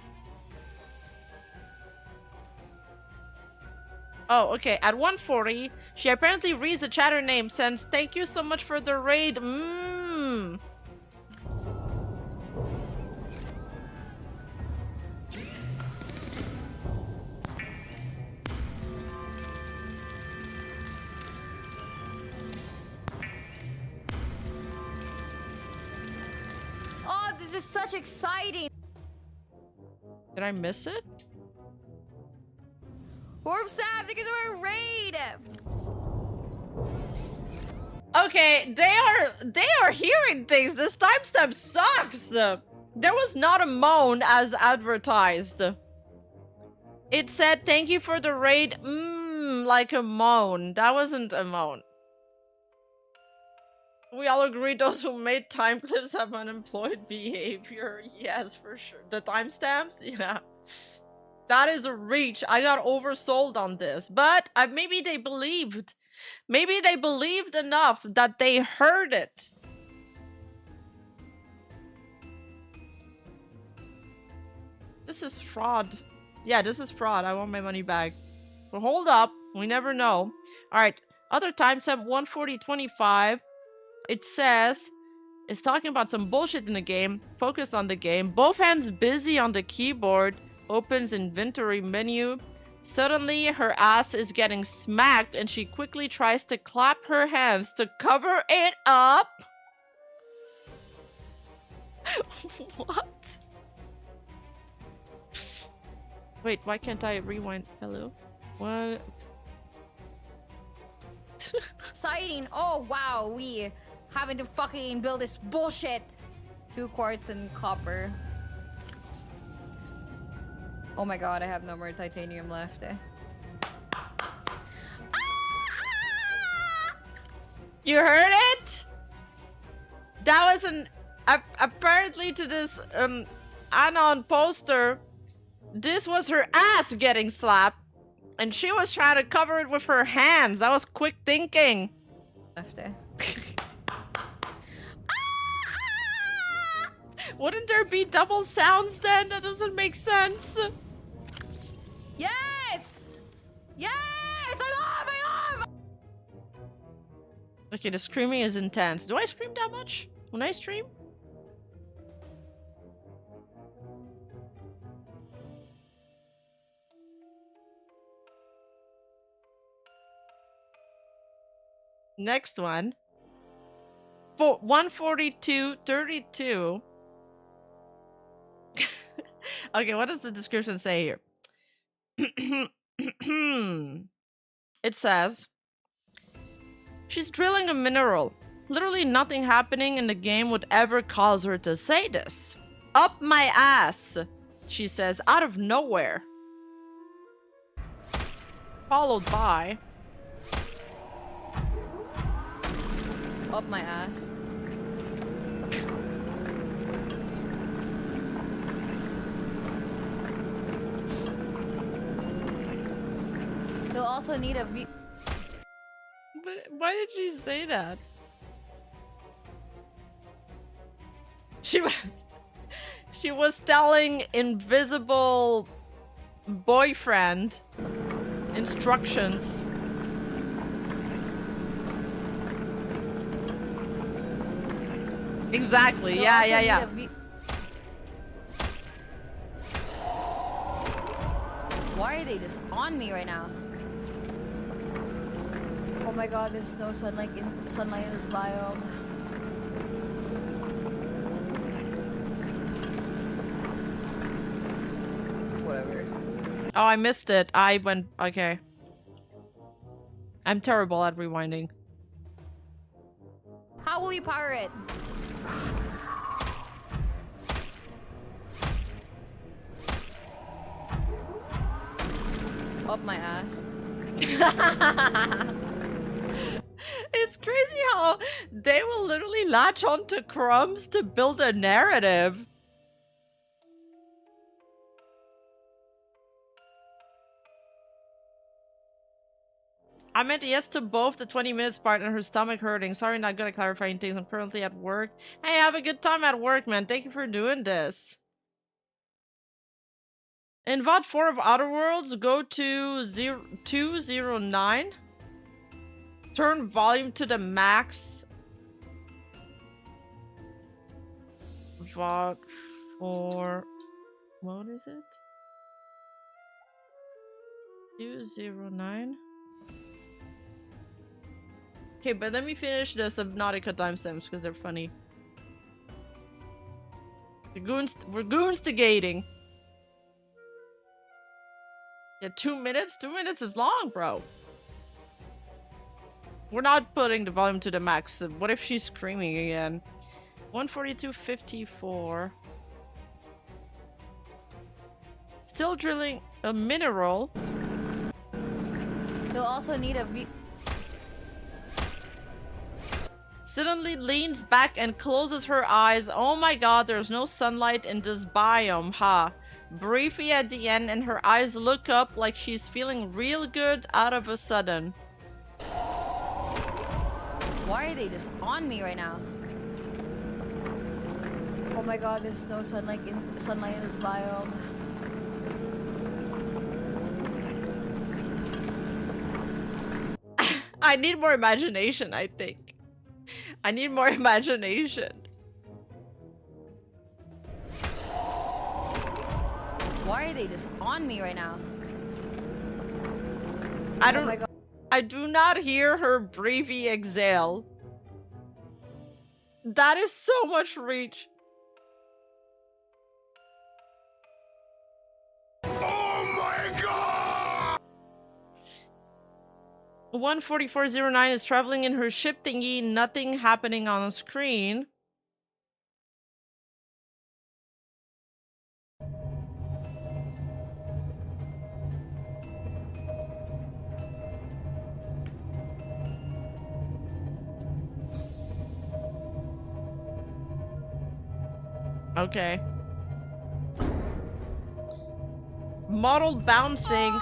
Oh, okay. At 1:40, she apparently reads the chatter name, sends, thank you so much for the raid. Oh, this is such exciting! Did I miss it? Orb Sap, thank you so much, raid. Okay, they are hearing things. This timestamp sucks. There was not a moan as advertised. It said thank you for the raid. Like a moan. That wasn't a moan. We all agree those who made time clips have unemployed behavior. Yes, for sure. The timestamps? Yeah. That is a reach. I got oversold on this. But maybe they believed. Maybe they believed enough that they heard it. This is fraud. Yeah, this is fraud. I want my money back. But hold up. We never know. Alright. Other timestamp 140.25. It says, it's talking about some bullshit in the game. Focus on the game. Both hands busy on the keyboard. Opens inventory menu. Suddenly, her ass is getting smacked and she quickly tries to clap her hands to cover it up. What? Wait, why can't I rewind? Hello? What? Exciting. Oh, wow. We having to fucking build this bullshit. 2 quartz and copper. Oh my god, I have no more titanium left. You heard it? That was an... apparently to this Anon poster, this was her ass getting slapped. And she was trying to cover it with her hands. That was quick thinking. Left. Wouldn't there be double sounds then? That doesn't make sense. Yes! Yes! I love! Okay, the screaming is intense. Do I scream that much when I stream? Next one. For 142.32. Okay, what does the description say here? It says, she's drilling a mineral. Literally nothing happening in the game would ever cause her to say this. Up my ass, she says, out of nowhere. Followed by... Up my ass. You'll also need a V. But why did you say that? She was telling invisible boyfriend instructions. Exactly. You'll Yeah, also yeah, need yeah. a V. Why are they just on me right now? Oh my god, there's no sunlight in this biome. Whatever. Oh, I missed it. I went... Okay. I'm terrible at rewinding. How will you power it? Up my ass. It's crazy how they will literally latch onto crumbs to build a narrative. I meant yes to both the 20 minutes part and her stomach hurting. Sorry, not good at clarifying things. I'm currently at work. Hey, have a good time at work, man. Thank you for doing this. In VOD 4 of Outer Worlds, go to 209. Turn volume to the max. VOD 4... What is it? 209. Okay, but let me finish the Subnautica timestamps because they're funny. We're goonstigating. Yeah, 2 minutes? 2 minutes is long, bro. We're not putting the volume to the max. What if she's screaming again? 142.54. Still drilling a mineral. You'll also need a Suddenly leans back and closes her eyes. Oh my god, there's no sunlight in this biome, huh? Briefly at the end, and her eyes look up like she's feeling real good out of a sudden. Why are they just on me right now? Oh my god, there's no sunlight in this biome. I need more imagination, I think. I need more imagination. Why are they just on me right now? I don't. Oh my god. I do not hear her breathy exhale. That is so much reach. Oh my god! 14409 is traveling in her ship thingy, nothing happening on the screen. Okay. Model bouncing.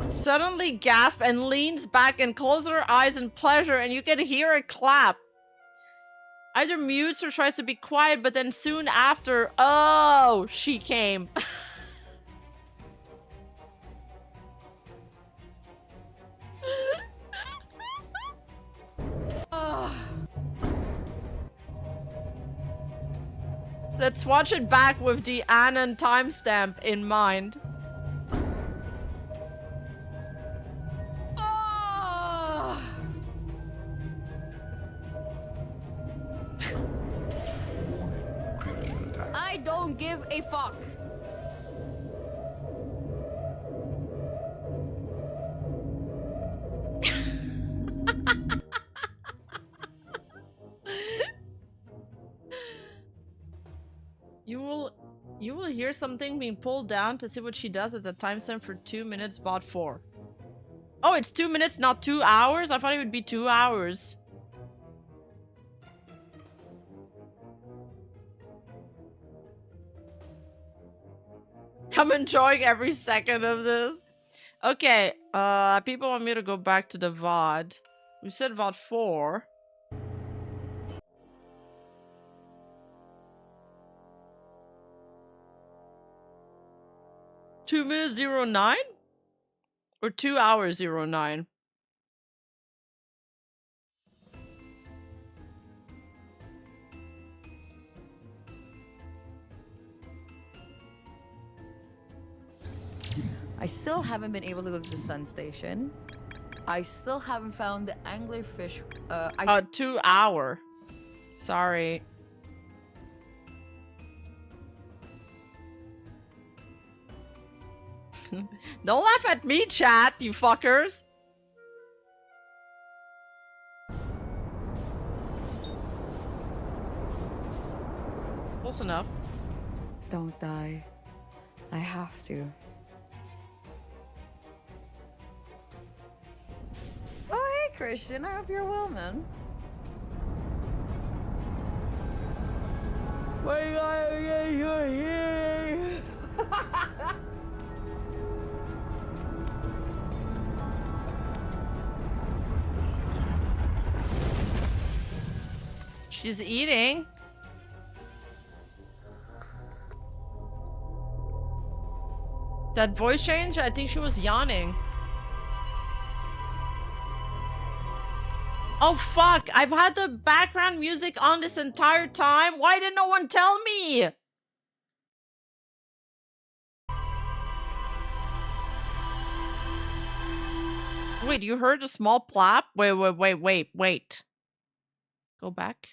Suddenly gasp and leans back and closes her eyes in pleasure, and you can hear a clap. Either mutes or tries to be quiet, but then soon after, oh, she came. Let's watch it back with the Anon timestamp in mind. I don't give a fuck. You will hear something being pulled down to see what she does at the timestamp for 2 minutes bot 4. Oh, it's 2 minutes, not 2 hours? I thought it would be 2 hours. I'm enjoying every second of this. Okay, people want me to go back to the VOD. We said VOD 4. Two minutes 09? Or 2 hours 09? I still haven't been able to go to the sun station. I still haven't found the anglerfish. 2 hour. Sorry. Don't laugh at me, chat, you fuckers. Close enough. Don't die. I have to. Oh, hey, Christian. I hope you're well, man. My God, you're here. She's eating. That voice change? I think she was yawning. Oh fuck, I've had the background music on this entire time. Why did no one tell me? Wait, you heard a small plop? Wait. Go back.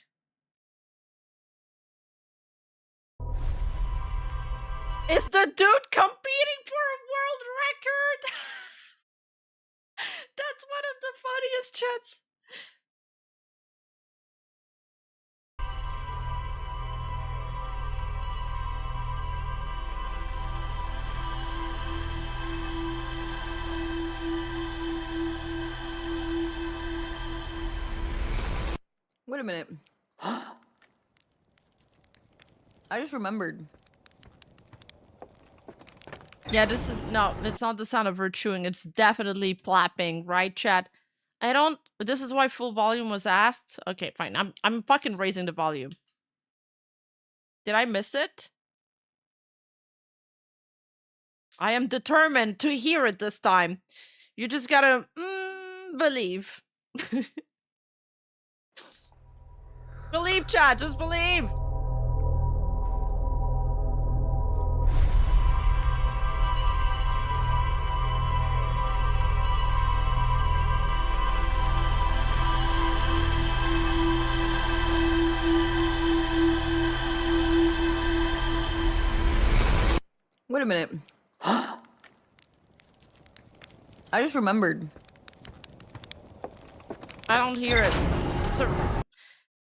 Is the dude competing for a world record? That's one of the funniest chats. Wait a minute. I just remembered. Yeah, this is no, it's not the sound of her chewing, it's definitely plapping, right, chat? I don't this is why full volume was asked. Okay, fine. I'm fucking raising the volume. Did I miss it? I am determined to hear it this time. You just gotta believe. Believe, chat, just believe. Wait a minute. I just remembered. I don't hear it.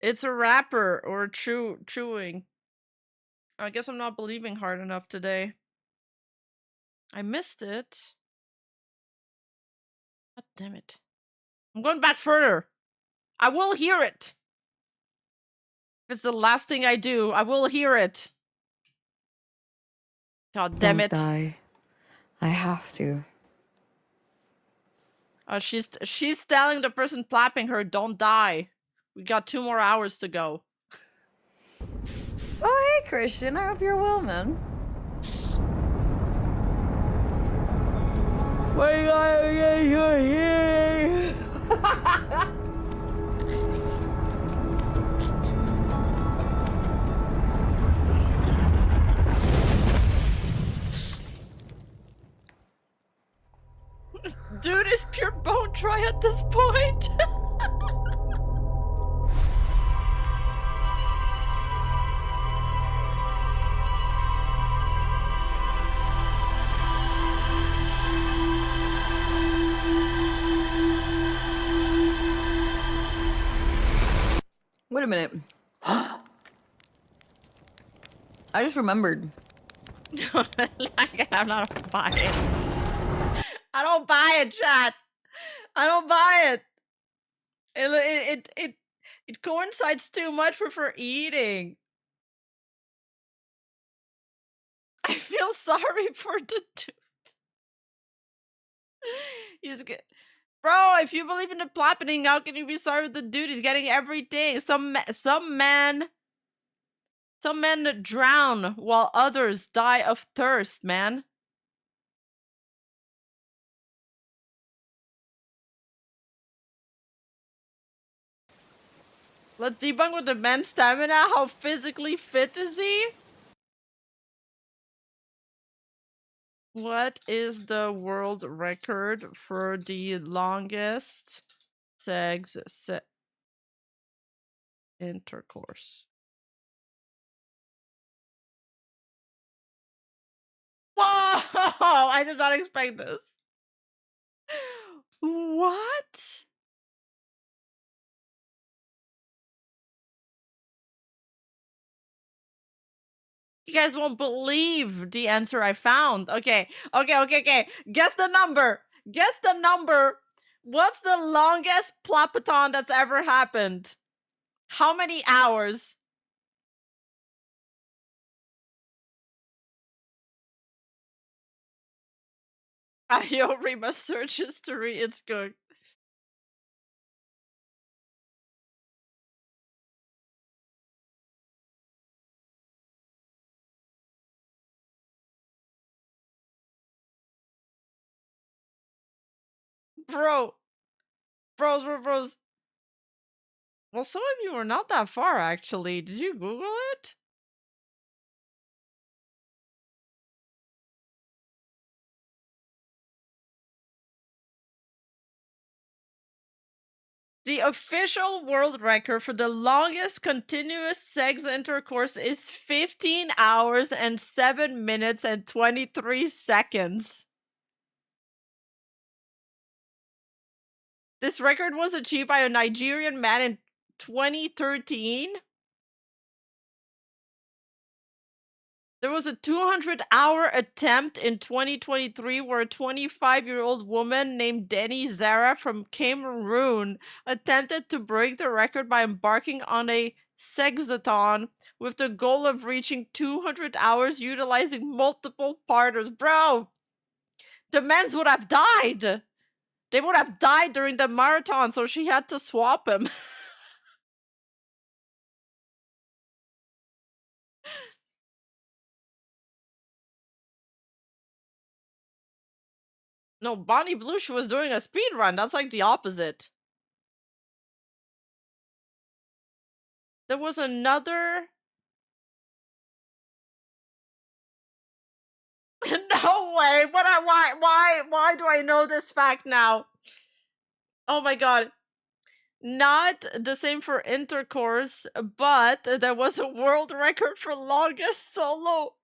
It's a rapper or chewing. I guess I'm not believing hard enough today. I missed it. God damn it. I'm going back further. I will hear it. If it's the last thing I do, I will hear it. God damn it. Don't die. I have to. Oh, she's telling the person plapping her, don't die. We got 2 more hours to go. Oh, hey, Christian. I hope you're well, man. What you gotta get your hearing? Dude is pure bone dry at this point. Wait a minute. I just remembered. I'm not buying it. I don't buy it, chat. I don't buy it. It coincides too much with her eating. I feel sorry for the dude. He's good. Bro, if you believe in the plappening, how can you be sorry for the dude? He's getting everything. Some men drown while others die of thirst, man. Let's debunk with the man's stamina. How physically fit is he? What is the world record for the longest sex intercourse? Whoa! I did not expect this. What? You guys won't believe the answer I found. Okay. Guess the number. Guess the number. What's the longest plapaton that's ever happened? How many hours? Yo, Rima, search history. It's good. Bros. Well, some of you were not that far, actually. Did you Google it? The official world record for the longest continuous sex intercourse is 15 hours and 7 minutes and 23 seconds. This record was achieved by a Nigerian man in 2013. There was a 200-hour attempt in 2023 where a 25-year-old woman named Denny Zara from Cameroon attempted to break the record by embarking on a sexathon with the goal of reaching 200 hours utilizing multiple partners. Bro, the men's would have died. They would have died during the marathon, so she had to swap him. No, Bonnie Blush was doing a speed run. That's like the opposite. There was another... No way! Why do I know this fact now? Oh my god. Not the same for intercourse, but there was a world record for longest solo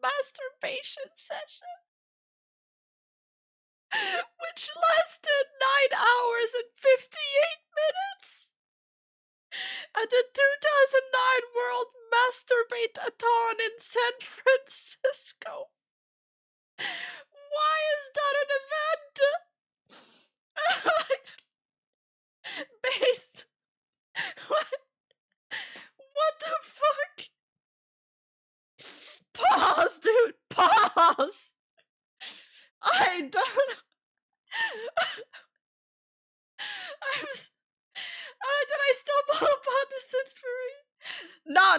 masturbation session. Which lasted 9 hours and 58 minutes. At the 2009 World Masturbate-a-thon in San Francisco. Why is that an event? Based... What the fuck? Pause, dude. Pause. I don't... did I stumble upon this inspiration? No,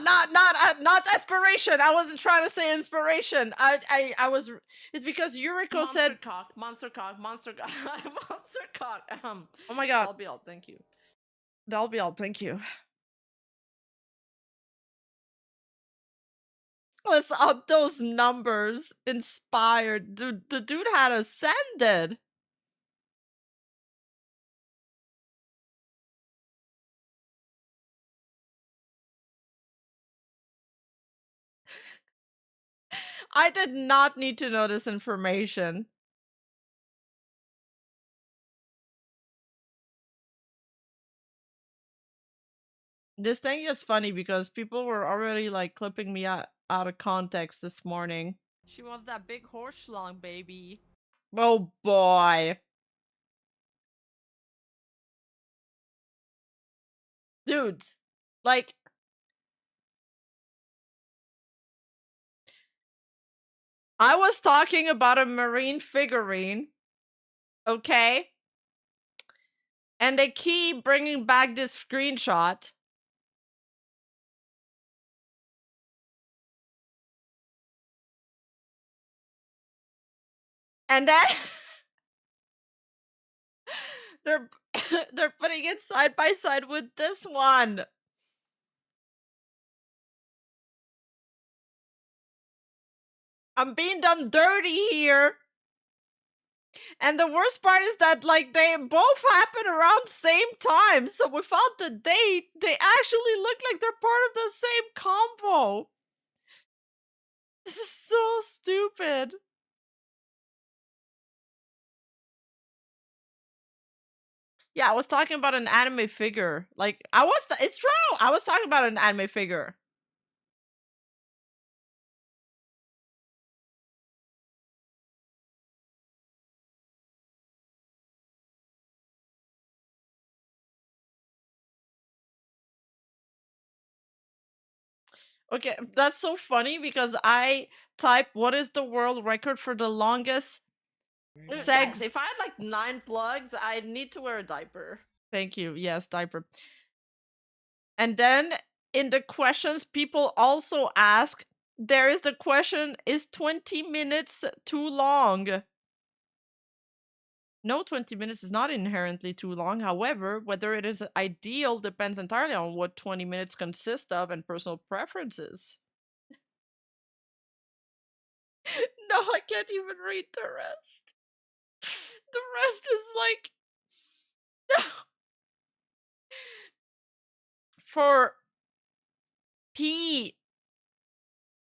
not aspiration. I wasn't trying to say inspiration. I was. It's because Yuriko said monster cock. Monster cock. Oh my god. That'll be all. Thank you. That'll be all. Thank you. Let's up those numbers. Inspired. Dude, the dude had ascended. I did not need to know this information. This thing is funny because people were already like clipping me out of context this morning. She wants that big horse schlong, baby. Oh boy. Dudes, like... I was talking about a marine figurine, okay? And they keep bringing back this screenshot. And then they're putting it side by side with this one. I'm being done dirty here. And the worst part is that, like, they both happen around same time. So without the date, they actually look like they're part of the same combo. This is so stupid. Yeah, I was talking about an anime figure. Like, it's true! I was talking about an anime figure. Okay, that's so funny because I type what is the world record for the longest sex. Yes, if I had like 9 plugs, I'd need to wear a diaper. Thank you. Yes, diaper. And then in the questions, people also ask, there is the question, is 20 minutes too long? No, 20 minutes is not inherently too long. However, whether it is ideal depends entirely on what 20 minutes consist of and personal preferences. No, I can't even read the rest. The rest is like... For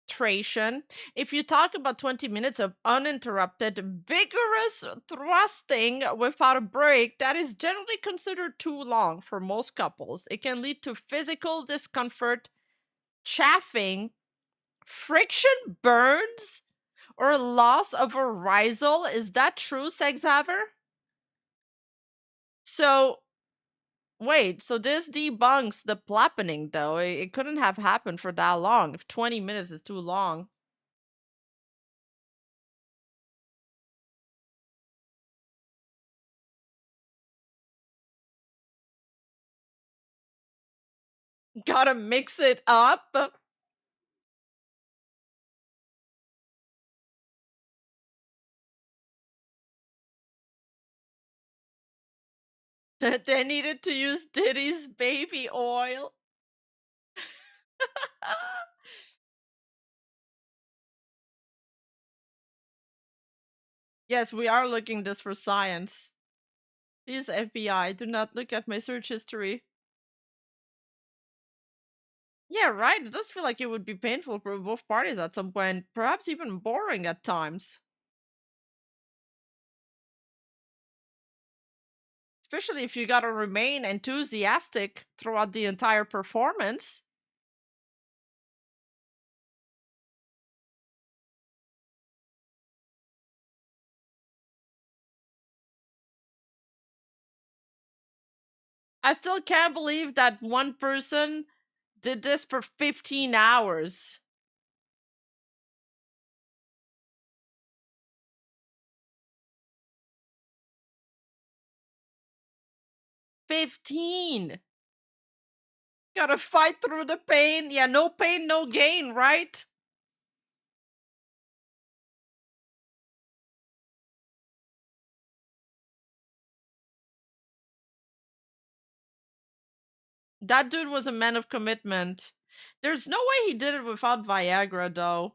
penetration, if you talk about 20 minutes of uninterrupted, vigorous thrusting without a break, that is generally considered too long for most couples. It can lead to physical discomfort, chafing, friction burns, or loss of arousal. Is that true, Sexhaver? So, wait, so this debunks the plappening, though. It couldn't have happened for that long if 20 minutes is too long. Gotta mix it up. They needed to use Diddy's baby oil. Yes, we are looking this for science. Please, FBI, do not look at my search history. Yeah, right. It does feel like it would be painful for both parties at some point, perhaps even boring at times. Especially if you gotta remain enthusiastic throughout the entire performance. I still can't believe that one person did this for 15 hours. 15! Gotta fight through the pain. Yeah, no pain, no gain, right? That dude was a man of commitment. There's no way he did it without Viagra, though.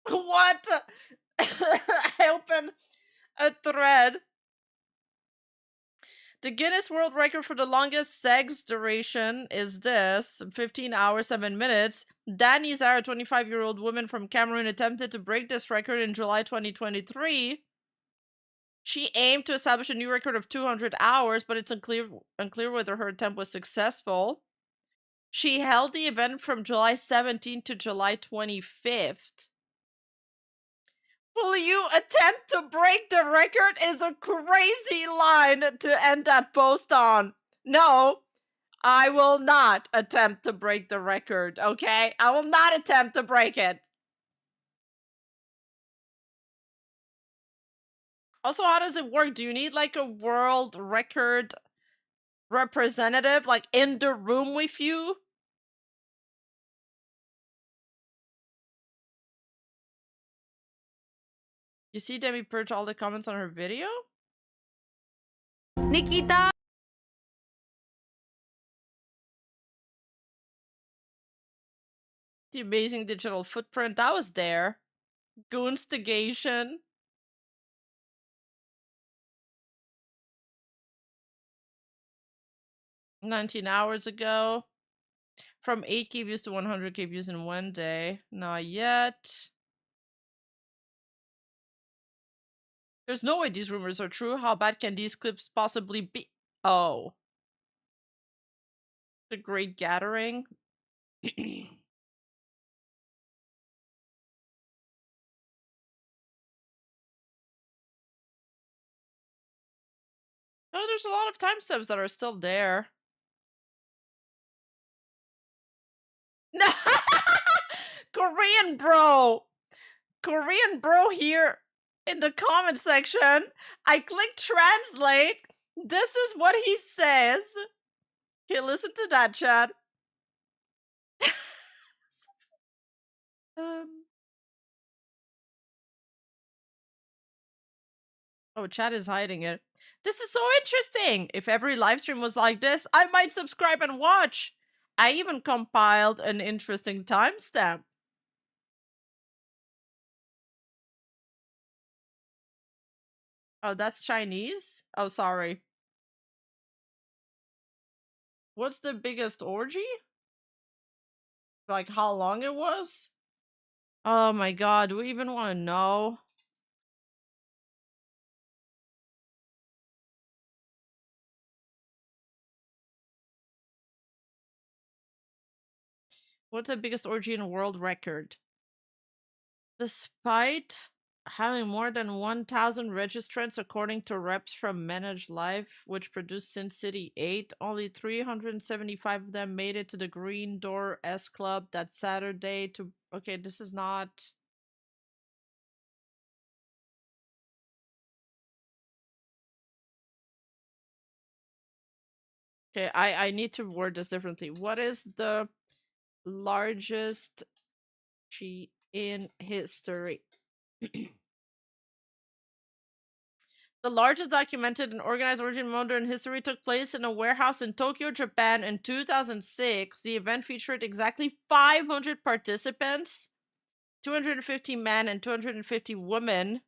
What? I open a thread. The Guinness World Record for the longest sex duration is this: 15 hours, 7 minutes. Dani Zara, a 25-year-old woman from Cameroon, attempted to break this record in July 2023. She aimed to establish a new record of 200 hours, but it's unclear whether her attempt was successful. She held the event from July 17th to July 25th. Will you attempt to break the record is a crazy line to end that post on. No, I will not attempt to break the record, okay? I will not attempt to break it. Also, how does it work? Do you need like a world record representative like in the room with you? You see Demi purge all the comments on her video? Nikita! The amazing digital footprint that was there. Goonstigation. $19 hours ago. From 8K views to 100K views in one day. Not yet. There's no way these rumors are true. How bad can these clips possibly be? Oh. The Great Gathering. Oh, there's a lot of timestamps that are still there. Korean bro! Korean bro here in the comment section. I click translate. This is what he says. Okay, listen to that, chat. Oh, chat is hiding it. This is so interesting. If every live stream was like this, I might subscribe and watch. I even compiled an interesting timestamp. Oh, that's Chinese? Oh, sorry. What's the biggest orgy? Like how long it was? Oh my god, do we even want to know? What's the biggest orgy in world record? Despite having more than 1,000 registrants according to reps from Managed Life, which produced Sin City 8, only 375 of them made it to the Green Door S Club that Saturday to... Okay, this is not... Okay, I need to word this differently. What is the largest orgy in history? The largest documented and organized orgy in modern history took place in a warehouse in Tokyo, Japan in 2006. The event featured exactly 500 participants, 250 men and 250 women.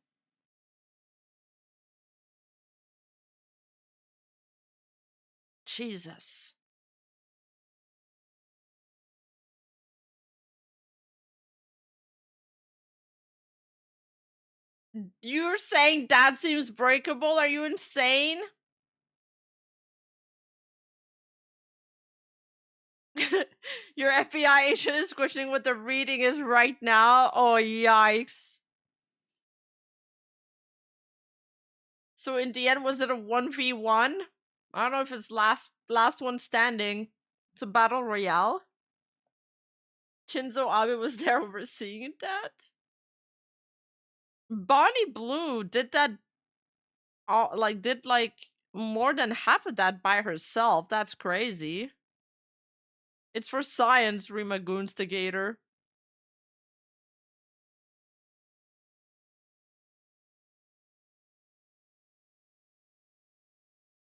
Jesus. You're saying that seems breakable? Are you insane? Your FBI agent is questioning what the reading is right now. Oh, yikes. So in the end, was it a 1v1? I don't know if it's last one standing. It's a battle royale. Shinzo Abe was there overseeing that. Bonnie Blue did that did more than half of that by herself. That's crazy. It's for science, Rima Goonstigator.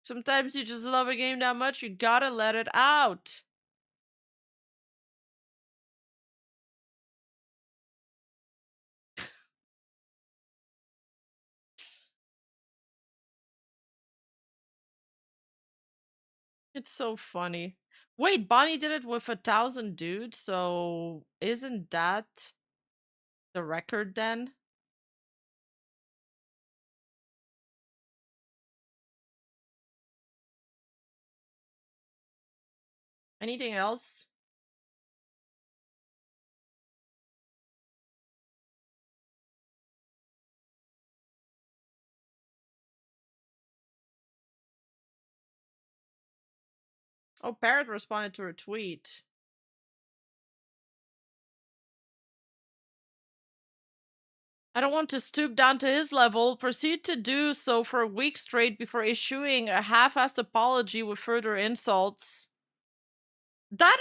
Sometimes you just love a game that much, you gotta let it out. It's so funny. Wait, Bonnie did it with 1,000 dudes, so isn't that the record then? Anything else? Oh, Parrot responded to her tweet. I don't want to stoop down to his level. Proceed to do so for a week straight before issuing a half-assed apology with further insults. That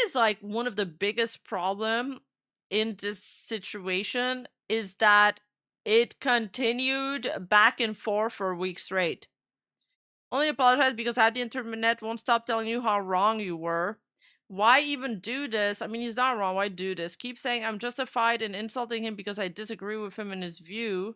is like one of the biggest problem in this situation is that it continued back and forth for a week straight. Only apologize because the internet won't stop telling you how wrong you were. Why even do this? I mean, he's not wrong. Why do this? Keep saying I'm justified in insulting him because I disagree with him and his view.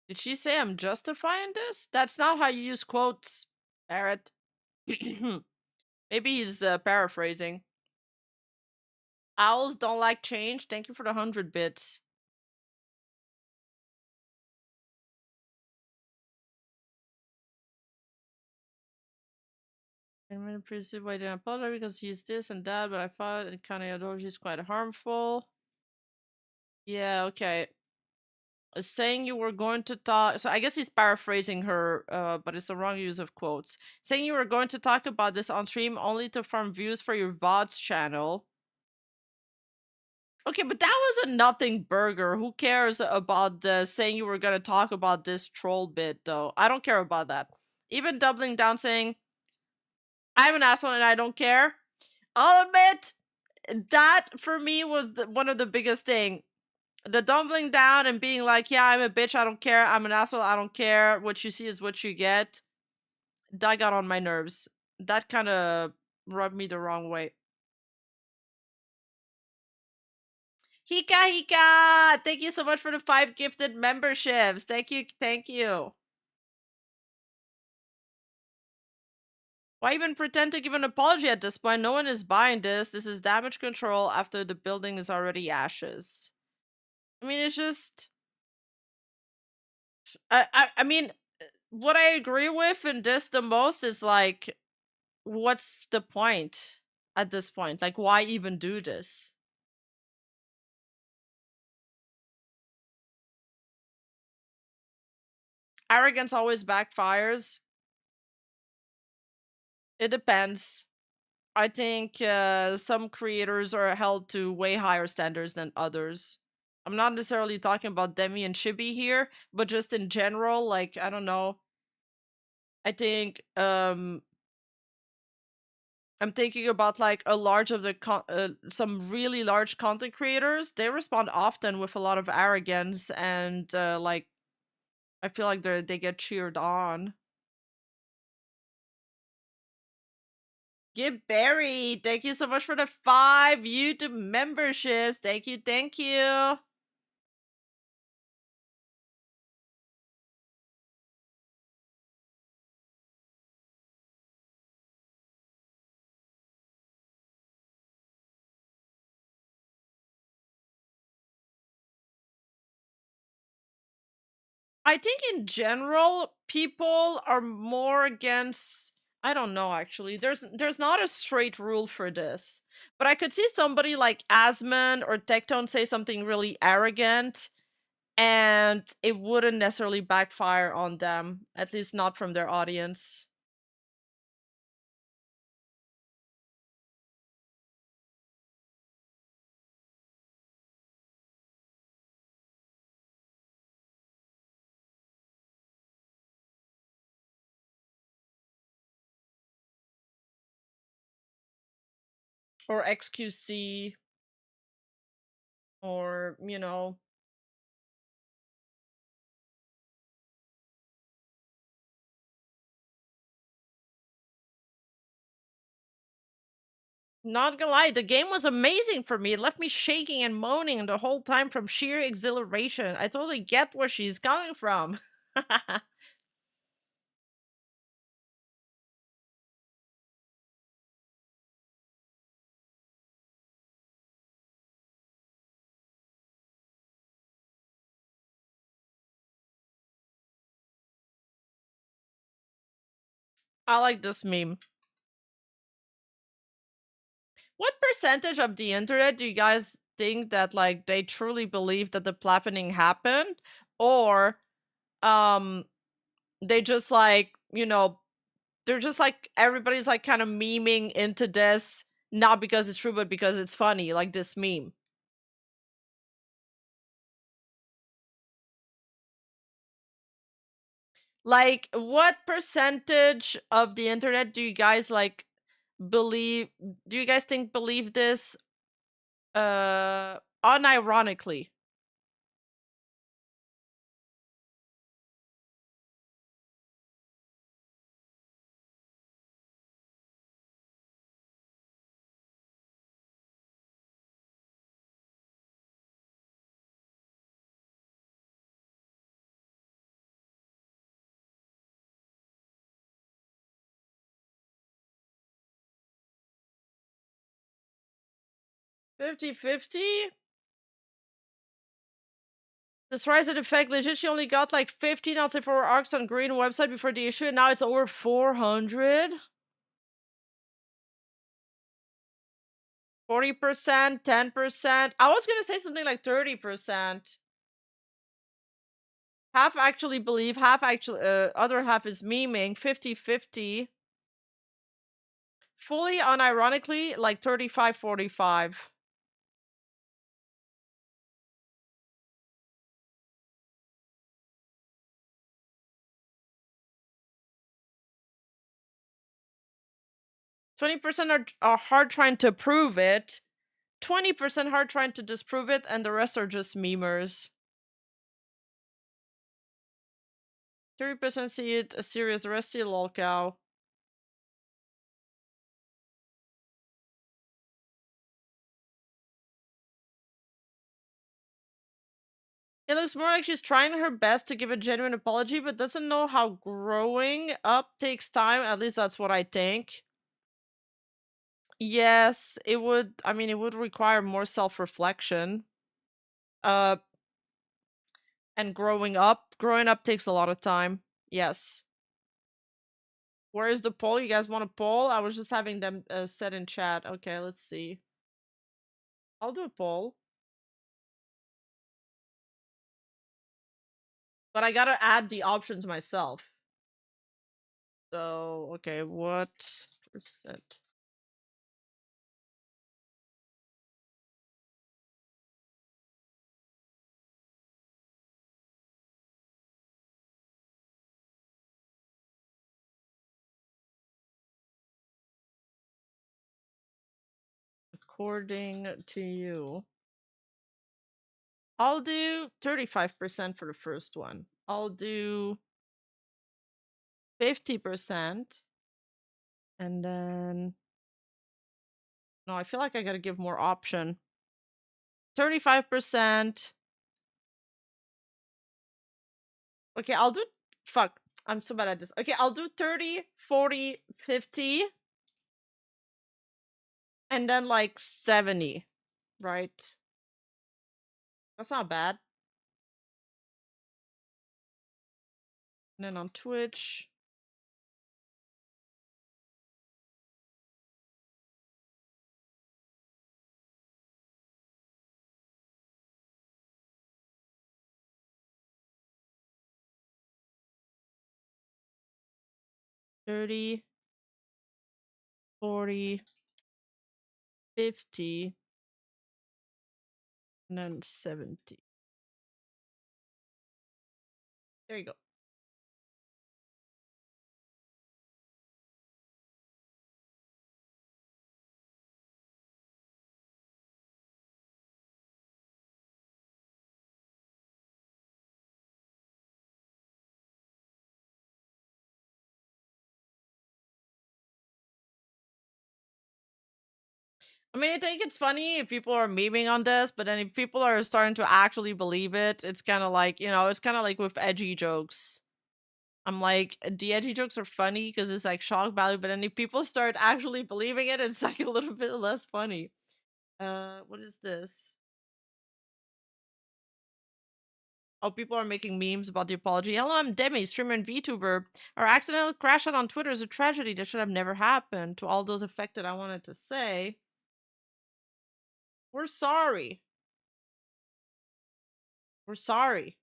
Did she say I'm justifying this? That's not how you use quotes, Barrett. Maybe he's paraphrasing. Owls don't like change. Thank you for the 100 bits. I'm gonna proceed why I didn't apologize because he's this and that, but I thought it kind of ideology is quite harmful. Yeah, okay. Saying you were going to talk, so I guess he's paraphrasing her, but it's the wrong use of quotes. Saying you were going to talk about this on stream only to farm views for your VODs channel. Okay, but that was a nothing burger. Who cares about saying you were gonna talk about this troll bit, though? I don't care about that. Even doubling down saying, I'm an asshole and I don't care. I'll admit, that for me was one of the biggest thing. The doubling down and being like, yeah, I'm a bitch, I don't care, I'm an asshole, I don't care, what you see is what you get. That got on my nerves. That kind of rubbed me the wrong way. Hika, thank you so much for the 5 gifted memberships. Thank you, thank you. Why even pretend to give an apology at this point? No one is buying this. This is damage control after the building is already ashes. I mean, it's just... I mean, what I agree with in this the most is like, what's the point at this point? Like, why even do this? Arrogance always backfires. It depends. I think some creators are held to way higher standards than others. I'm not necessarily talking about Demi and Chibi here, but just in general, like, I don't know. I think I'm thinking about like a large of the some really large content creators. They respond often with a lot of arrogance, and like I feel like they get cheered on. Get Barry, thank you so much for the 5 YouTube memberships. Thank you, thank you. I think in general, people are more against... I don't know, actually. There's not a straight rule for this. But I could see somebody like Asmon or Tectone say something really arrogant, and it wouldn't necessarily backfire on them, at least not from their audience. Or XQC, or, you know... Not gonna lie, the game was amazing for me. It left me shaking and moaning the whole time from sheer exhilaration. I totally get where she's coming from. I like this meme. What percentage of the internet do you guys think that like they truly believe that the plappening happened, or they just like, you know, they're just like everybody's like kind of memeing into this, not because it's true but because it's funny, like this meme? Like, what percentage of the internet do you guys like believe, do you guys think believe this unironically? 50-50? This rise in effect legit, she only got like 15 out of 4 arcs on green website before the issue, and now it's over 400. 40%, 10%. I was gonna say something like 30%. Half actually believe, half actually, other half is memeing. 50-50. Fully unironically, like 35-45. %20 are hard trying to prove it. 20% hard trying to disprove it, and the rest are just memers. 30% see it as serious, the rest see lol cow. It looks more like she's trying her best to give a genuine apology, but doesn't know how growing up takes time. At least that's what I think. Yes, it would. I mean, it would require more self-reflection. And growing up. Growing up takes a lot of time. Yes. Where is the poll? You guys want a poll? I was just having them set in chat. Okay, let's see. I'll do a poll. But I gotta add the options myself. So, okay, what percent? According to you. I'll do 35% for the first one. I'll do 50%. And then... No, I feel like I gotta give more option. 35%. Okay, I'll do... Fuck. I'm so bad at this. Okay, I'll do 30, 40, 50. And then like 70. Right? That's not bad. And then on Twitch... $30, $40, $50, and then $70. There you go. I mean, I think it's funny if people are memeing on this, but then if people are starting to actually believe it, it's kind of like, you know, it's kind of like with edgy jokes. I'm like, the edgy jokes are funny because it's like shock value, but then if people start actually believing it, it's like a little bit less funny. What is this? Oh, people are making memes about the apology. Hello, I'm Demi, streamer and VTuber. Our accidental crash out on Twitter is a tragedy that should have never happened. To all those affected, I wanted to say, we're sorry. We're sorry.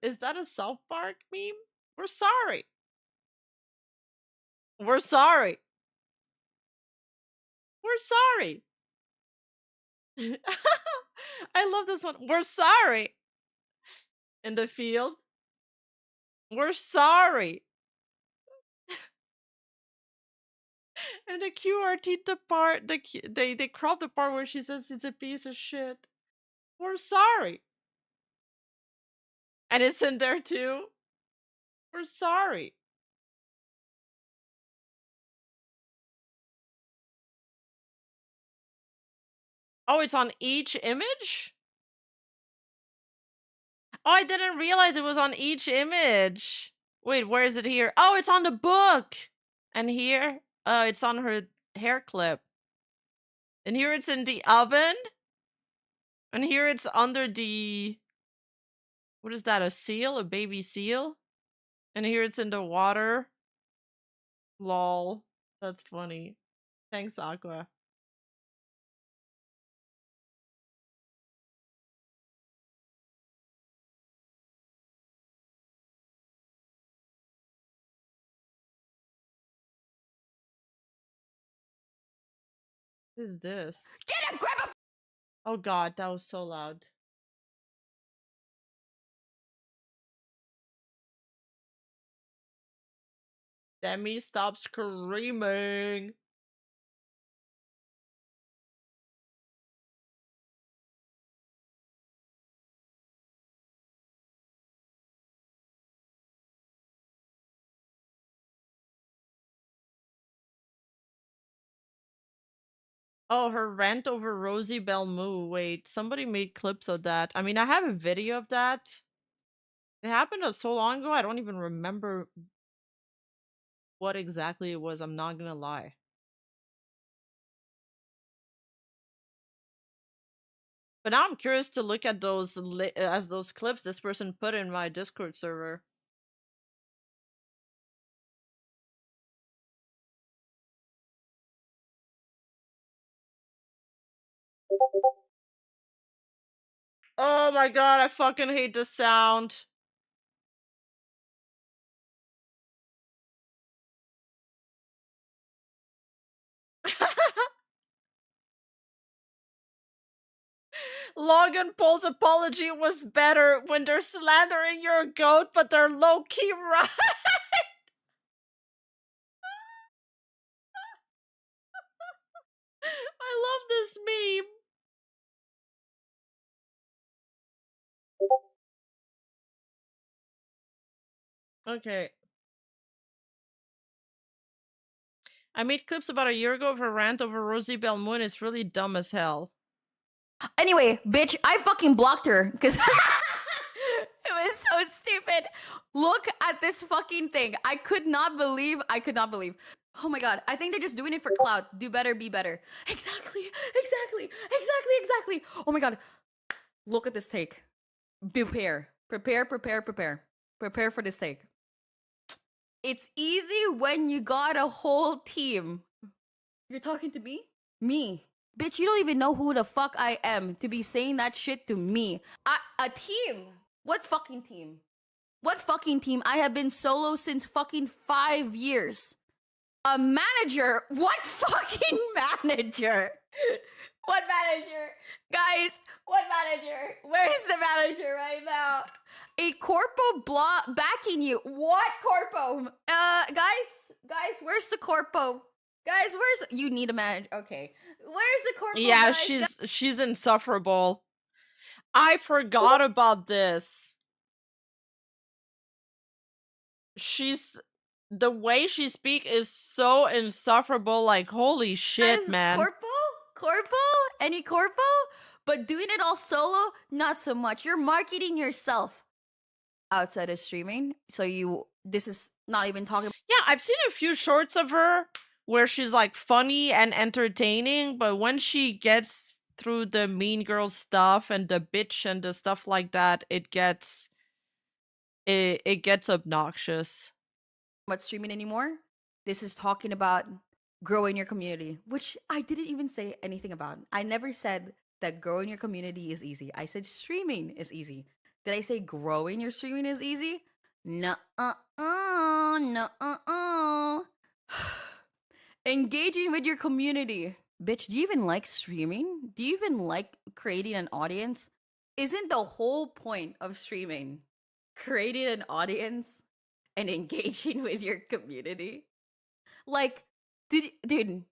Is that a South Park meme? We're sorry. We're sorry. We're sorry. I love this one. We're sorry. In the field. We're sorry. And the QRT the part, they crop the part where she says it's a piece of shit. We're sorry. And it's in there too. We're sorry. Oh, it's on each image? Oh, I didn't realize it was on each image. Wait, where is it here? Oh, it's on the book. And here? Oh, it's on her hair clip. And here it's in the oven. And here it's under the... What is that, a seal? A baby seal? And here it's in the water. Lol. That's funny. Thanks, Aqua. What is this? Get a grab of. Oh god, that was so loud. Demi, stop screaming. Oh, her rant over Rosie Belmu. Wait, somebody made clips of that. I mean, I have a video of that. It happened so long ago, I don't even remember what exactly it was. I'm not gonna lie. But now I'm curious to look at those those clips this person put in my Discord server. Oh my god, I fucking hate this sound. Logan Paul's apology was better when they're slandering your goat, but they're low-key right. I love this meme. Okay. I made clips about a year ago of her rant over Rosie Belmoon. It's really dumb as hell. Anyway, bitch, I fucking blocked her because it was so stupid. Look at this fucking thing. I could not believe. Oh my god, I think they're just doing it for clout. Do better, be better. Exactly. Oh my god. Look at this take. Prepare for this take. It's easy when you got a whole team. You're talking to me? Me. Bitch, you don't even know who the fuck I am to be saying that shit to me. A team? What fucking team? What fucking team? I have been solo since fucking 5 years. A manager? What fucking manager? What manager? Guys, what manager? Where's the manager right now? A corpo backing you. What corpo? Guys, where's the corpo? Guys, you need a manager? Okay, where's the corpo? Yeah, guys? she's insufferable. I forgot about this. The way she speaks is so insufferable. Like, holy shit, Guys, man. Corpo? Any corpo? But doing it all solo, not so much. You're marketing yourself outside of streaming. So this is not even talking. Yeah, I've seen a few shorts of her where she's like funny and entertaining, but when she gets through the mean girl stuff and the bitch and the stuff like that, it gets obnoxious. About streaming anymore. This is talking about growing your community, which I didn't even say anything about. I never said that growing your community is easy. I said streaming is easy. Did I say growing your streaming is easy? No. Engaging with your community. Bitch, do you even like streaming? Do you even like creating an audience? Isn't the whole point of streaming creating an audience and engaging with your community? Like, dude,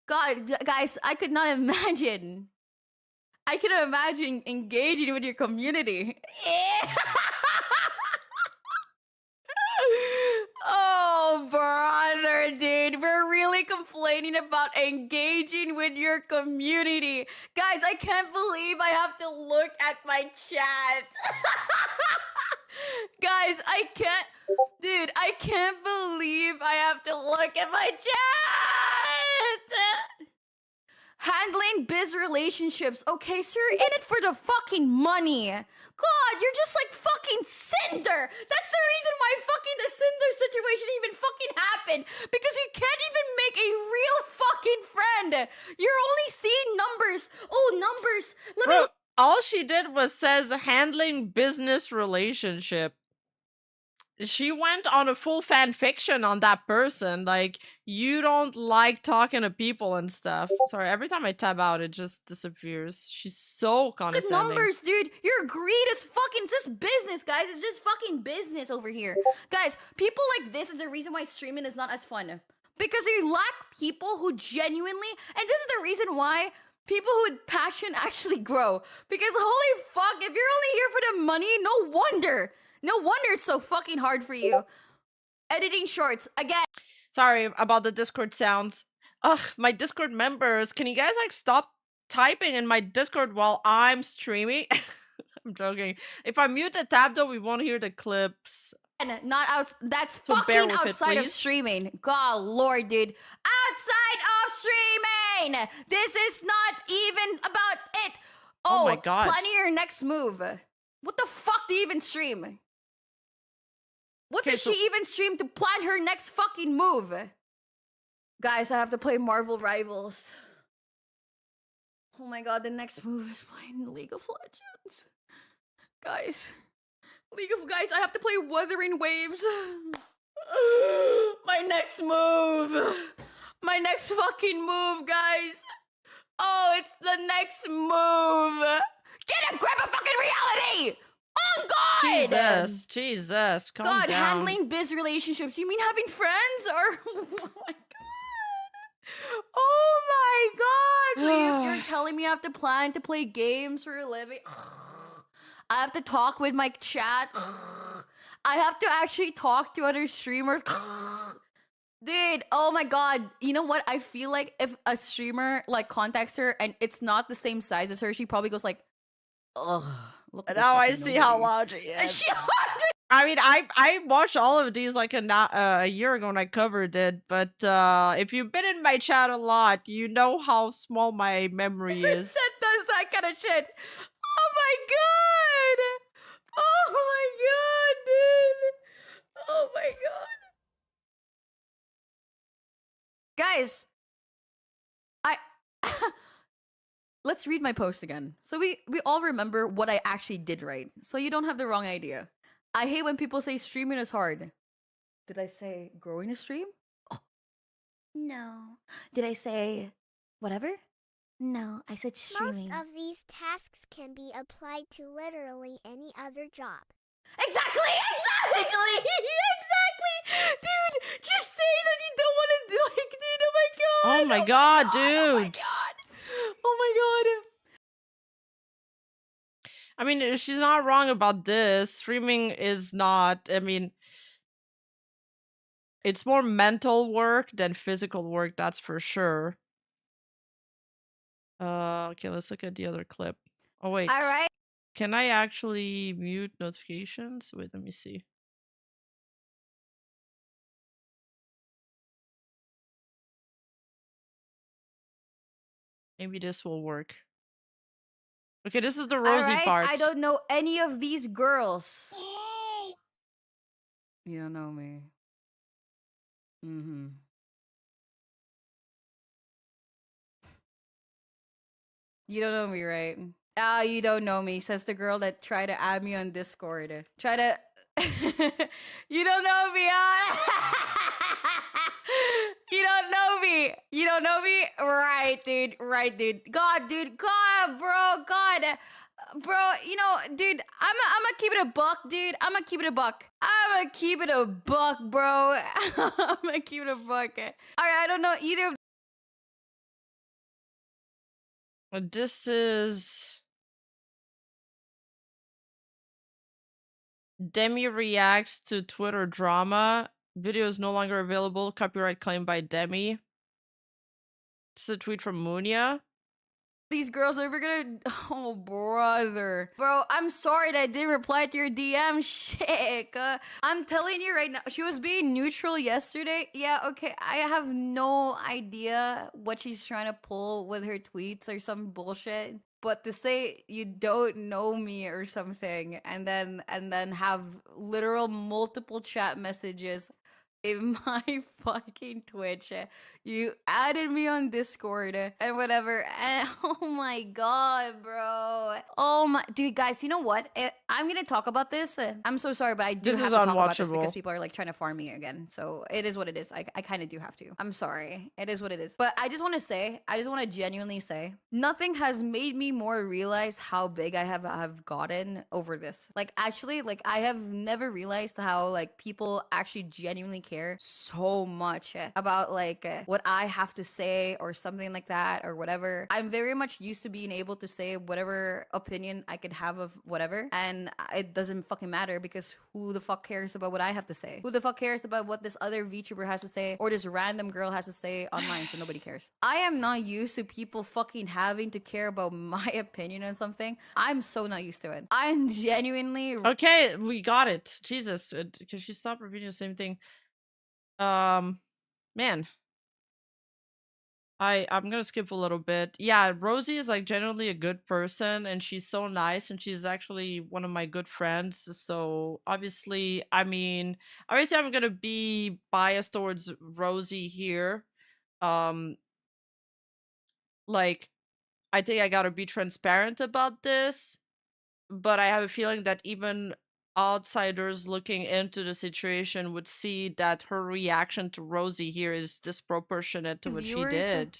God, guys, I could not imagine. I could imagine engaging with your community. Oh, brother, dude, we're really complaining about engaging with your community. Guys, I can't believe I have to look at my chat. Guys, I can't believe I have to look at my chat. Handling biz relationships. Okay, so you're in it for the fucking money. God, you're just like fucking Cinder. That's the reason why fucking the Cinder situation even fucking happened. Because you can't even make a real fucking friend. You're only seeing numbers. Oh, numbers. Bro, all she did was says handling business relationship. She went on a full fan fiction on that person. Like, you don't like talking to people and stuff. Sorry, every time I tab out, it just disappears. She's so condescending. Good numbers, dude. Your greed is fucking just business, guys. It's just fucking business over here. Guys, people like this is the reason why streaming is not as fun. Because you lack people who genuinely, and this is the reason why people with passion actually grow. Because holy fuck, if you're only here for the money, no wonder it's so fucking hard for you. Editing shorts, again. Sorry about the Discord sounds. Ugh, my Discord members, can you guys like stop typing in my Discord while I'm streaming? I'm joking. If I mute the tab though, we won't hear the clips. And not out. That's So bear fucking with it, outside of please. streaming. God lord, dude. Outside of streaming. This is not even about it. Oh my God. Planning your next move. What the fuck do you even stream? What Okay, does so- she even stream to plan her next fucking move? Guys, I have to play Marvel Rivals. Oh my god, the next move is playing League of Legends. Guys, I have to play Wuthering Waves. My next move. My next fucking move, guys. Oh, it's the next move. Get a grip of fucking reality! Oh God! Jesus, calm God, down. handling biz relationships. You mean having friends? Or oh my god. Oh my god. So you're telling me I have to plan to play games for a living? I have to talk with my chat. I have to actually talk to other streamers. Dude, oh my god. You know what? I feel like if a streamer like contacts her and it's not the same size as her, she probably goes like, ugh. Look at this Now I fucking see how nobody." logic is. She- I mean, I watched all of these like a year ago when I covered it, but if you've been in my chat a lot, you know how small my memory is. Vincent does that kind of shit. Oh my god! Oh my god, dude! Oh my god. Guys, let's read my post again. So we all remember what I actually did right. So you don't have the wrong idea. I hate when people say streaming is hard. Did I say growing a stream? Oh. No. Did I say whatever? No, I said streaming. Most of these tasks can be applied to literally any other job. Exactly! Dude, just say that you don't want to, like, dude, oh my god! Oh my god, Oh my dude. god! Oh my god! I mean, she's not wrong about this. Streaming is not, I mean, it's more mental work than physical work, that's for sure. Okay, let's look at the other clip. Oh, wait. Alright. Can I actually mute notifications? Wait, let me see. Maybe this will work. Okay, this is the rosy Alright, part. I don't know any of these girls. You don't know me. Mm-hmm. You don't know me, right? Ah, you don't know me, says the girl that tried to add me on Discord. Try to... You don't know me, You don't know me. You don't know me? Right, dude. Right, dude. God, dude. God, bro. God. Bro, you know, dude, I'm gonna keep it a buck, dude. I'm gonna keep it a buck. I'm gonna keep it a buck, bro. I'm gonna keep it a buck. Alright, I don't know either of This is Demi reacts to Twitter drama. Video is no longer available. Copyright claim by Demi. This is a tweet from Munia. these girls are ever gonna. Oh, brother. Bro, I'm sorry that I didn't reply to your DM. Shit. I'm telling you right now, she was being neutral yesterday. Yeah, okay. I have no idea what she's trying to pull with her tweets or some bullshit. But to say you don't know me or something and then have literal multiple chat messages in my fucking Twitch. You added me on Discord and whatever. And oh my god, bro. Oh my dude, guys, you know what? I'm gonna talk about this. I'm so sorry, but I do This have is to talk about this because unwatchable. people are like trying to farm me again. So it is what it is. I kind of do have to. I'm sorry. It is what it is. But I just want to genuinely say, nothing has made me more realize how big I have gotten over this. Like actually, like I have never realized how like people actually genuinely care care so much about like what I have to say or something like that or whatever. I'm very much used to being able to say whatever opinion I could have of whatever, and it doesn't fucking matter because who the fuck cares about what I have to say? Who the fuck cares about what this other VTuber has to say or this random girl has to say online? So nobody cares. I am not used to people fucking having to care about my opinion on something. I'm so not used to it. I'm genuinely Okay, we got it. Jesus, because she stopped repeating the same thing. Man. I'm gonna skip a little bit. Yeah, Rosie is like genuinely a good person and she's so nice and she's actually one of my good friends. So obviously, I mean, obviously I'm gonna be biased towards Rosie here. Like, I think I gotta be transparent about this, but I have a feeling that even outsiders looking into the situation would see that her reaction to Rosie here is disproportionate to what she Viewers, did.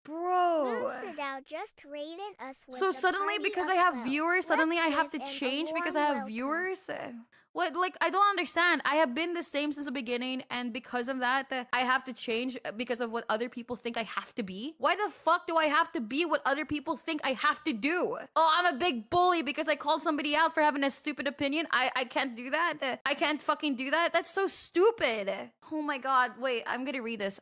bro. Moonsadao just rated us with So a suddenly, party because of I have 12. viewers, suddenly I Let's have to give an change a because I warm have welcome. viewers? What? Like, I don't understand. I have been the same since the beginning, and because of that, I have to change because of what other people think I have to be? Why the fuck do I have to be what other people think I have to do? Oh, I'm a big bully because I called somebody out for having a stupid opinion. I can't do that. I can't fucking do that. That's so stupid. Oh my god. Wait, I'm gonna read this.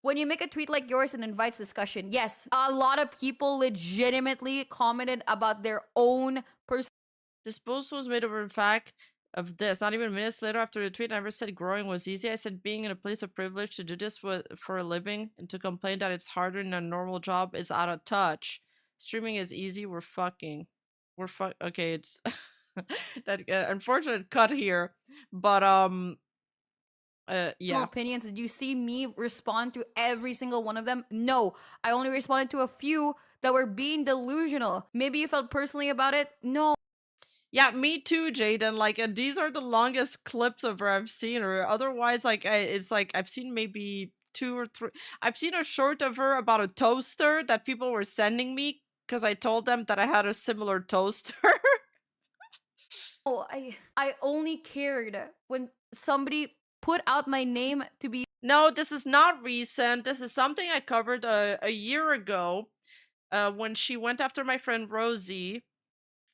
When you make a tweet like yours and invites discussion, yes, a lot of people legitimately commented about their own This post was made over the fact of this. Not even minutes later after the tweet, I never said growing was easy. I said being in a place of privilege to do this for a living and to complain that it's harder than a normal job is out of touch. Streaming is easy. We're fucking. Okay, it's that unfortunate cut here, but yeah. opinions. Did you see me respond to every single one of them? No, I only responded to a few that were being delusional. Maybe you felt personally about it. No. Yeah, me too, Jaden. Like, these are the longest clips of her I've seen her. Otherwise, like, it's like I've seen maybe 2 or 3. I've seen a short of her about a toaster that people were sending me because I told them that I had a similar toaster. Oh, I only cared when somebody put out my name to be. No, this is not recent. This is something I covered a year ago when she went after my friend Rosie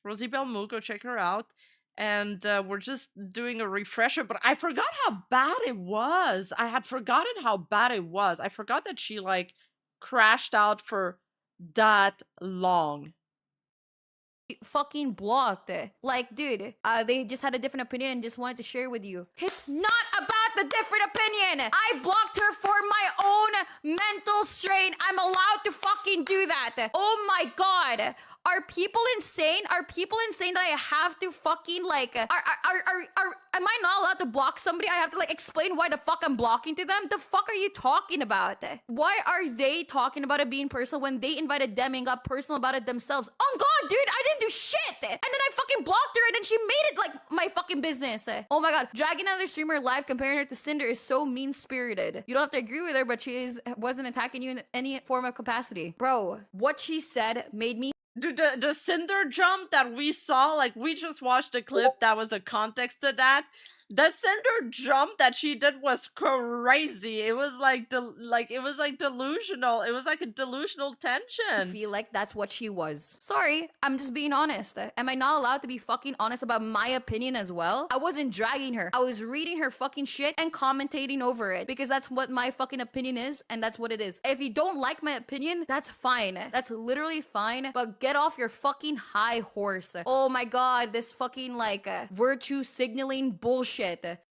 Belmu. Go check her out. And we're just doing a refresher, but I forgot how bad it was. I had forgotten how bad it was. I forgot that she like crashed out for that long. Fucking blocked. Like, dude, they just had a different opinion and just wanted to share with you. It's not about the different opinion. I blocked her for my own mental strain. I'm allowed to fucking do that. Oh my god. Are people insane? Are people insane that I have to fucking like am I not allowed to block somebody? I have to like explain why the fuck I'm blocking to them? The fuck are you talking about? Why are they talking about it being personal when they invited them and got personal about it themselves? Oh god, dude, I didn't do shit. And then I fucking blocked her and then she made it like my fucking business. Oh my god, dragging another streamer live comparing her to Cinder is so mean-spirited. You don't have to agree with her, but wasn't attacking you in any form of capacity. Bro, what she said made me. Dude, the Cinder jump that we saw, like, we just watched a clip that was the context to that. The Cinder jump that she did was crazy. It was like, it was like delusional. It was like a delusional tension. I feel like that's what she was. Sorry, I'm just being honest. Am I not allowed to be fucking honest about my opinion as well? I wasn't dragging her. I was reading her fucking shit and commentating over it because that's what my fucking opinion is and that's what it is. If you don't like my opinion, that's fine. That's literally fine, but get off your fucking high horse. Oh my god, this fucking like virtue signaling bullshit.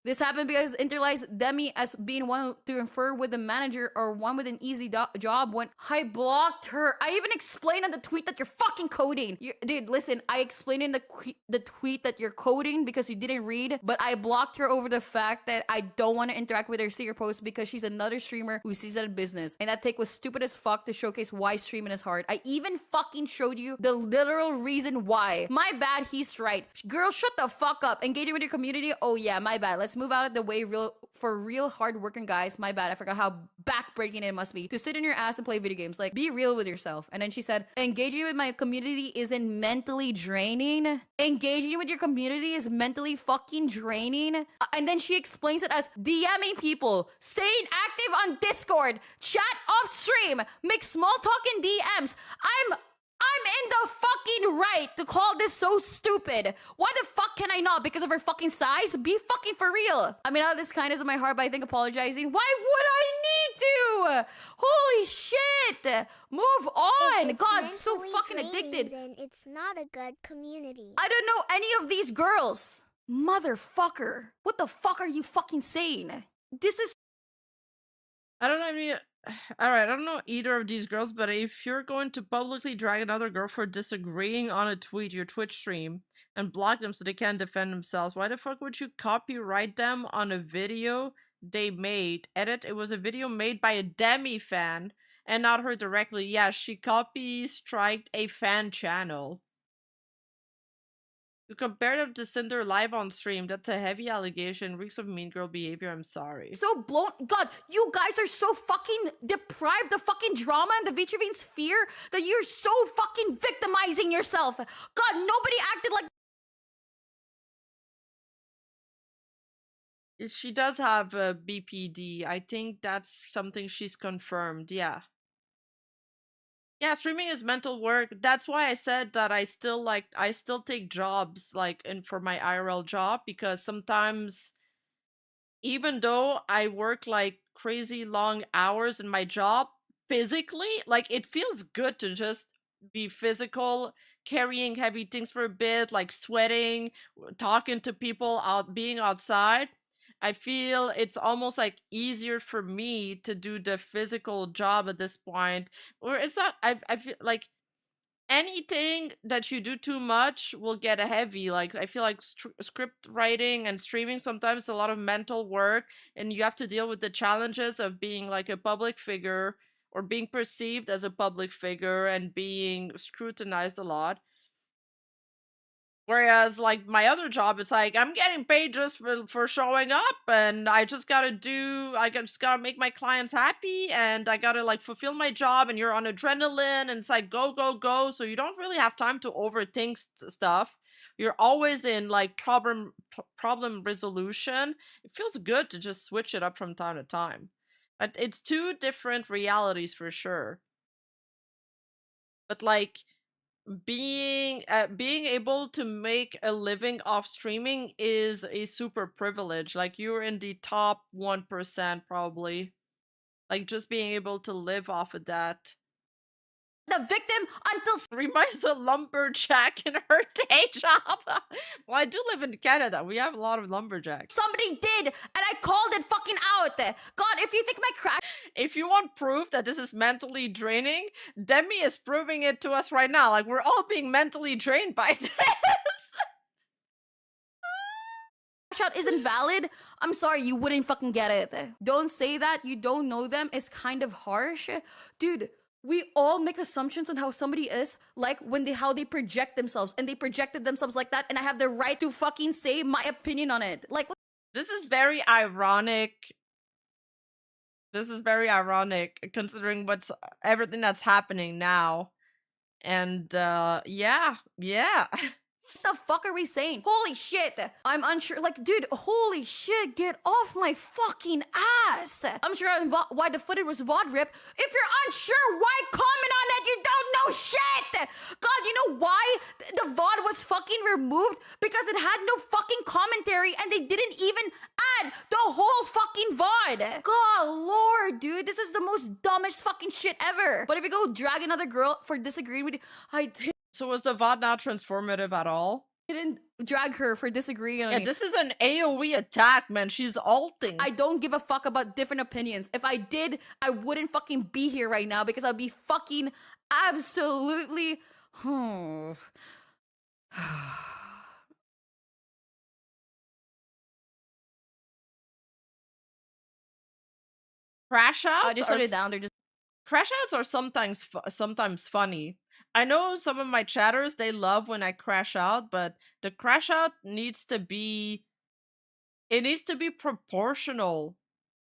This happened because Interlies Demi as being one to infer with the manager or one with an easy job when I blocked her. I even explained on the tweet that you're fucking coding. Dude, listen, I explained in the tweet that you're coding because you didn't read, but I blocked her over the fact that I don't want to interact with her, see her post because she's another streamer who sees it as business. And that take was stupid as fuck to showcase why streaming is hard. I even fucking showed you the literal reason why. My bad, he's right. Girl, shut the fuck up. Engaging with your community, oh yeah. yeah, my bad. Let's move out of the way for real hard-working guys. My bad. I forgot how backbreaking it must be to sit in your ass and play video games. Like, be real with yourself. And then she said, engaging with my community isn't mentally draining. Engaging with your community is mentally fucking draining. And then she explains it as DMing people, staying active on Discord, chat off stream, make small talk in DMs. I'm in the fucking right to call this so stupid. Why the fuck can I not? Because of her fucking size? Be fucking for real. I mean, all this kindness in my heart, but I think apologizing. Why would I need to? Holy shit. Move on. If it's God, so mentally fucking draining, addicted. Then it's not a good community. I don't know any of these girls. Motherfucker. What the fuck are you fucking saying? This is I don't know. I mean, all right. I don't know either of these girls, but if you're going to publicly drag another girl for disagreeing on a tweet, your Twitch stream, and block them so they can't defend themselves, why the fuck would you copyright them on a video they made? Edit. It was a video made by a Demi fan and not her directly. Yeah, she copy-striked a fan channel. You compare them to Cinder live on stream. That's a heavy allegation. Reeks of mean girl behavior. I'm sorry. so blown. God, you guys are so fucking deprived of fucking drama and the Vitravine sphere that you're so fucking victimizing yourself. God, nobody acted like. She does have a BPD. I think that's something she's confirmed. Yeah. Yeah, streaming is mental work. That's why I said that I still take jobs for my IRL job, because sometimes even though I work like crazy long hours in my job physically, like it feels good to just be physical, carrying heavy things for a bit, like sweating, talking to people out, being outside. I feel it's almost like easier for me to do the physical job at this point. Or it's not, I feel like anything that you do too much will get heavy. Like I feel like script writing and streaming sometimes is a lot of mental work, and you have to deal with the challenges of being like a public figure or being perceived as a public figure and being scrutinized a lot. Whereas like my other job, it's like I'm getting paid just for showing up, and I just gotta make my clients happy, and I gotta like fulfill my job, and you're on adrenaline, and it's like go, go, go. So you don't really have time to overthink stuff. You're always in like problem resolution. It feels good to just switch it up from time to time. It's two different realities for sure. But like being able to make a living off streaming is a super privilege. Like you're in the top 1% probably. Like just being able to live off of that. The victim until Rima is a lumberjack in her day job. Well, I do live in Canada. We have a lot of lumberjacks. somebody did, and I called it fucking out. God, if you think my crack. If you want proof that this is mentally draining, Demi is proving it to us right now. Like we're all being mentally drained by this. Out isn't valid, I'm sorry, you wouldn't fucking get it. Don't say that you don't know them is kind of harsh. Dude, we all make assumptions on how somebody is, like how they project themselves, and they projected themselves like that, and I have the right to fucking say my opinion on it. Like, This is very ironic. This is very ironic considering everything that's happening now. And yeah. what the fuck are we saying? Holy shit. I'm unsure. Like, dude, holy shit, get off my fucking ass. I'm sure why the footage was VOD rip. If you're unsure, why comment on it? You don't know shit. God, you know why the VOD was fucking removed? Because it had no fucking commentary, and they didn't even add the whole fucking VOD. God, lord, dude, this is the most dumbest fucking shit ever. But if you go drag another girl for disagreeing with you, So was the VOD not transformative at all? didn't drag her for disagreeing on Yeah, you. this is an AoE attack, man. She's ulting. I don't give a fuck about different opinions. If I did, I wouldn't fucking be here right now because I'd be fucking absolutely. Crash outs. I just shut it down. They're just. Crash outs are sometimes funny. I know some of my chatters, they love when I crash out, but the crash out needs to be It needs to be proportional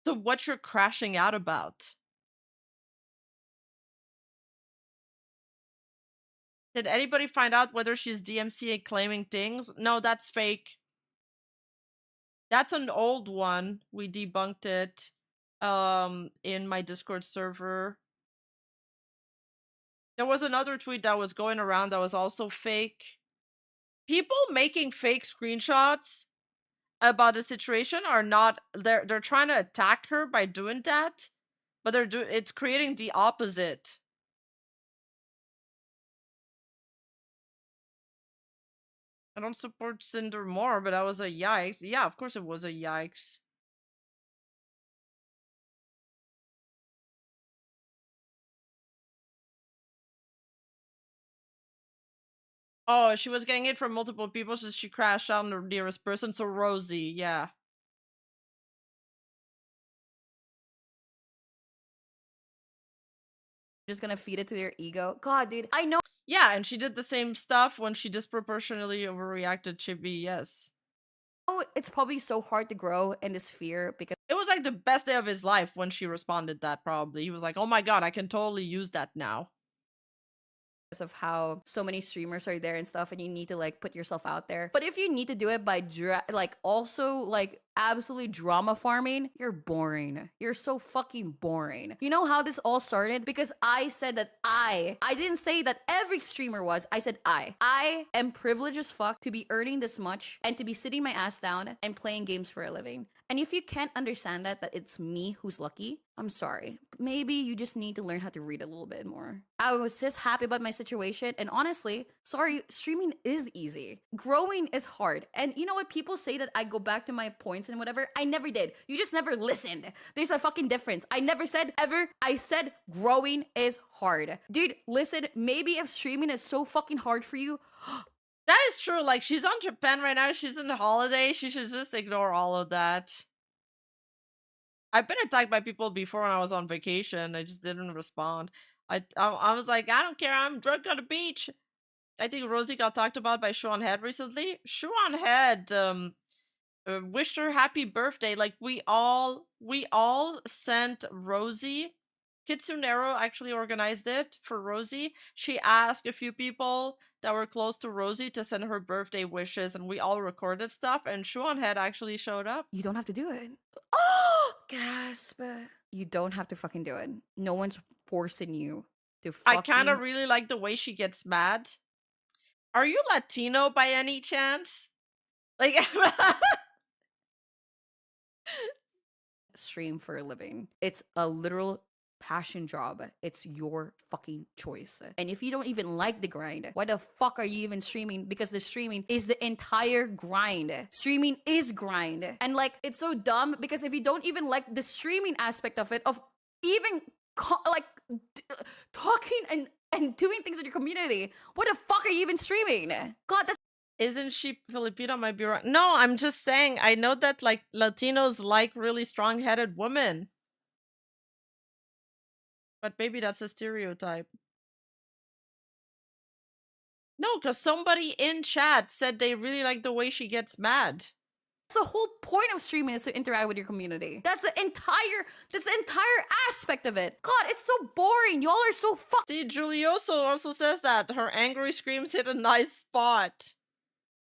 to what you're crashing out about. Did anybody find out whether she's DMCA claiming things? No, that's fake. That's an old one. We debunked it in my Discord server. There was another tweet that was going around that was also fake. People making fake screenshots about the situation are not, they're trying to attack her by doing that, but it's creating the opposite. I don't support Cinder more, but that was a yikes. Yeah, of course it was a yikes. Oh, she was getting it from multiple people, so she crashed out on the nearest person, so Rosie, yeah. Just gonna feed it to their ego. God, dude, I know Yeah, and she did the same stuff when she disproportionately overreacted Chibi, yes. it's probably so hard to grow in this sphere because It was like the best day of his life when she responded that, probably. He was like, oh my god, I can totally use that now. of how so many streamers are there and stuff, and you need to like put yourself out there. But if you need to do it by like also like absolutely drama farming, you're boring. You're so fucking boring. You know how this all started? Because I said that I didn't say that every streamer was. I said I am privileged as fuck to be earning this much and to be sitting my ass down and playing games for a living. And if you can't understand that it's me who's lucky, I'm sorry. Maybe you just need to learn how to read a little bit more. I was just happy about my situation. And honestly, sorry, streaming is easy. Growing is hard. And you know what? People say that I go back to my points and whatever. I never did. You just never listened. There's a fucking difference. I never said ever. I said growing is hard. Dude, listen, maybe if streaming is so fucking hard for you, that is true. Like, she's on Japan right now. She's in the holiday. She should just ignore all of that. I've been attacked by people before when I was on vacation. I just didn't respond. I was like, I don't care. I'm drunk on the beach. I think Rosie got talked about by Sean Head recently. Sean Head wished her happy birthday. Like, we all sent Rosie. Kitsunero actually organized it for Rosie. She asked a few people that were close to Rosie to send her birthday wishes, and we all recorded stuff, and Sean Head actually showed up. you don't have to do it. Oh, gasp. You don't have to fucking do it. No one's forcing you to fucking... I kind of really like the way she gets mad. Are you Latino by any chance? Like... stream for a living. It's a literal passion job. It's your fucking choice. And if you don't even like the grind, why the fuck are you even streaming? Because the streaming is the entire grind. Streaming is grind. And like, it's so dumb because if you don't even like the streaming aspect of it, of even talking and doing things with your community, what the fuck are you even streaming? God, that's... Isn't she Filipino? Might be wrong. No, I'm just saying, I know that like Latinos like really strong-headed women. But maybe that's a stereotype. No, because somebody in chat said they really like the way she gets mad. That's the whole point of streaming, is to interact with your community. That's the entire aspect of it. God, it's so boring. Y'all are so See, Julioso also says that her angry screams hit a nice spot.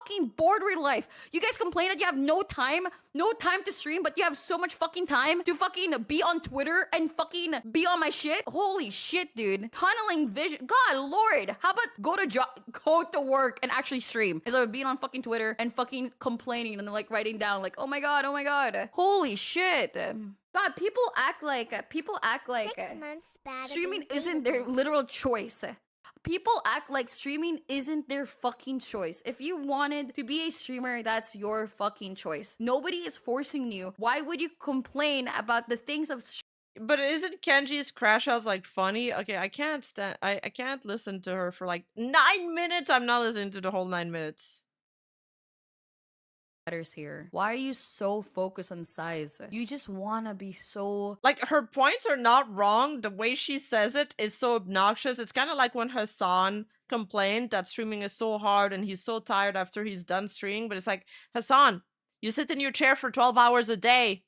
fucking bored with life. You guys complain that you have no time to stream, but you have so much fucking time to fucking be on Twitter and fucking be on my shit. Holy shit, dude. Tunneling vision. God, Lord. How about go to work and actually stream instead of being on fucking Twitter and fucking complaining and like writing down like, oh my god. Holy shit. God, people act like 6 months bad streaming isn't their literal choice. People act like streaming isn't their fucking choice. If you wanted to be a streamer, that's your fucking choice. Nobody is forcing you. Why would you complain about the things of But isn't Kenji's crash outs like funny? Okay, I can't stand. I can't listen to her for like 9 minutes. I'm not listening to the whole 9 minutes. matters here? Why are you so focused on size? You just wanna be so... Like, her points are not wrong. The way she says it is so obnoxious. It's kind of like when Hassan complained that streaming is so hard and he's so tired after he's done streaming. But it's like, Hassan, You sit in your chair for 12 hours a day.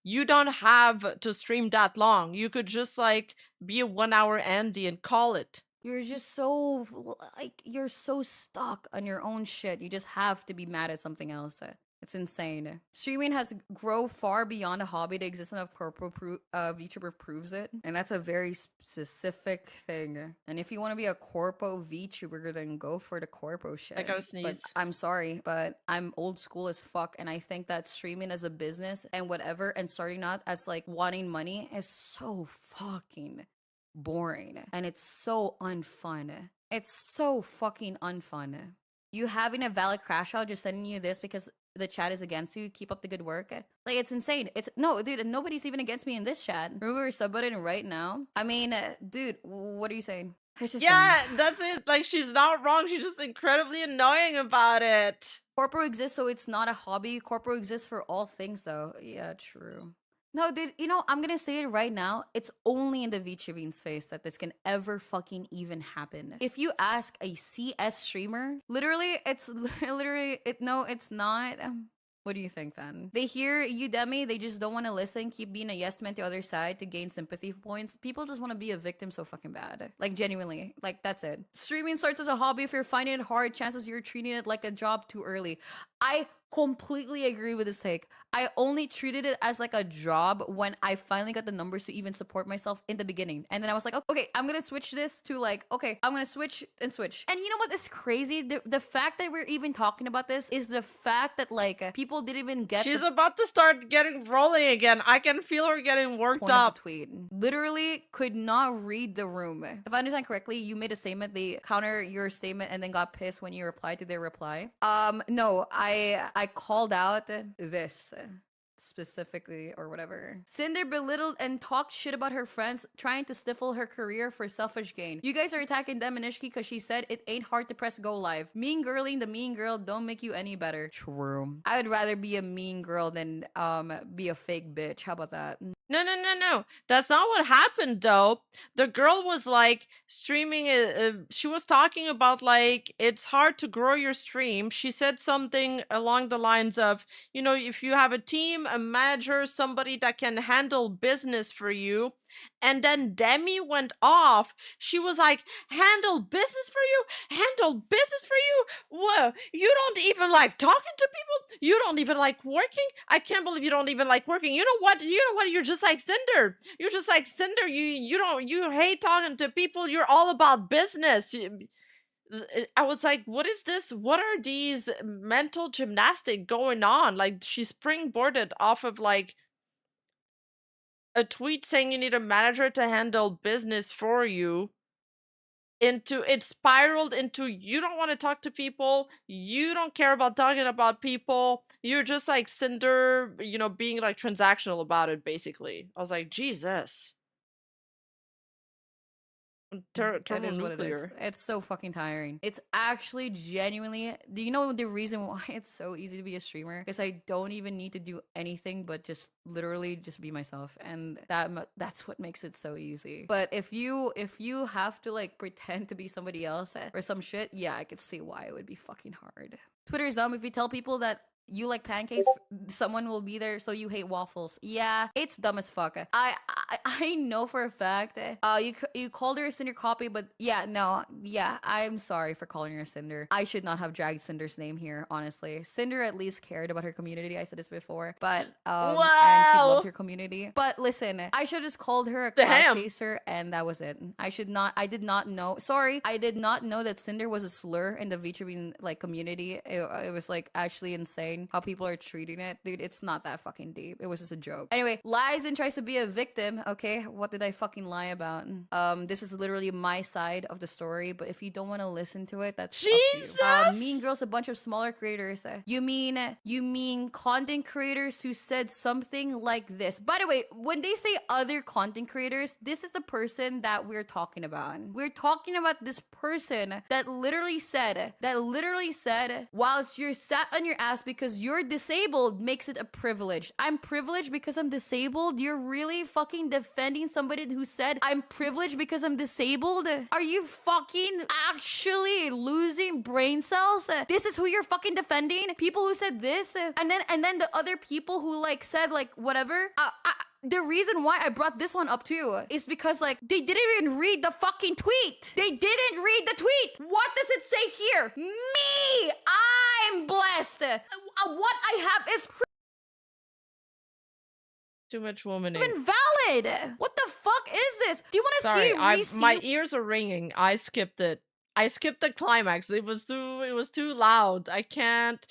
You don't have to stream that long. You could just like be a 1 hour Andy and call it. You're just so like you're so stuck on your own shit. You just have to be mad at something else. It's insane. Streaming has grown far beyond a hobby. The existence of corpo VTuber proves it. And that's a very specific thing. And if you want to be a corpo VTuber, then go for the corpo shit. I gotta sneeze. But I'm sorry, but I'm old school as fuck. And I think that streaming as a business and whatever, and starting out as like wanting money is so fucking boring. And it's so unfun. It's so fucking unfun. You having a valid crash out, just sending you this because the chat is against you. Keep up the good work. Like, it's insane. It's no, dude, nobody's even against me in this chat. Remember, we're Subreddit right now. I mean, dude, what are you saying? It's just yeah, that's it. Like, she's not wrong. She's just incredibly annoying about it. Corpo exists, so it's not a hobby. Corpo exists for all things, though. Yeah, true. No, dude, you know, I'm gonna say it right now. It's only in the VTubing space that this can ever fucking even happen. If you ask a CS streamer, literally, it's not. What do you think then? They hear Udemy, they just don't want to listen, keep being a yes man to the other side to gain sympathy points. People just want to be a victim so fucking bad. Like, genuinely. Like, that's it. Streaming starts as a hobby. If you're finding it hard, chances you're treating it like a job too early. I completely agree with this take. I only treated it as like a job when I finally got the numbers to even support myself in the beginning. And then I was like, okay, I'm gonna switch this to like, okay, I'm gonna switch. And you know what is crazy? The fact that we're even talking about this is the fact that like people didn't even get She's about to start getting rolling again. I can feel her getting worked point of up. the tweet. Literally could not read the room. If I understand correctly, you made a statement, they counter your statement and then got pissed when you replied to their reply. No, I called out this specifically or whatever. Cinder belittled and talked shit about her friends, trying to stifle her career for selfish gain. You guys are attacking Demonishki because she said it ain't hard to press go live. Mean girling the mean girl don't make you any better. True. I would rather be a mean girl than be a fake bitch. How about that? No. That's not what happened, though. The girl was like streaming. She was talking about like it's hard to grow your stream. She said something along the lines of, you know, if you have a team, a manager, somebody that can handle business for you. And then Demi went off. She was like, handle business for you? Handle business for you? Whoa, you don't even like talking to people? You don't even like working? I can't believe you don't even like working. You know what? You're just like Cinder. You're just like Cinder. You hate talking to people. You're all about business. I was like, what is this? What are these mental gymnastics going on? Like, she springboarded off of like a tweet saying you need a manager to handle business for you, into it spiraled into you don't want to talk to people, you don't care about talking about people, you're just like Cinder, you know, being like transactional about it, basically. I was like, Jesus. It is what it is. It's so fucking tiring. It's actually genuinely. Do you know the reason why it's so easy to be a streamer? Because I don't even need to do anything but just literally just be myself, and that's what makes it so easy. But if you have to like pretend to be somebody else or some shit, yeah, I could see why it would be fucking hard. Twitter is dumb. If you tell people that you like pancakes, someone will be there, so you hate waffles. Yeah, it's dumb as fuck. I know for a fact. You called her a Cinder copy, but yeah, I'm sorry for calling her a Cinder. I should not have dragged Cinder's name here, honestly. Cinder at least cared about her community. I said this before, but and she loved her community. But listen, I should have just called her a cloud chaser, and that was it. I did not know. Sorry, I did not know that Cinder was a slur in the VTubing like community. It was like actually insane how people are treating it. Dude, it's not that fucking deep. It was just a joke. Anyway, lies and tries to be a victim. Okay, what did I fucking lie about? This is literally my side of the story, but if you don't want to listen to it, that's Jesus! Up to you. Mean Girls, a bunch of smaller creators. You mean content creators who said something like this. By the way, when they say other content creators, this is the person that we're talking about. We're talking about this person that literally said, whilst you're sat on your ass because because you're disabled makes it a privilege. I'm privileged because I'm disabled? You're really fucking defending somebody who said I'm privileged because I'm disabled? Are you fucking actually losing brain cells? This is who you're fucking defending? People who said this? And then the other people who like said like whatever? The reason why I brought this one up too is because like they didn't even read the fucking tweet. They didn't read the tweet. What does it say here? Me, I'm blessed. What I have is Too much womaning. invalid. What the fuck is this? Do you want to see my ears are ringing. I skipped it. I skipped the climax. It was too loud. I can't.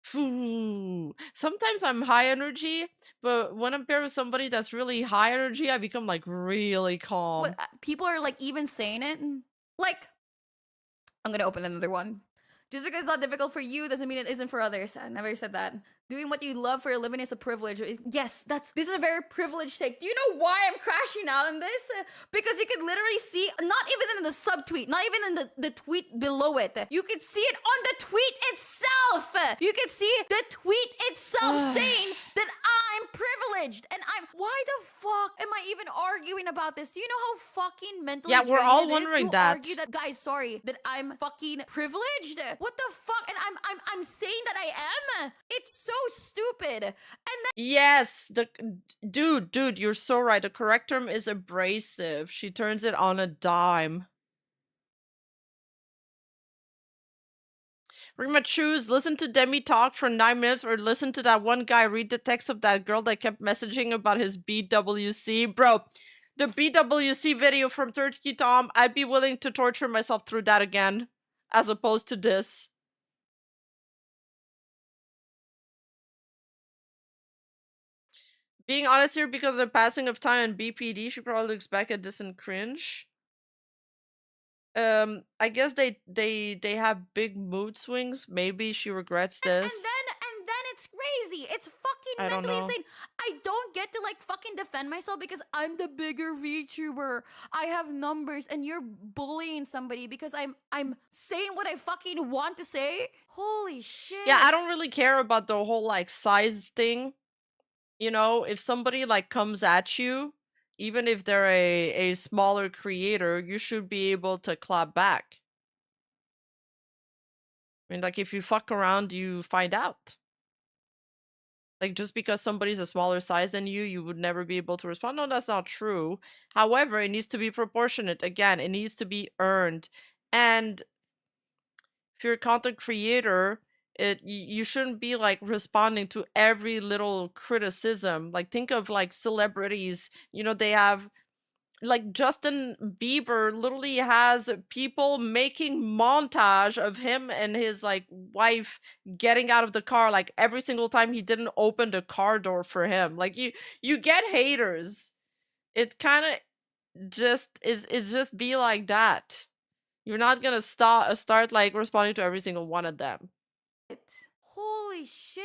Phew. Sometimes I'm high energy, but when I'm paired with somebody that's really high energy, I become like really calm. What, people are like even saying it. Like, I'm gonna open another one. Just because it's not difficult for you doesn't mean it isn't for others. I never said that. Doing what you love for a living is a privilege. Yes, this is a very privileged take. Do you know why I'm crashing out on this? Because you could literally see, not even in the subtweet, not even in the tweet below it. You could see it on the tweet itself. You could see the tweet itself saying that I'm privileged. And why the fuck am I even arguing about this? Do you know how fucking mentally Yeah, we're all draining it is wondering to that. argue that, guys, sorry, that I'm fucking privileged? What the fuck? And I'm saying that I am? It's so stupid. And then Yes, dude, you're so right. The correct term is abrasive. She turns it on a dime. Rima, choose listen to Demi talk for 9 minutes or listen to that one guy read the text of that girl that kept messaging about his BWC. Bro, the BWC video from Turkey Tom, I'd be willing to torture myself through that again, as opposed to this. Being honest here, because of the passing of time and BPD, she probably looks back at this and cringe. I guess they have big mood swings. Maybe she regrets this. and then it's crazy. It's fucking I don't mentally know. insane. I don't get to like fucking defend myself because I'm the bigger VTuber. I have numbers and you're bullying somebody because I'm saying what I fucking want to say. Holy shit. Yeah, I don't really care about the whole like size thing. You know, if somebody like comes at you, even if they're a smaller creator, you should be able to clap back. I mean, like if you fuck around, you find out. Like just because somebody's a smaller size than you would never be able to respond. No, that's not true. However, it needs to be proportionate. Again, it needs to be earned. And if you're a content creator, you shouldn't be like responding to every little criticism. Like think of like celebrities, you know, they have like Justin Bieber literally has people making montage of him and his like wife getting out of the car like every single time he didn't open the car door for him. Like you get haters. It kind of just is just be like that. You're not gonna start like responding to every single one of them. Holy shit.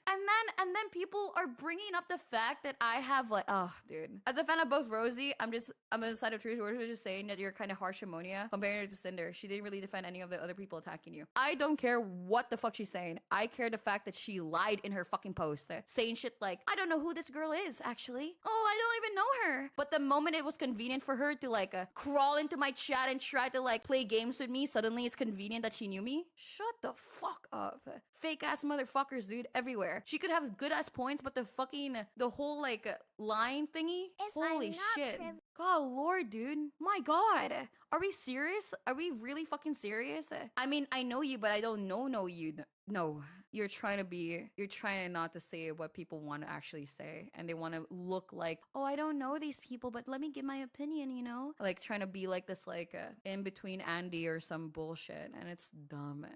And then people are bringing up the fact that I have like, oh dude, as a fan of both Rosie, I'm on the side of truth. We're just saying that you're kind of harsh ammonia comparing her to Cinder. She didn't really defend any of the other people attacking you. I don't care what the fuck she's saying. I care the fact that she lied in her fucking post, saying shit like, I don't know who this girl is actually. Oh, I don't even know her. But the moment it was convenient for her to like crawl into my chat and try to like play games with me, suddenly it's convenient that she knew me. Shut the fuck up. Fake ass motherfuckers, dude, everywhere. She could have good ass points, but the whole like line thingy. If Holy I'm not shit. God lord, dude. My god. Are we serious? Are we really fucking serious? I mean, I know you, but I don't know you. No, you're trying not to say what people want to actually say. And they want to look like, oh, I don't know these people, but let me give my opinion, you know? Like trying to be like this, like in between Andy or some bullshit. And it's dumb.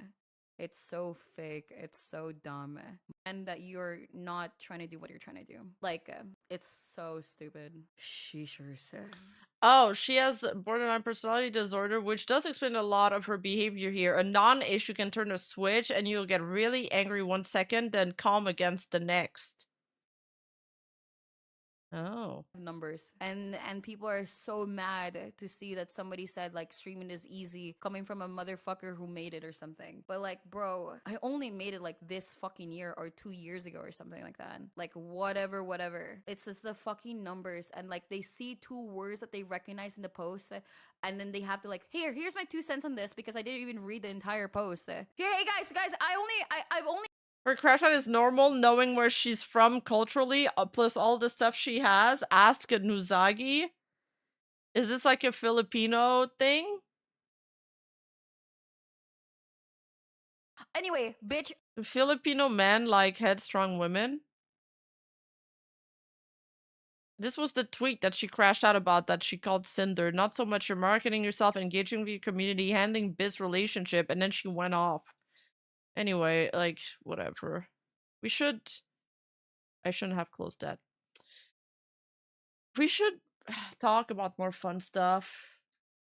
It's so fake. It's so dumb. And that you're not trying to do what you're trying to do. Like, it's so stupid. She sure said. Oh, she has borderline personality disorder, which does explain a lot of her behavior here. A non-issue can turn a switch and you'll get really angry 1 second, then calm against the next. Oh. numbers, and people are so mad to see that somebody said like streaming is easy coming from a motherfucker who made it or something. But like, bro, I only made it like this fucking year or 2 years ago or something like that. Like whatever, it's just the fucking numbers, and like they see 2 words that they recognize in the post, and then they have to like, here's my 2 cents on this because I didn't even read the entire post. Hey guys, I've only Her crash out is normal, knowing where she's from culturally, plus all the stuff she has. Ask Nuzagi. Is this like a Filipino thing? Anyway, bitch. Do Filipino men like headstrong women? This was the tweet that she crashed out about that she called Cinder. Not so much you're marketing yourself, engaging with your community, handling biz relationship, and then she went off. Anyway, like, whatever. We should... I shouldn't have closed that. We should talk about more fun stuff.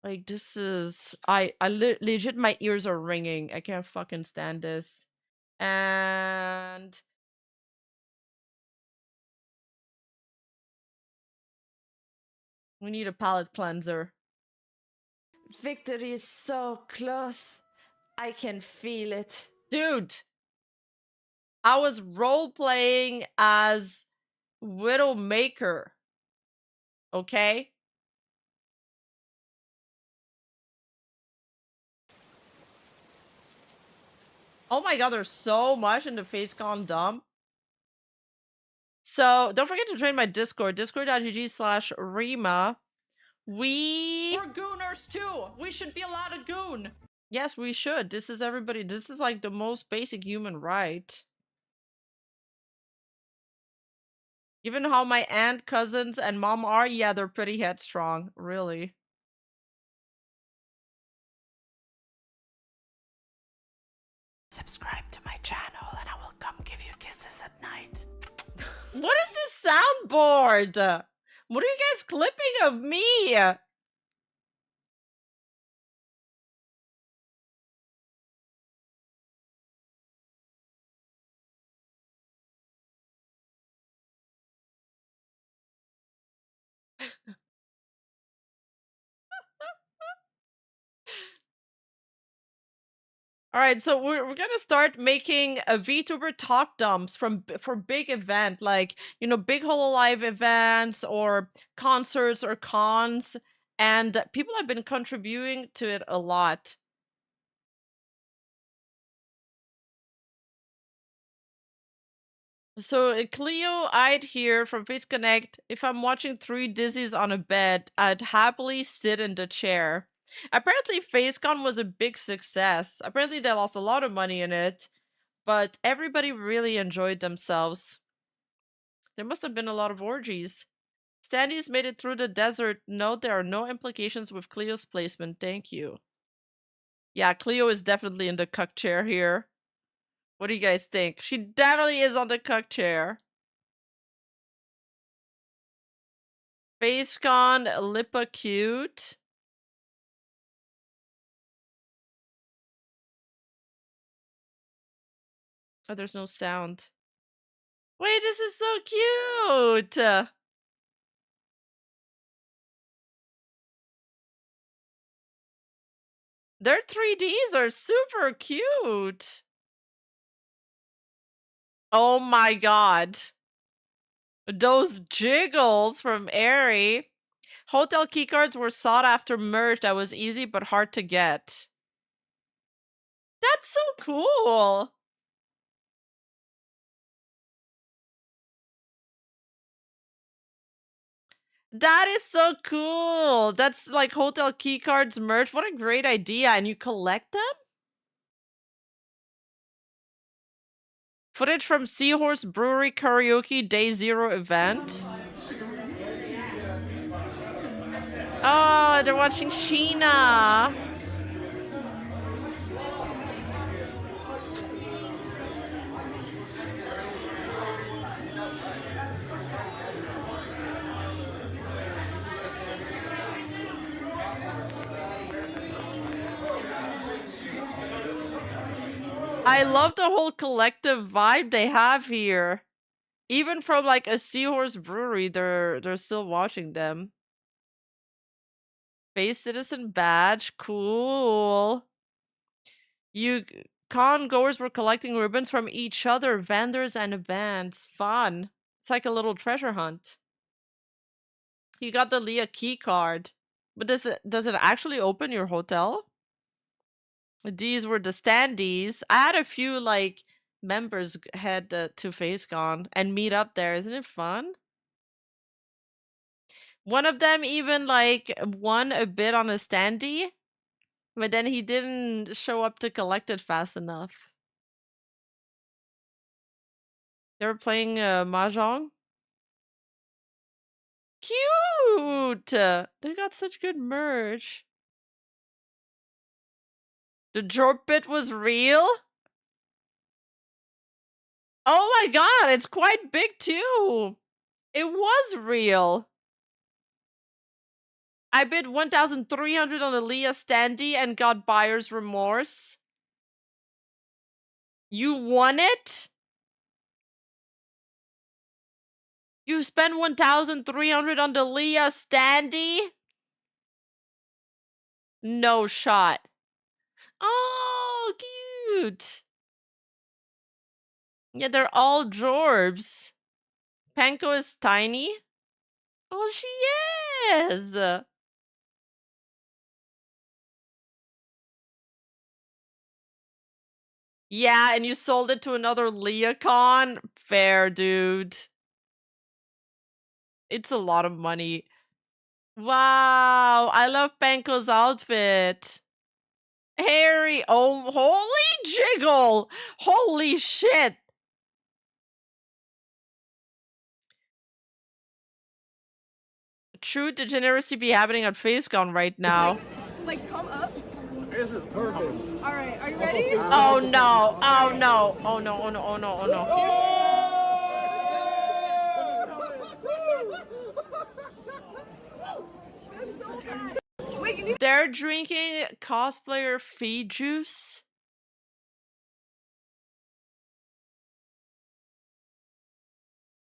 Like, this is... legit, my ears are ringing. I can't fucking stand this. And... we need a palate cleanser. Victory is so close. I can feel it. Dude! I was role-playing as Widowmaker. Okay? Oh my god, there's so much in the FaceCon dump. So, don't forget to join my Discord, discord.gg/Rima. We're gooners too! We should be allowed to goon! Yes, we should. This is everybody. This is like the most basic human right. Given how my aunt, cousins, and mom are, yeah, they're pretty headstrong. Really. Subscribe to my channel and I will come give you kisses at night. What is this soundboard? What are you guys clipping of me? All right, so we're gonna start making a VTuber talk dumps for big event, like, you know, big HoloLive events or concerts or cons, and people have been contributing to it a lot. So Cleo I'd here from Face Connect, if I'm watching 3 dizzies on a bed, I'd happily sit in the chair. Apparently FaceCon was a big success. Apparently they lost a lot of money in it, but everybody really enjoyed themselves. There must have been a lot of orgies. Standy's made it through the desert. Note there are no implications with Cleo's placement. Thank you. Yeah, Cleo is definitely in the cuck chair here. What do you guys think? She definitely is on the cuck chair. FaceCon Lipa cute. Oh, there's no sound. Wait, this is so cute! Their 3Ds are super cute! Oh my god. Those jiggles from Airy. Hotel keycards were sought after merch that was easy but hard to get. That's so cool! That is so cool! That's like hotel keycards merch. What a great idea. And you collect them? Footage from Seahorse Brewery Karaoke Day 0 event. Oh, they're watching Sheena. I love the whole collective vibe they have here. Even from like a Seahorse brewery, they're still watching them. Face Citizen badge, cool. Con goers were collecting ribbons from each other, vendors and events. Fun. It's like a little treasure hunt. You got the Leah key card. But does it actually open your hotel? These were the standees. I had a few like members head to FaceCon and meet up there. Isn't it fun? One of them even like won a bid on a standee, but then he didn't show up to collect it fast enough. They were playing mahjong. Cute! They got such good merch. The drop bit was real? Oh my god, it's quite big too. It was real. I bid 1,300 on the Leah standee and got buyer's remorse. You won it? You spent 1,300 on the Leah standee? No shot. Oh, cute. Yeah, they're all dwarves. Panko is tiny. Oh, she is. Yeah, and you sold it to another Leacon? Fair, dude. It's a lot of money. Wow, I love Panko's outfit. Harry, oh, holy jiggle! Holy shit! True degeneracy be happening at FaceCon right now. Like, come up. This is perfect. All right, are you ready? Oh no! Oh no! Oh no! Oh no! Oh no! Oh no! They're drinking cosplayer feed juice.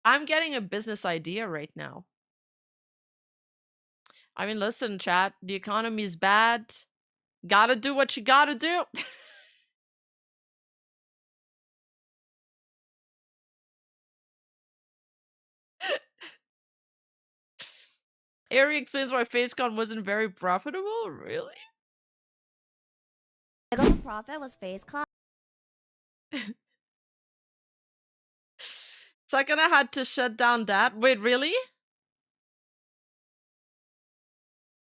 I'm getting a business idea right now. I mean, listen, chat. The economy's bad. Gotta do what you gotta do. Ari explains why FaceCon wasn't very profitable? Really? I got the profit was FaceCon. Sakana had to shut down that. Wait, really?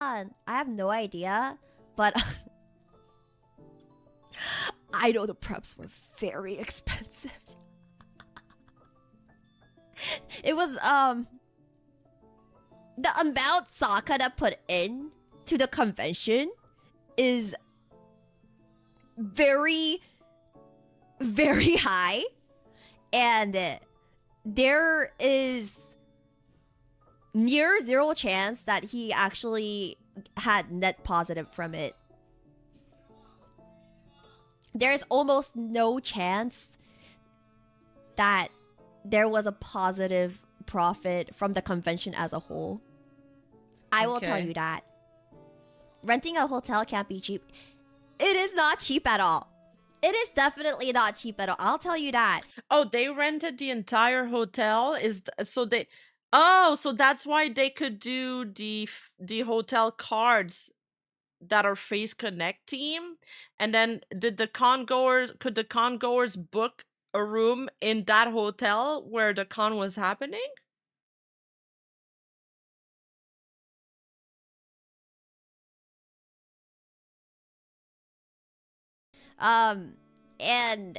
I have no idea, but I know the preps were very expensive. It was the amount Sakana put in to the convention is very, very high, and there is near zero chance that he actually had net positive from it. There's almost no chance that there was a positive profit from the convention as a whole. I will tell you that. Renting a hotel can't be cheap. It is not cheap at all. It is definitely not cheap at all. I'll tell you that. Oh, they rented the entire hotel? Oh, so that's why they could do the hotel cards that are Face Connect team. And then could the congoers book a room in that hotel where the con was happening? And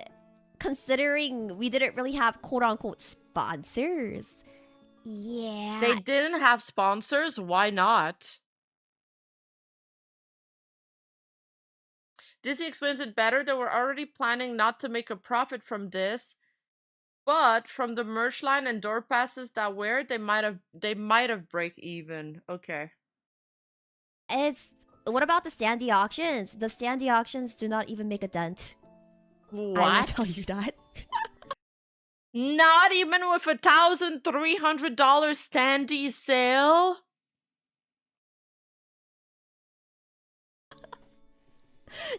considering we didn't really have quote-unquote sponsors, yeah. They didn't have sponsors? Why not? Disney explains it better. They were already planning not to make a profit from this, but from the merch line and door passes that were, they might have break even. Okay. What about the standee auctions? The standee auctions do not even make a dent. What? I will tell you that. Not even with $1,300 standee sale?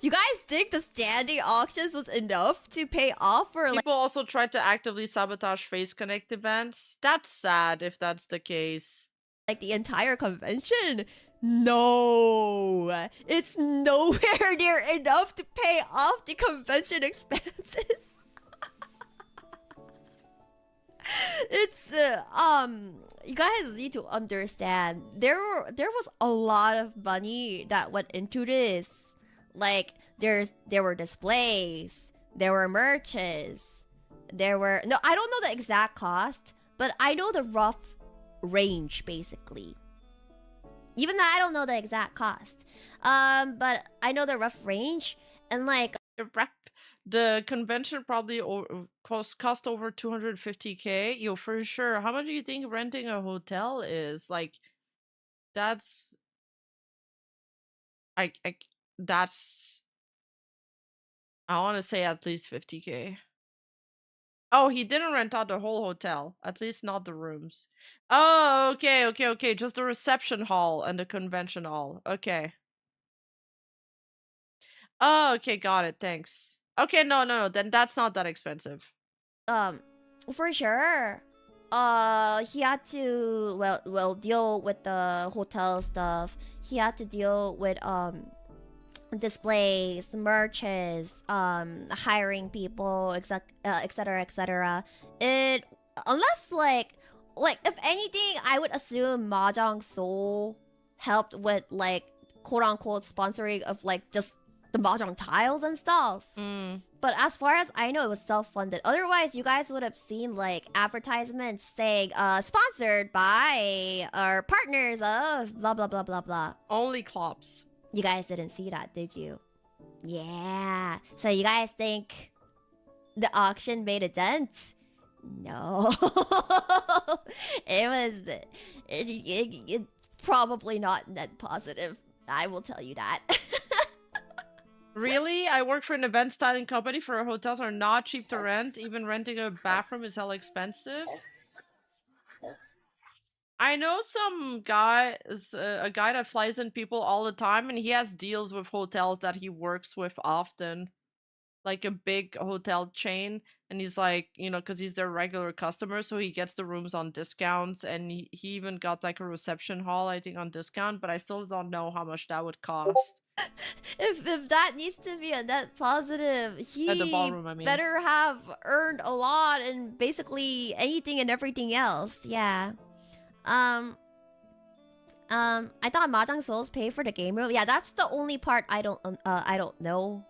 You guys think the standing auctions was enough to pay off for like People also tried to actively sabotage Face Connect events. That's sad if that's the case. the entire convention? No, it's nowhere near enough to pay off the convention expenses. It's you guys need to understand there was a lot of money that went into this. Like there were displays, there were merches, there were I don't know the exact cost, but I know the rough range basically. Even though I don't know the exact cost, but I know the rough range, and like the convention probably cost over 250K. Yo, for sure. How much do you think renting a hotel is? Like, that's that's I want to say at least 50K. Oh, he didn't rent out the whole hotel. At least not the rooms. Oh, okay. Just the reception hall and the convention hall. Okay. Oh, okay, got it. Thanks. Okay, no. Then that's not that expensive. for sure. He had to well deal with the hotel stuff. He had to deal with displays, merches, hiring people, etc, etc. It unless like if anything, I would assume Mahjong Soul helped with like quote unquote sponsoring of like just the Mahjong tiles and stuff. But as far as I know, it was self-funded. Otherwise, you guys would have seen like advertisements saying sponsored by our partners of blah blah blah blah blah. Only Klops. You guys didn't see that, did you? Yeah. So you guys think the auction made a dent? No. It probably not net positive. I will tell you that. Really? I work for an event styling company. For hotels are not cheap to rent. Even renting a bathroom is hella expensive. I know some guy, a guy that flies in people all the time, and he has deals with hotels that he works with often. Like a big hotel chain, and he's like, because he's their regular customer, so he gets the rooms on discounts, and he even got like a reception hall, I think, on discount, but I still don't know how much that would cost. If that needs to be a net positive, he At the ballroom, I mean. better have earned a lot and basically anything and everything else. Yeah. I thought Mahjong Souls pay for the game room. Yeah, that's the only part I don't know.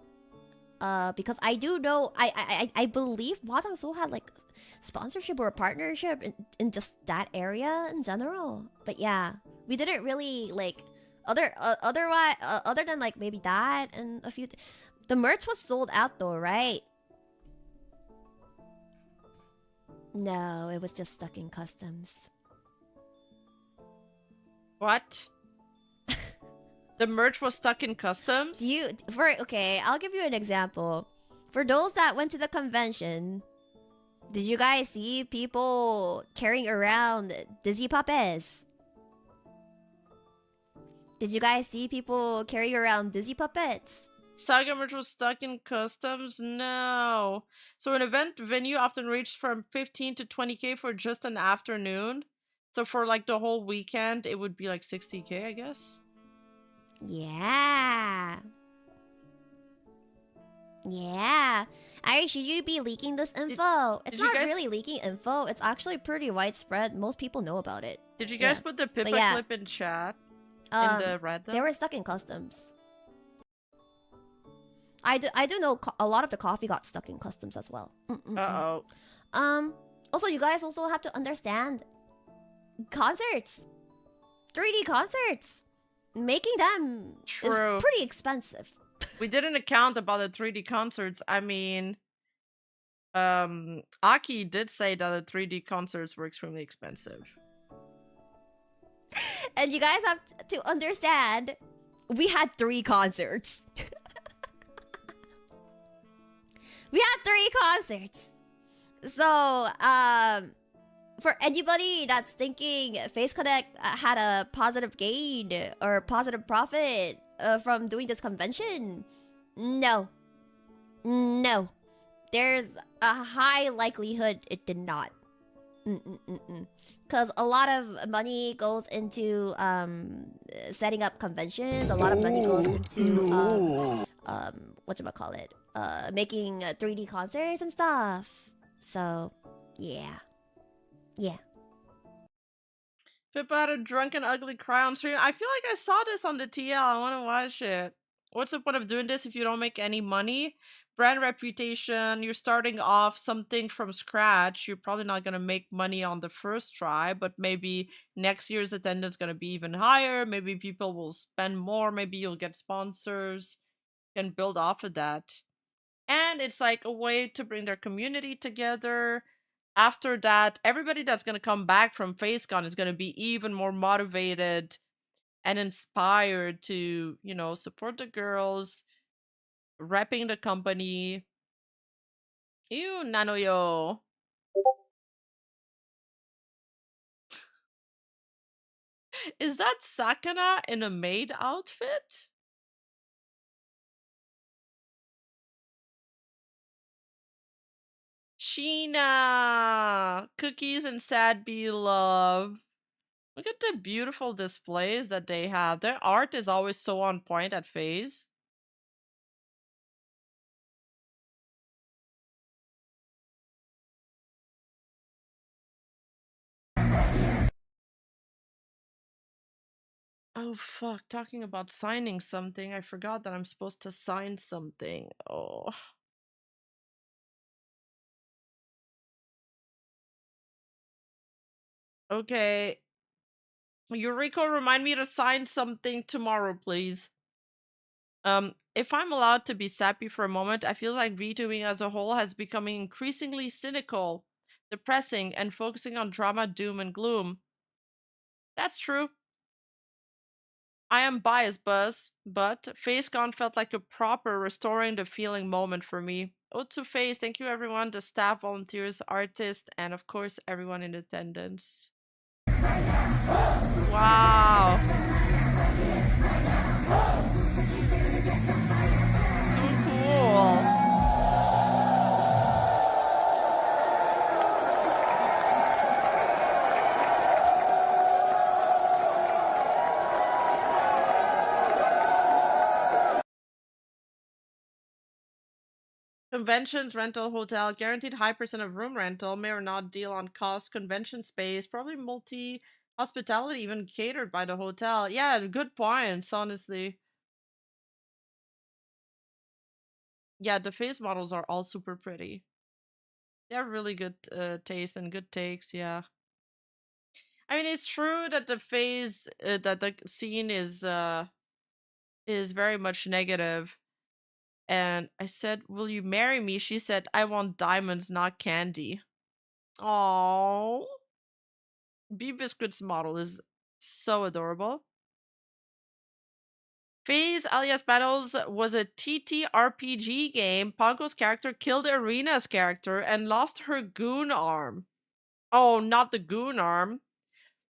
Because I do know, I believe Mahjong Soul had like sponsorship or a partnership in just that area in general. But yeah, we didn't really like other than like maybe that and a few. The merch was sold out though, right? No, it was just stuck in customs. What? The merch was stuck in customs? Okay, I'll give you an example. For those that went to the convention, did you guys see people carrying around Dizzy puppets? Did you guys see people carrying around Dizzy puppets? Saga merch was stuck in customs? No. So an event venue often reached from 15 to 20K for just an afternoon. So for like the whole weekend, it would be like 60K, I guess. Yeah. Should you be leaking this info? It's not really leaking info. It's actually pretty widespread. Most people know about it. Did you guys put the Pippa clip in chat? In the Reddit? They were stuck in customs. I do know a lot of the coffee got stuck in customs as well. Uh-oh. Also, you guys also have to understand concerts. 3D concerts. Making them is pretty expensive. We didn't account about the 3D concerts. I mean, Aki did say that the 3D concerts were extremely expensive. And you guys have to understand, we had 3 concerts. We had 3 concerts. So, for anybody that's thinking Face Connect had a positive gain or positive profit from doing this convention, no. No. There's a high likelihood it did not. Because a lot of money goes into setting up conventions. A lot of money goes into whatchamacallit, making 3D concerts and stuff. So, yeah. Yeah. Pippa had a drunken ugly cry on stream. I feel like I saw this on the TL. I want to watch it. What's the point of doing this if you don't make any money? Brand reputation, you're starting off something from scratch. You're probably not going to make money on the first try, but maybe next year's attendance is going to be even higher. Maybe people will spend more. Maybe you'll get sponsors and build off of that. And it's like a way to bring their community together. After that, everybody that's going to come back from FaceCon is going to be even more motivated and inspired to, you know, support the girls, repping the company. Ew, Nanoyo. Is that Sakana in a maid outfit? Sheena! Cookies and sad bee love. Look at the beautiful displays that they have. Their art is always so on point at FaZe. Oh fuck, talking about signing something. I forgot that I'm supposed to sign something. Oh. Okay. Eureka, remind me to sign something tomorrow, please. If I'm allowed to be sappy for a moment, I feel like VTubing as a whole has become increasingly cynical, depressing, and focusing on drama, doom, and gloom. That's true. I am biased, Buzz, but FaceCon felt like a proper restoring the feeling moment for me. Ode to Face, thank you everyone, the staff, volunteers, artists, and of course everyone in attendance. Wow. So cool. Conventions, rental, hotel, guaranteed high percent of room rental, may or not deal on cost, convention space, probably multi-hospitality even catered by the hotel. Yeah, good points, honestly. Yeah, the face models are all super pretty. They have really good taste and good takes, yeah. I mean, it's true that the phase, that the scene is very much negative. And I said, will you marry me? She said, I want diamonds, not candy. Aww. B Biscuit's model is so adorable. FaZe alias Battles was a TTRPG game. Ponko's character killed Arena's character and lost her goon arm. Oh, not the goon arm.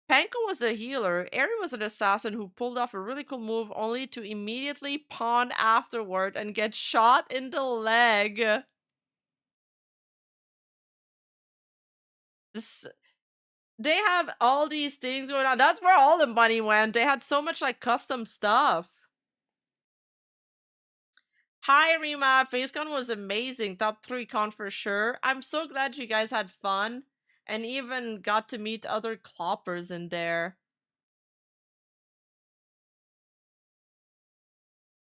Panko was a healer. Eri was an assassin who pulled off a really cool move only to immediately pawn afterward and get shot in the leg. They have all these things going on. That's where all the money went. They had so much like custom stuff. Hi Rima, FaceCon was amazing. Top 3 con for sure. I'm so glad you guys had fun and even got to meet other cloppers in there.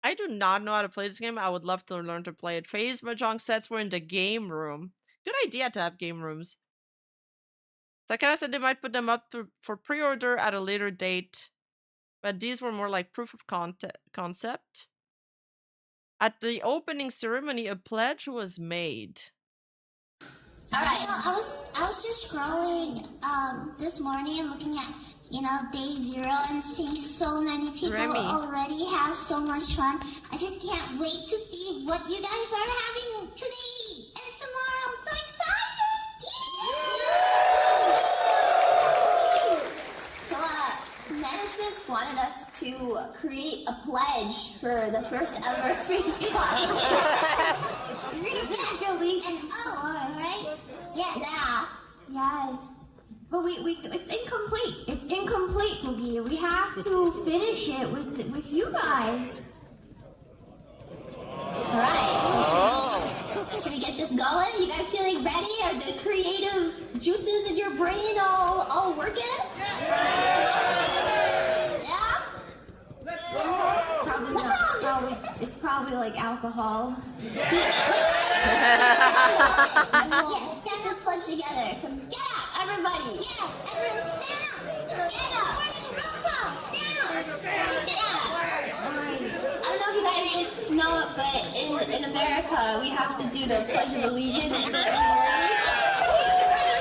I do not know how to play this game. I would love to learn to play it. FaZe Mahjong sets were in the game room. Good idea to have game rooms. Sakana said they might put them up for pre-order at a later date, but these were more like proof of concept. At the opening ceremony, a pledge was made. Alright, I was just scrolling this morning and looking at, you know, day 0 and seeing so many people already have so much fun. I just can't wait to see what you guys are having today and tomorrow. I'm so excited! to create a pledge for the first ever FaceCon. You're gonna pick a link and right? Yeah. Yes. But it's incomplete. It's incomplete, Boogie. We have to finish it with you guys. Alright, so should we get this going? You guys feeling ready? Are the creative juices in your brain all working? Yeah? Let's go! Probably not. It's probably like alcohol. Stand up, pledge together. So get up, everybody. Yeah, everyone stand up. Stand up. Stand up. Yeah. I don't know if you guys know it, but in America, we have to do the Pledge of Allegiance every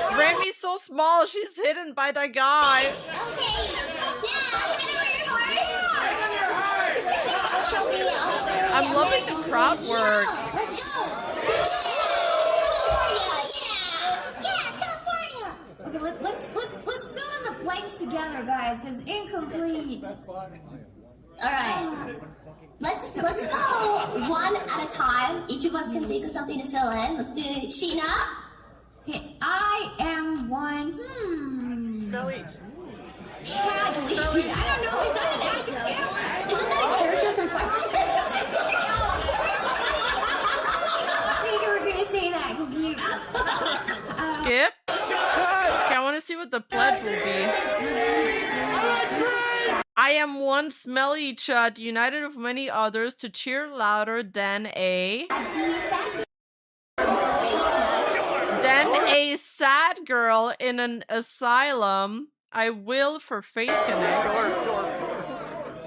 morning. Remy's so small, she's hidden by the guy. Okay. Yeah, get over your heart. I'll show you. I'm loving the crowd work. Let's go. California. Okay, let's fill in the blanks together, guys, because incomplete. All right. Let's go one at a time. Each of us can think of something to fill in. Let's do Sheena. Okay, I am one. Smelly. Shaggy. I don't know. Is that an adjective? Isn't that a character from Five Seconds? I think we're gonna say that. Skip? Okay, I want to see what the pledge will be. I am one smelly chud, united with many others to cheer louder than a sad girl in an asylum. I will for face connect.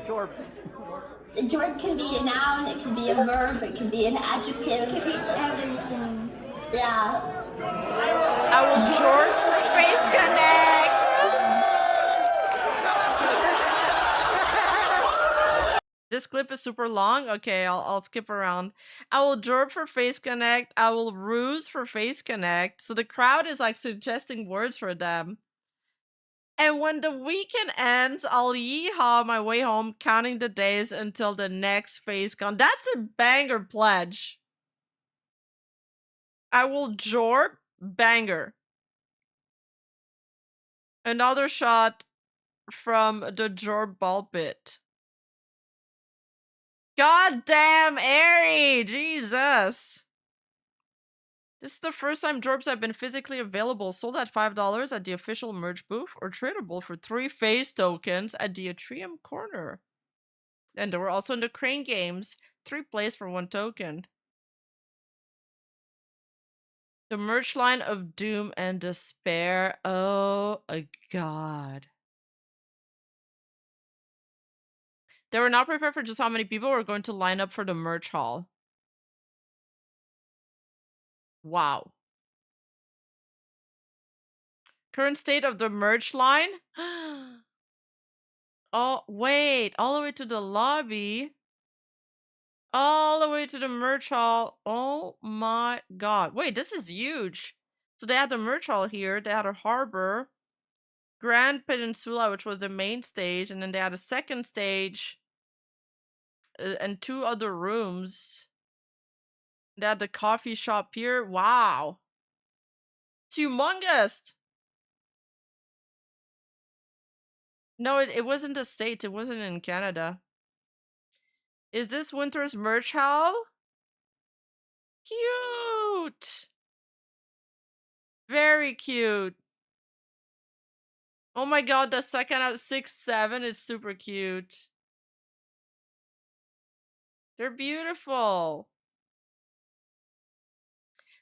Jorb can be a noun, it can be a verb, it can be an adjective, it can be everything. Yeah. I will Jorb for face connect. This clip is super long. Okay, I'll skip around. I will Jorb for face connect. I will ruse for face connect. So the crowd is like suggesting words for them. And when the weekend ends, I'll yeehaw my way home, counting the days until the next FaceCon. That's a banger pledge. I will Jorb banger. Another shot from the Jorb ball pit. God damn, Airy! Jesus! This is the first time Jorbs have been physically available, sold at $5 at the official merch booth, or tradable for 3 face tokens at the Atrium corner. And they were also in the Crane games, 3 plays for 1 token. The merch line of Doom and Despair. Oh, a god. They were not prepared for just how many people were going to line up for the merch hall. Wow. Current state of the merch line? Oh, wait. All the way to the lobby. All the way to the merch hall. Oh my god. Wait, this is huge. So they had the merch hall here. They had a harbor. Grand Peninsula, which was the main stage. And then they had a second stage. And 2 other rooms. They had the coffee shop here. Wow. It's humongous. No, it wasn't the States. It wasn't in Canada. Is this winter's merch hall? Cute. Very cute. Oh my god, the second at 6-7 is super cute. They're beautiful.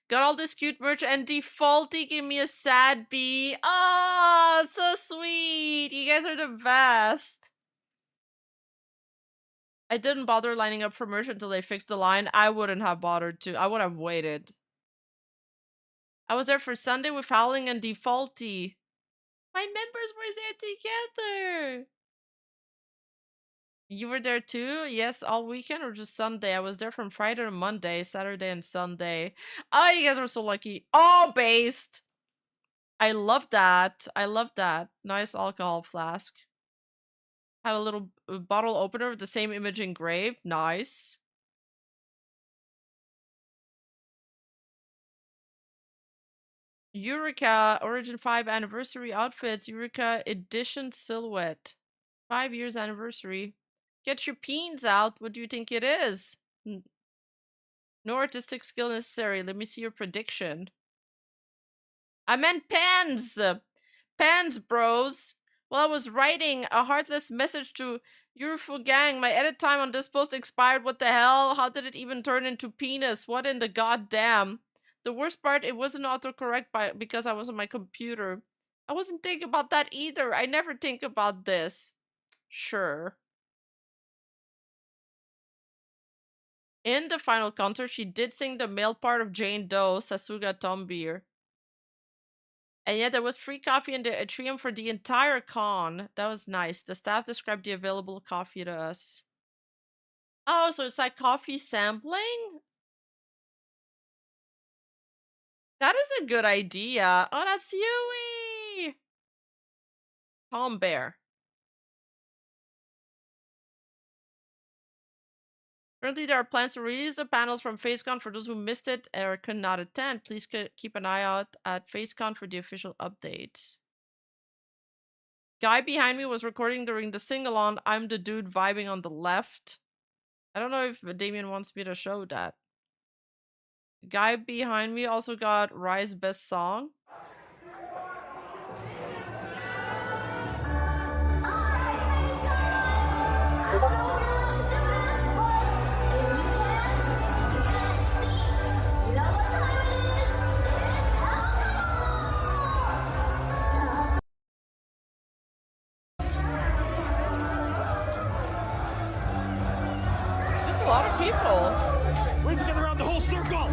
Got all this cute merch and Defaulty gave me a sad bee. Oh, so sweet. You guys are the best. I didn't bother lining up for merch until they fixed the line. I wouldn't have bothered to. I would have waited. I was there for Sunday with Howling and Defaulty. My members were there together. You were there too? Yes, all weekend or just Sunday? I was there from Friday to Monday, Saturday and Sunday. Oh, you guys are so lucky. All based. I love that. I love that. Nice alcohol flask. Had a little bottle opener with the same image engraved. Nice. Eureka Origin 5 anniversary outfits. Eureka edition silhouette. 5 years anniversary. Get your peens out. What do you think it is? No artistic skill necessary. Let me see your prediction. I meant pens! Pens, bros! While I was writing a heartless message to Euroful Gang, my edit time on this post expired. What the hell? How did it even turn into penis? What in the goddamn? The worst part, it wasn't autocorrect because I was on my computer. I wasn't thinking about that either. I never think about this. Sure. In the final concert, she did sing the male part of Jane Doe, Sasuga Tombeer. And yet there was free coffee in the atrium for the entire con. That was nice. The staff described the available coffee to us. Oh, so it's like coffee sampling? That is a good idea. Oh, that's Yui! Tom Bear. Currently, there are plans to release the panels from FaceCon for those who missed it or could not attend. Please keep an eye out at FaceCon for the official updates. Guy behind me was recording during the sing-along. I'm the dude vibing on the left. I don't know if Damien wants me to show that. Guy behind me also got Rise Best Song. There's a lot of people. Bring them around the whole circle.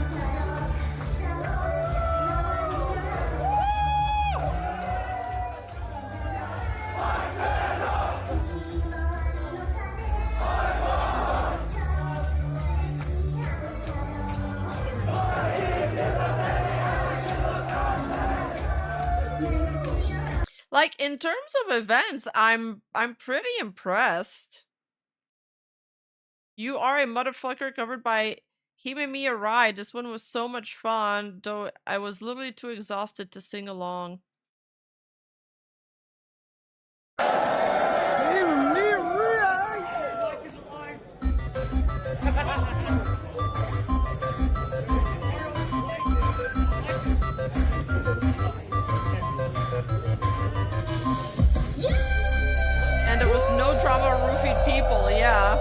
Like, in terms of events, I'm pretty impressed. You are a motherfucker covered by Himemiya Ride. This one was so much fun, though I was literally too exhausted to sing along. And there was no drama or roofied people, yeah.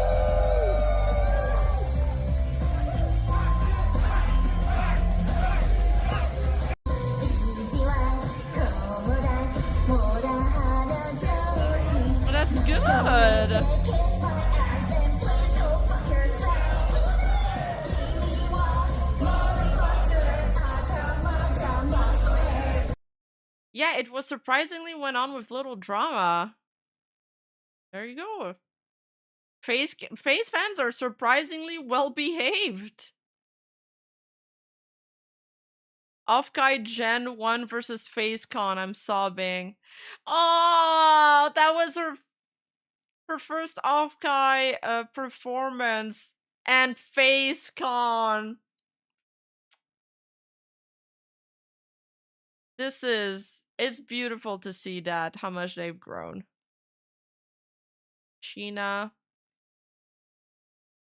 Well, that's good. Yeah, it was surprisingly went on with little drama. There you go. Face fans are surprisingly well behaved. Offkai Gen 1 versus FaceCon. I'm sobbing. Oh, that was her first Offkai performance and FaceCon. It's beautiful to see that, how much they've grown. Sheena.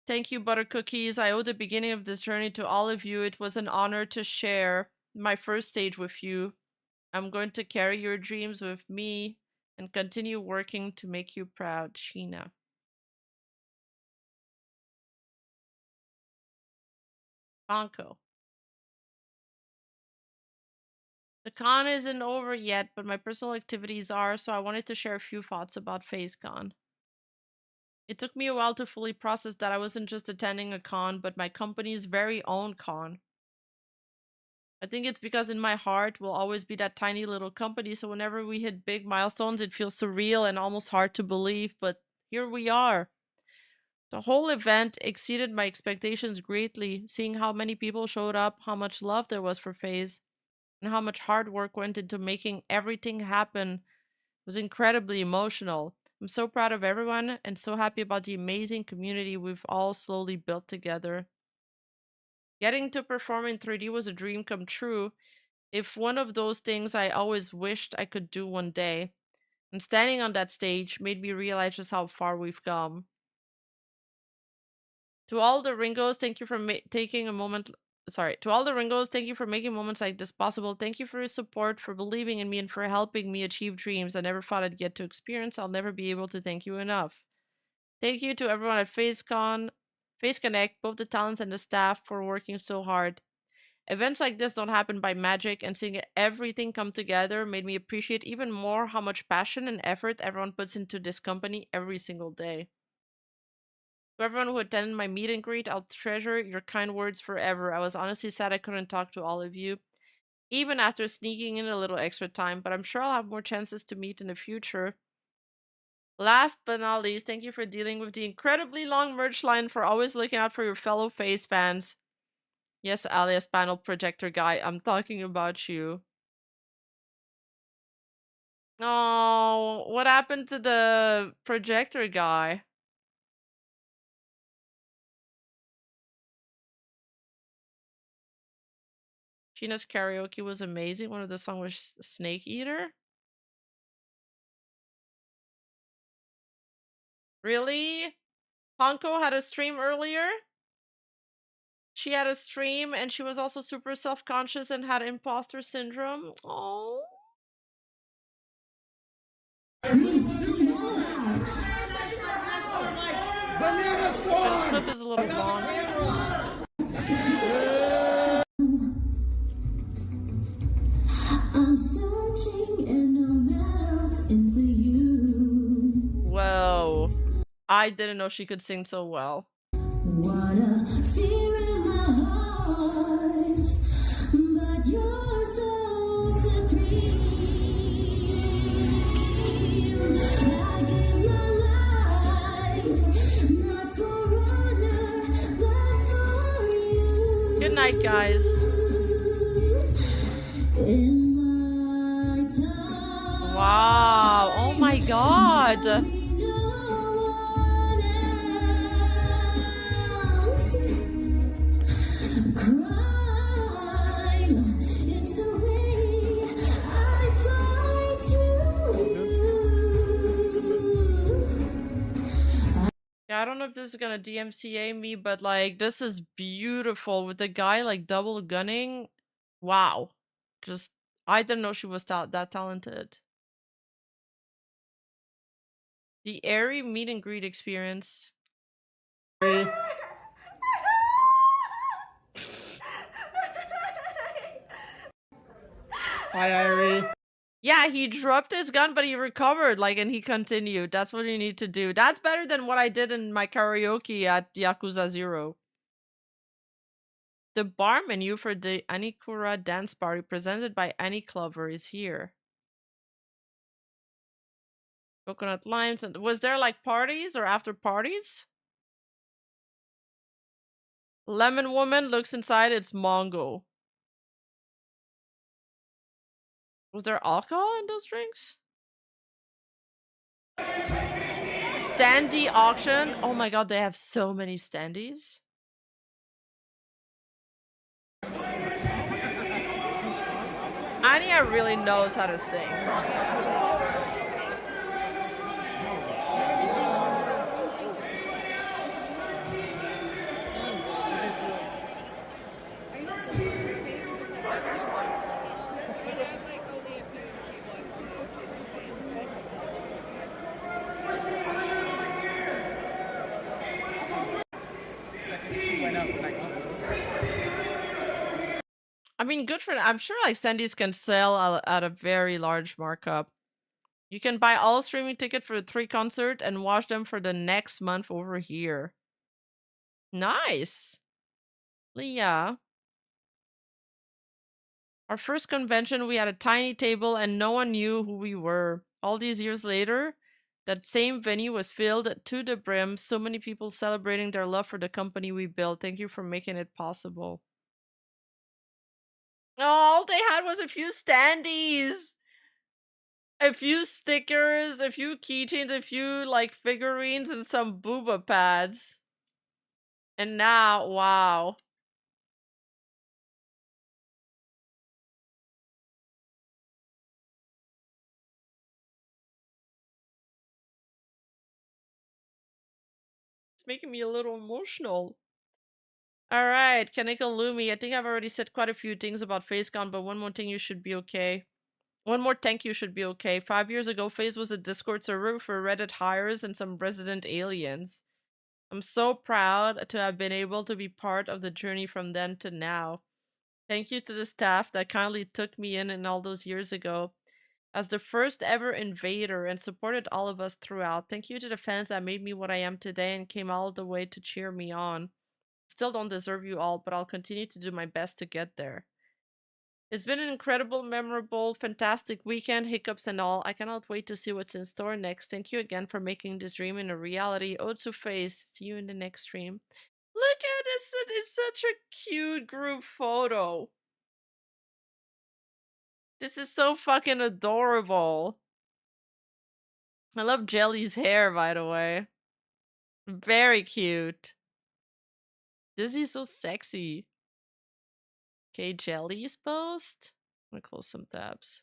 Thank you, Butter Cookies. I owe the beginning of this journey to all of you. It was an honor to share my first stage with you. I'm going to carry your dreams with me and continue working to make you proud, Sheena. Banco. The con isn't over yet, but my personal activities are, so I wanted to share a few thoughts about FaceCon. It took me a while to fully process that I wasn't just attending a con, but my company's very own con. I think it's because in my heart we'll always be that tiny little company, so whenever we hit big milestones, it feels surreal and almost hard to believe, but here we are. The whole event exceeded my expectations greatly, seeing how many people showed up, how much love there was for FaZe, and how much hard work went into making everything happen was incredibly emotional. I'm so proud of everyone and so happy about the amazing community we've all slowly built together. Getting to perform in 3D was a dream come true. If one of those things I always wished I could do one day. And standing on that stage made me realize just how far we've come. To all the Ringos, thank you for taking a moment. Sorry, to all the Ringos, thank you for making moments like this possible. Thank you for your support, for believing in me, and for helping me achieve dreams I never thought I'd get to experience. I'll never be able to thank you enough. Thank you to everyone at FaceCon, FaceConnect, both the talents and the staff, for working so hard. Events like this don't happen by magic, and seeing everything come together made me appreciate even more how much passion and effort everyone puts into this company every single day. To everyone who attended my meet and greet, I'll treasure your kind words forever. I was honestly sad I couldn't talk to all of you, even after sneaking in a little extra time, but I'm sure I'll have more chances to meet in the future. Last but not least, thank you for dealing with the incredibly long merch line, for always looking out for your fellow Face fans. Yes, alias panel projector guy, I'm talking about you. Oh, what happened to the projector guy? Gina's karaoke was amazing. One of the songs was Snake Eater. Really? Honko had a stream earlier? She had a stream and she was also super self-conscious and had imposter syndrome. Oh. But this clip is a little long. I'm searching and I'm out into you. Whoa. I didn't know she could sing so well. What a fear in my heart, but you're so supreme. I give my life, not for honor, but for you. Good night, guys. Wow, oh my god. Yeah, I don't know if this is gonna DMCA me, but like, this is beautiful with the guy like double gunning. Wow. Just, I didn't know she was that talented. The airy meet and greet experience. Hi, Irie. Yeah, he dropped his gun, but he recovered, like, and he continued. That's what you need to do. That's better than what I did in my karaoke at Yakuza 0. The bar menu for the Anikura dance party presented by Annie Clover is here. Coconut limes. And was there like parties or after parties? Lemon woman looks inside, it's Mongo. Was there alcohol in those drinks? Standee auction. Oh my god, they have so many standees. Anya really knows how to sing. I mean, good for them. I'm sure like Sandy's can sell at a very large markup. You can buy all streaming ticket for the 3 concert and watch them for the next month over here. Nice. Leah. Our first convention, we had a tiny table and no one knew who we were. All these years later, that same venue was filled to the brim. So many people celebrating their love for the company we built. Thank you for making it possible. All they had was a few standees. A few stickers, a few keychains, a few like figurines, and some booba pads. And now, wow. It's making me a little emotional. Alright, Kaneka Lumi. I think I've already said quite a few things about FaceCon, but one more thing you should be okay. One more thank you should be okay. 5 years ago, Phase was a Discord server for Reddit hires and some resident aliens. I'm so proud to have been able to be part of the journey from then to now. Thank you to the staff that kindly took me in all those years ago as the first ever invader and supported all of us throughout. Thank you to the fans that made me what I am today and came all the way to cheer me on. Still don't deserve you all, but I'll continue to do my best to get there. It's been an incredible, memorable, fantastic weekend, hiccups and all. I cannot wait to see what's in store next. Thank you again for making this dream into reality. Otsu Face, see you in the next stream. Look at this, it's such a cute group photo. This is so fucking adorable. I love Jelly's hair, by the way. Very cute. This is so sexy. Okay, Jelly's post. I'm gonna close some tabs.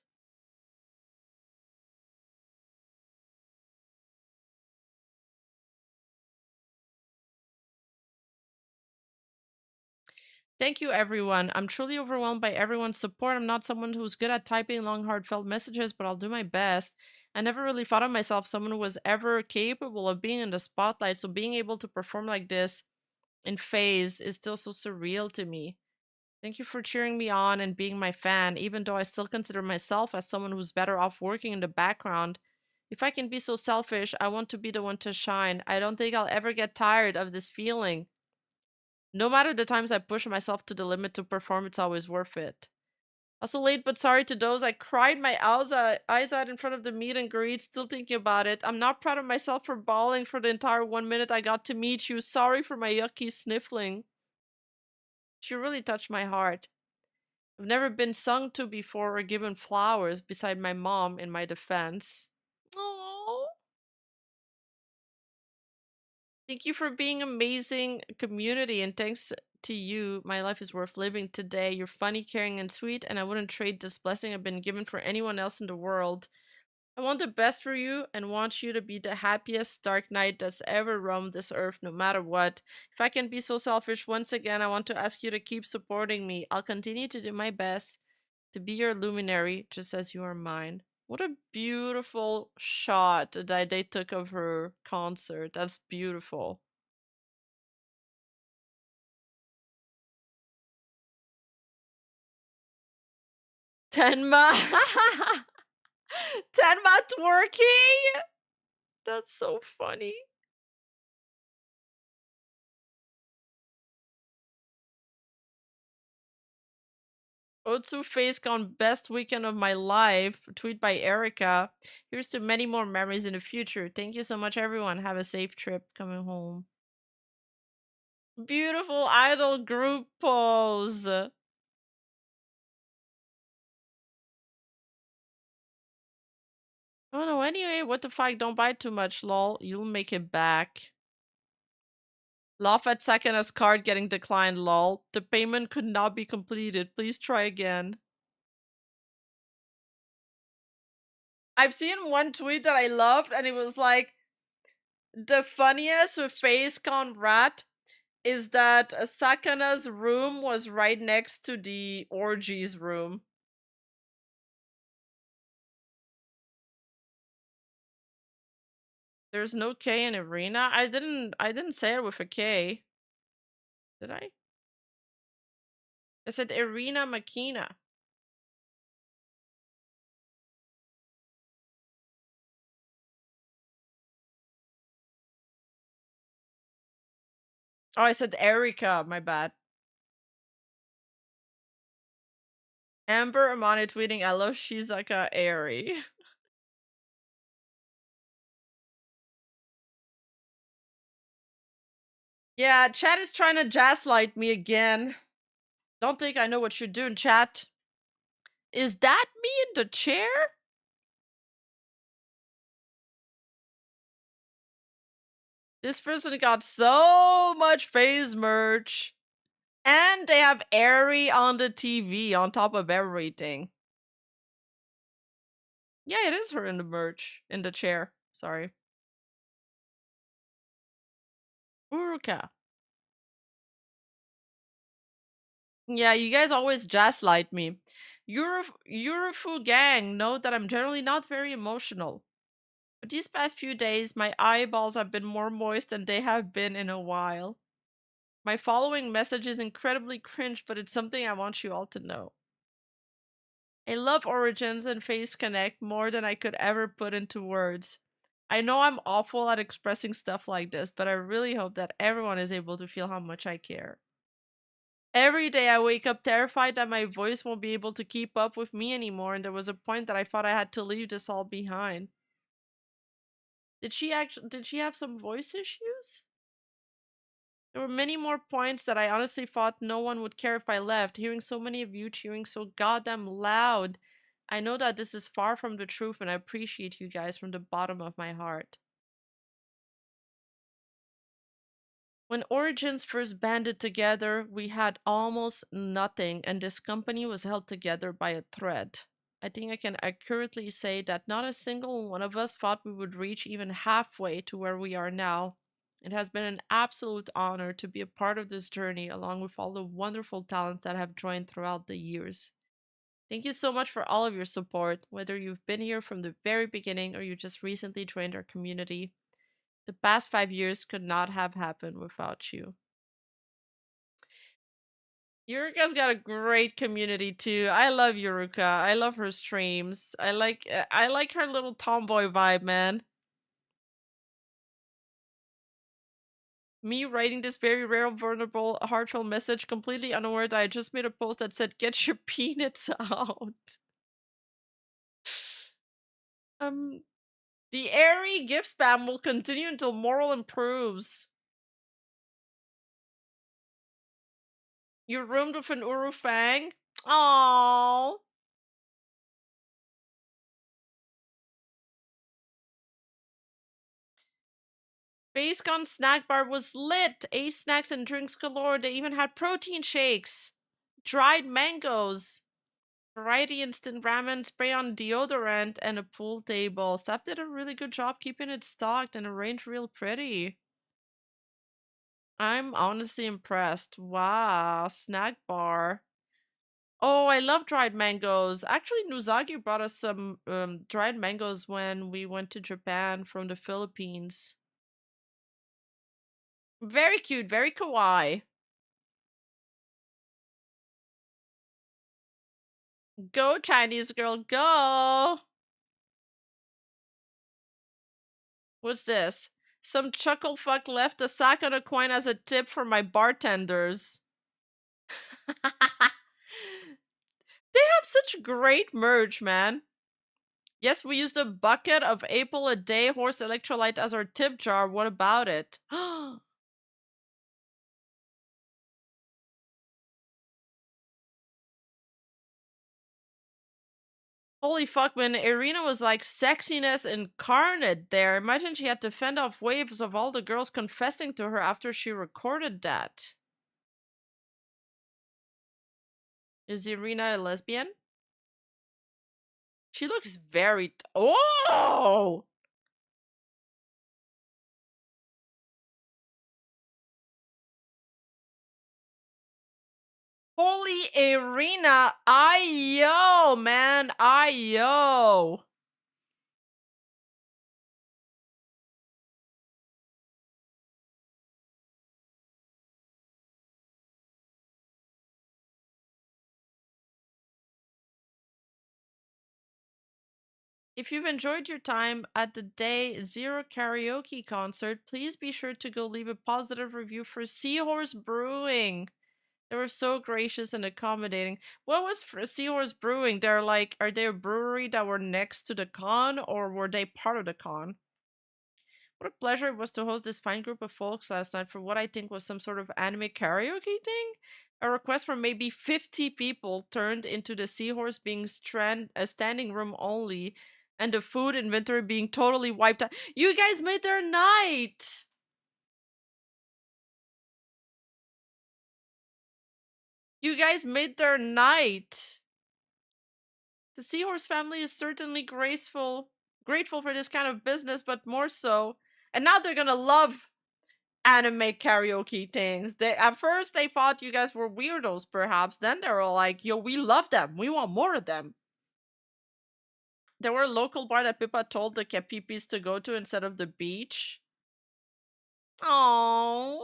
Thank you, everyone. I'm truly overwhelmed by everyone's support. I'm not someone who's good at typing long, heartfelt messages, but I'll do my best. I never really thought of myself someone who was ever capable of being in the spotlight, so being able to perform like this in phase is still so surreal to me. Thank you for cheering me on and being my fan, even though I still consider myself as someone who's better off working in the background. If I can be so selfish, I want to be the one to shine. I don't think I'll ever get tired of this feeling. No matter the times I push myself to the limit to perform, it's always worth it. Also late but sorry to those. I cried my eyes out in front of the meet and greet, still thinking about it. I'm not proud of myself for bawling for the entire 1 minute I got to meet you. Sorry for my yucky sniffling. She really touched my heart. I've never been sung to before or given flowers beside my mom in my defense. Aww. Thank you for being amazing community, and thanks to you, my life is worth living today. You're funny, caring, and sweet, and I wouldn't trade this blessing I've been given for anyone else in the world. I want the best for you and want you to be the happiest Dark Knight that's ever roamed this earth, no matter what. If I can be so selfish once again, I want to ask you to keep supporting me. I'll continue to do my best to be your luminary, just as you are mine. What a beautiful shot that they took of her concert. That's beautiful. Tenma! Tenma twerking? That's so funny. Otsu FaceCon best weekend of my life. Tweet by Erica. Here's to many more memories in the future. Thank you so much, everyone. Have a safe trip coming home. Beautiful idol group pose. Oh no, anyway, what the fuck? Don't buy too much, lol. You'll make it back. Laugh at Sakana's card getting declined, lol. The payment could not be completed. Please try again. I've seen one tweet that I loved, and it was like, the funniest with FaceCon rat is that Sakana's room was right next to the orgies room. There's no K in Arena? I didn't say it with a K. Did I? I said Arena Makina. Oh, I said Erika, my bad. Amber Amani tweeting, I love Shizaka Eri. Yeah, chat is trying to gaslight me again. Don't think I know what you're doing, chat. Is that me in the chair? This person got so much phase merch. And they have Airy on the TV on top of everything. Yeah, it is her in the merch. In the chair. Sorry. Uruka. Yeah, you guys always gaslight me. Yurufu gang know that I'm generally not very emotional. But these past few days, my eyeballs have been more moist than they have been in a while. My following message is incredibly cringe, but it's something I want you all to know. I love Origins and Face Connect more than I could ever put into words. I know I'm awful at expressing stuff like this, but I really hope that everyone is able to feel how much I care. Every day I wake up terrified that my voice won't be able to keep up with me anymore, and there was a point that I thought I had to leave this all behind. Did she have some voice issues? There were many more points that I honestly thought no one would care if I left. Hearing so many of you cheering so goddamn loud. I know that this is far from the truth, and I appreciate you guys from the bottom of my heart. When Origins first banded together, we had almost nothing, and this company was held together by a thread. I think I can accurately say that not a single one of us thought we would reach even halfway to where we are now. It has been an absolute honor to be a part of this journey, along with all the wonderful talents that have joined throughout the years. Thank you so much for all of your support, whether you've been here from the very beginning or you just recently joined our community. The past 5 years could not have happened without you. Yuruka's got a great community too. I love Yuruka. I love her streams. I like her little tomboy vibe, man. Me writing this very rare, vulnerable, heartfelt message completely unaware that I just made a post that said, "Get your peanuts out." The airy gift spam will continue until moral improves. You roomed with an Urufang? Aww. BaseCon snack bar was lit. Ace snacks and drinks galore. They even had protein shakes. Dried mangoes. Variety instant ramen, spray on deodorant, and a pool table. Staff did a really good job keeping it stocked and arranged real pretty. I'm honestly impressed. Wow, snack bar. Oh, I love dried mangoes. Actually, Nuzagi brought us some dried mangoes when we went to Japan from the Philippines. Very cute, very kawaii. Go, Chinese girl, go! What's this? Some chuckle fuck left a sack and a coin as a tip for my bartenders. They have such great merch, man. Yes, we used a bucket of Apple a day horse electrolyte as our tip jar. What about it? Holy fuck, man. Irina was like sexiness incarnate there. Imagine she had to fend off waves of all the girls confessing to her after she recorded that. Is Irina a lesbian? She looks very... Oh! Holy Irina! Ayo, man! Ayo! If you've enjoyed your time at the Day Zero karaoke concert, please be sure to go leave a positive review for Seahorse Brewing. They were so gracious and accommodating. What was for Seahorse Brewing? They're like, are they a brewery that were next to the con, or were they part of the con? What a pleasure it was to host this fine group of folks last night for what I think was some sort of anime karaoke thing. A request from maybe 50 people turned into the Seahorse being a standing room only, and the food inventory being totally wiped out. You guys made their night! You guys made their night. The Seahorse family is certainly grateful for this kind of business, but more so. And now they're gonna love anime karaoke things. At first they thought you guys were weirdos, perhaps. Then they were like, yo, we love them. We want more of them. There were a local bar that Pippa told the Kepipis to go to instead of the beach. Aww.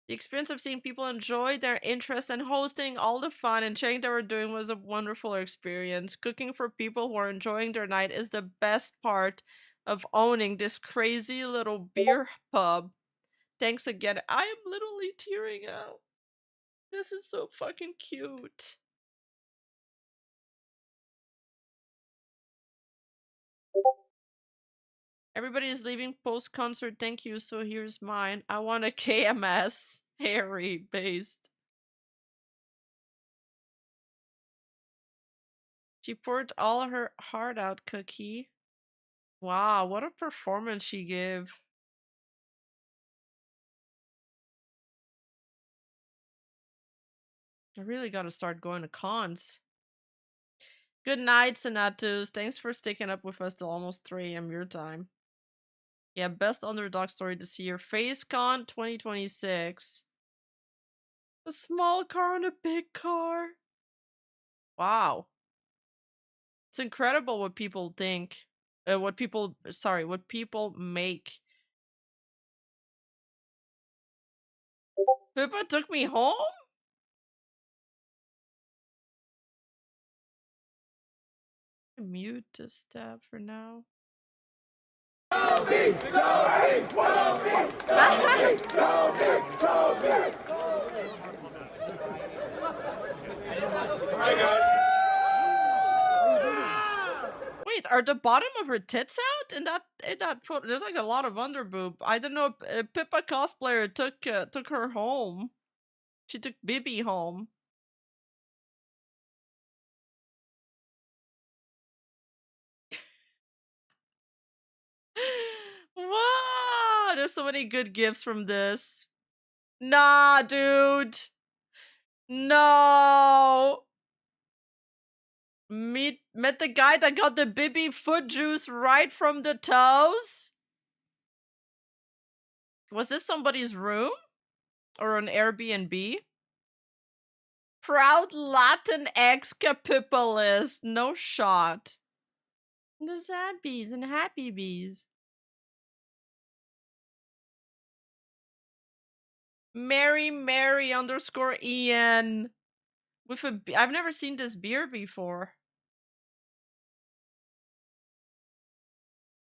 The experience of seeing people enjoy their interest and hosting all the fun and sharing they were doing was a wonderful experience. Cooking for people who are enjoying their night is the best part of owning this crazy little beer pub. Thanks again. I am literally tearing out. This is so fucking cute. Everybody is leaving post-concert. Thank you. So here's mine. I want a KMS Harry based. She poured all her heart out, Cookie. Wow, what a performance she gave. I really gotta start going to cons. Good night, Senatus. Thanks for sticking up with us till almost 3 a.m. your time. Yeah, best underdog story this year. FaceCon 2026. A small car and a big car. Wow. It's incredible what people think. What people make. Pippa took me home? Mute this tab for now. Wait, are the bottom of her tits out? In that photo, there's like a lot of underboob. I don't know. Pippa cosplayer took her home. She took Bibi home. Wow, there's so many good gifts from this. Nah, dude. No. Met the guy that got the Bibi foot juice right from the toes? Was this somebody's room? Or an Airbnb? Proud Latin ex-capitalist. No shot. The sad bees and happy bees. Mary _ Ian. With a I've never seen this beer before.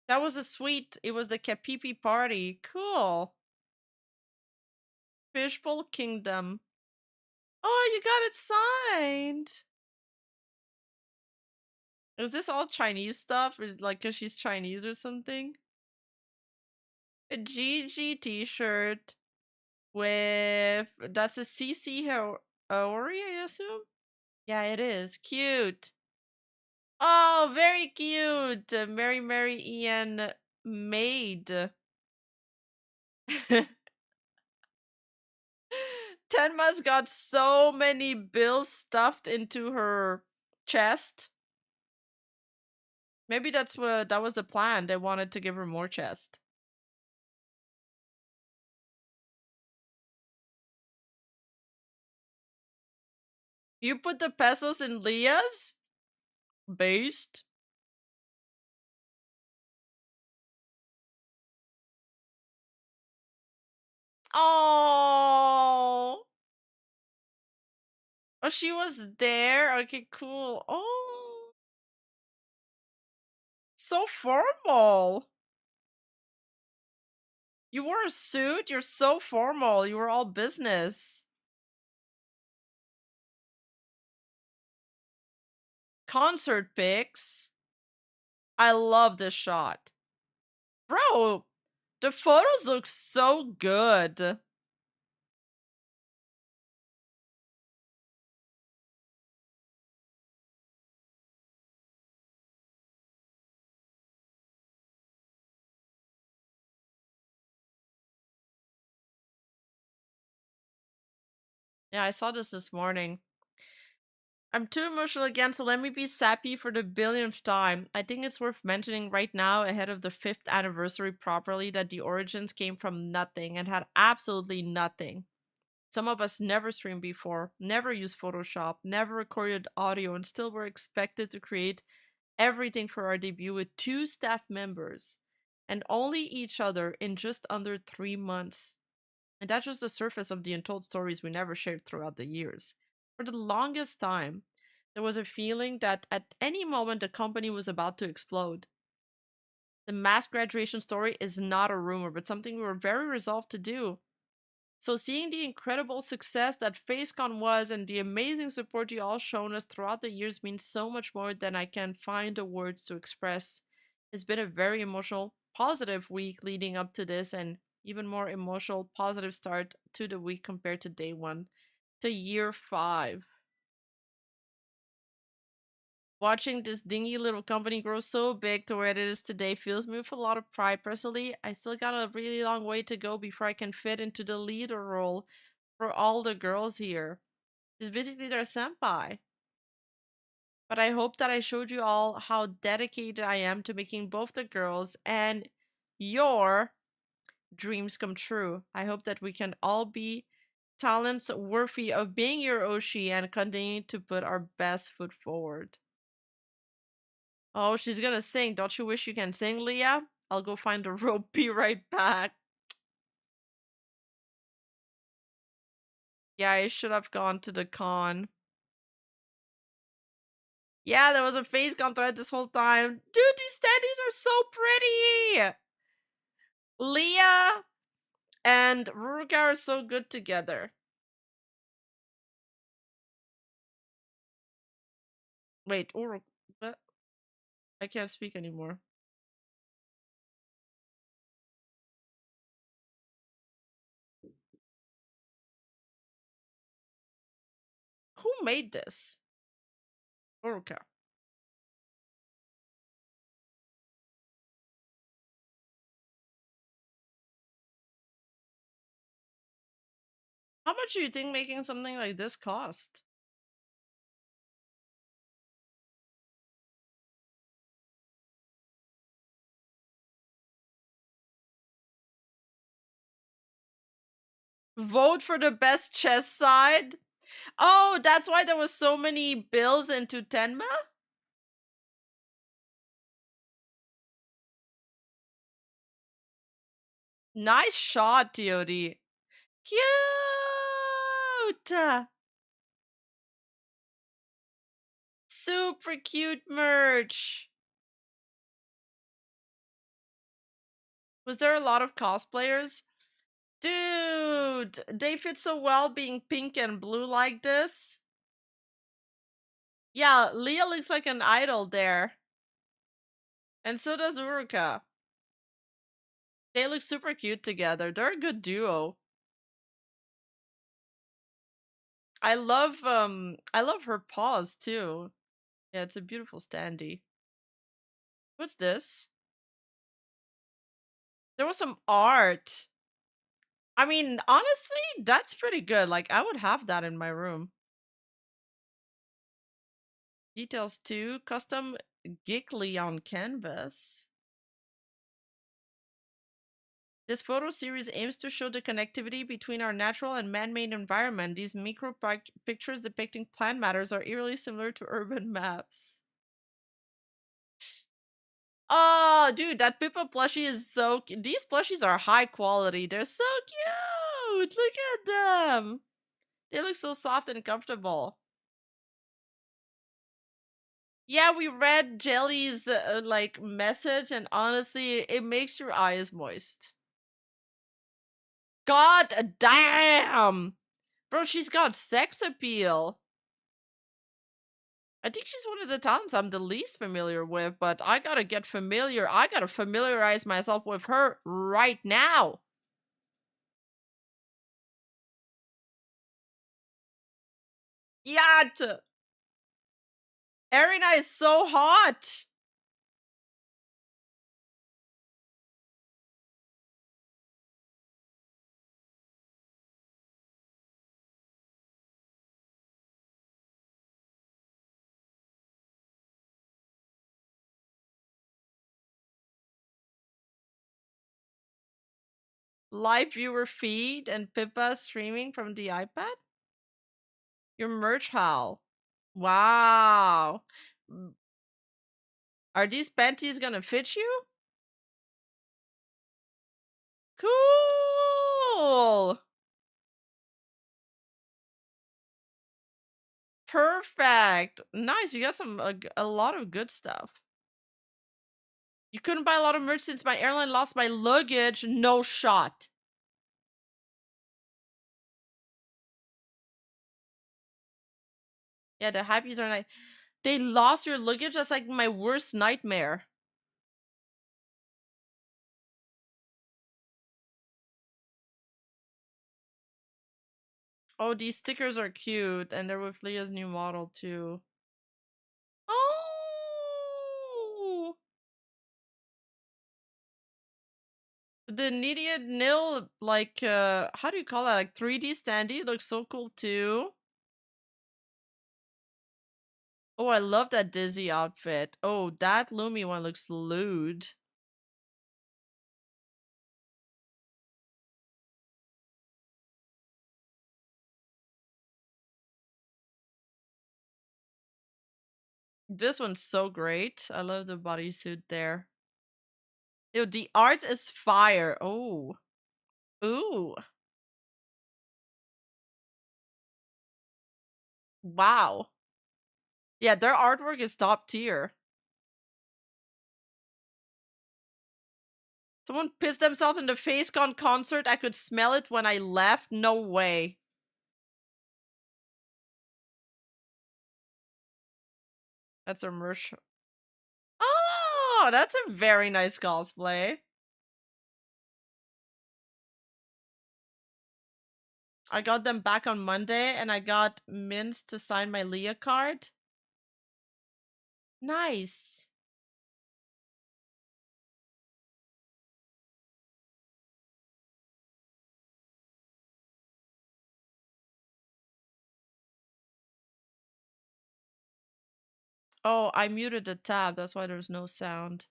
That was a sweet. It was the Kapipi party. Cool. Fishbowl Kingdom. Oh, you got it signed. Is this all Chinese stuff? Like, cause she's Chinese or something? A GG t-shirt with, that's a CC Haori, I assume? Yeah, it is. Cute. Oh, very cute. Mary Ian maid. Tenma's got so many bills stuffed into her chest. Maybe that was the plan. They wanted to give her more chest. You put the pesos in Leah's? Based? Oh. Oh, she was there? Okay, cool. Oh. So formal. You wore a suit? You're so formal. You were all business. Concert pics. I love this shot. Bro, the photos look so good. Yeah, I saw this morning. I'm too emotional again, so let me be sappy for the billionth time. I think it's worth mentioning right now, ahead of the 5th anniversary properly, that the origins came from nothing and had absolutely nothing. Some of us never streamed before, never used Photoshop, never recorded audio, and still were expected to create everything for our debut with 2 staff members and only each other in just under 3 months. And that's just the surface of the untold stories we never shared throughout the years. For the longest time, there was a feeling that at any moment the company was about to explode. The mass graduation story is not a rumor, but something we were very resolved to do. So seeing the incredible success that FaceCon was and the amazing support you all shown us throughout the years means so much more than I can find the words to express. It's been a very emotional, positive week leading up to this, and even more emotional, positive start to the week compared to day 1, to year 5. Watching this dingy little company grow so big to where it is today fills me with a lot of pride. Personally, I still got a really long way to go before I can fit into the leader role for all the girls here. It's basically their senpai. But I hope that I showed you all how dedicated I am to making both the girls and your dreams come true. I hope that we can all be talents worthy of being your Oshi and continue to put our best foot forward. Oh, she's gonna sing. Don't you wish you can sing, Leah? I'll go find the rope. Be right back. Yeah, I should have gone to the con. Yeah, there was a FaceCon thread this whole time. Dude, these standees are so pretty! Leah and Ruruka are so good together. Wait, Uruk, what? I can't speak anymore. Who made this? Uruka. How much do you think making something like this cost? Vote for the best chess side? Oh, that's why there was so many bills into Tenma? Nice shot, TOD. Cute! Super cute merch. Was there a lot of cosplayers? Dude, they fit so well being pink and blue like this. Yeah, Leah looks like an idol there. And so does Uruka. They look super cute together. They're a good duo. I love her paws too. Yeah, it's a beautiful standee. What's this? There was some art. I mean, honestly, that's pretty good. Like, I would have that in my room. Details too. Custom Geekly on canvas. This photo series aims to show the connectivity between our natural and man-made environment. These micro pictures depicting plant matters are eerily similar to urban maps. Oh, dude, that Pippa plushie is so cute. These plushies are high quality. They're so cute. Look at them. They look so soft and comfortable. Yeah, we read Jelly's like message, and honestly, it makes your eyes moist. God damn! Bro, she's got sex appeal. I think she's one of the talents I'm the least familiar with, but I gotta get familiar. I gotta familiarize myself with her right now. Yacht! Erina is so hot! Live viewer feed and Pippa streaming from the iPad? Your merch haul. Wow. Are these panties gonna fit you? Cool. Perfect. Nice. You got some a lot of good stuff. You couldn't buy a lot of merch since my airline lost my luggage. No shot. Yeah, the hypees are nice. They lost your luggage? That's like my worst nightmare. Oh, these stickers are cute, and they're with Leah's new model too. Oh! The Nidia Nil, like, how do you call that? Like 3D standee looks so cool too. Oh, I love that Dizzy outfit. Oh, that Lumi one looks lewd. This one's so great. I love the bodysuit there. Yo, the art is fire. Oh. Ooh. Wow. Yeah, their artwork is top tier. Someone pissed themselves in the FaceCon concert. I could smell it when I left. No way. That's a merch. Oh, that's a very nice cosplay. I got them back on Monday, and I got Mince to sign my Leah card. Nice. Oh, I muted the tab. That's why there's no sound.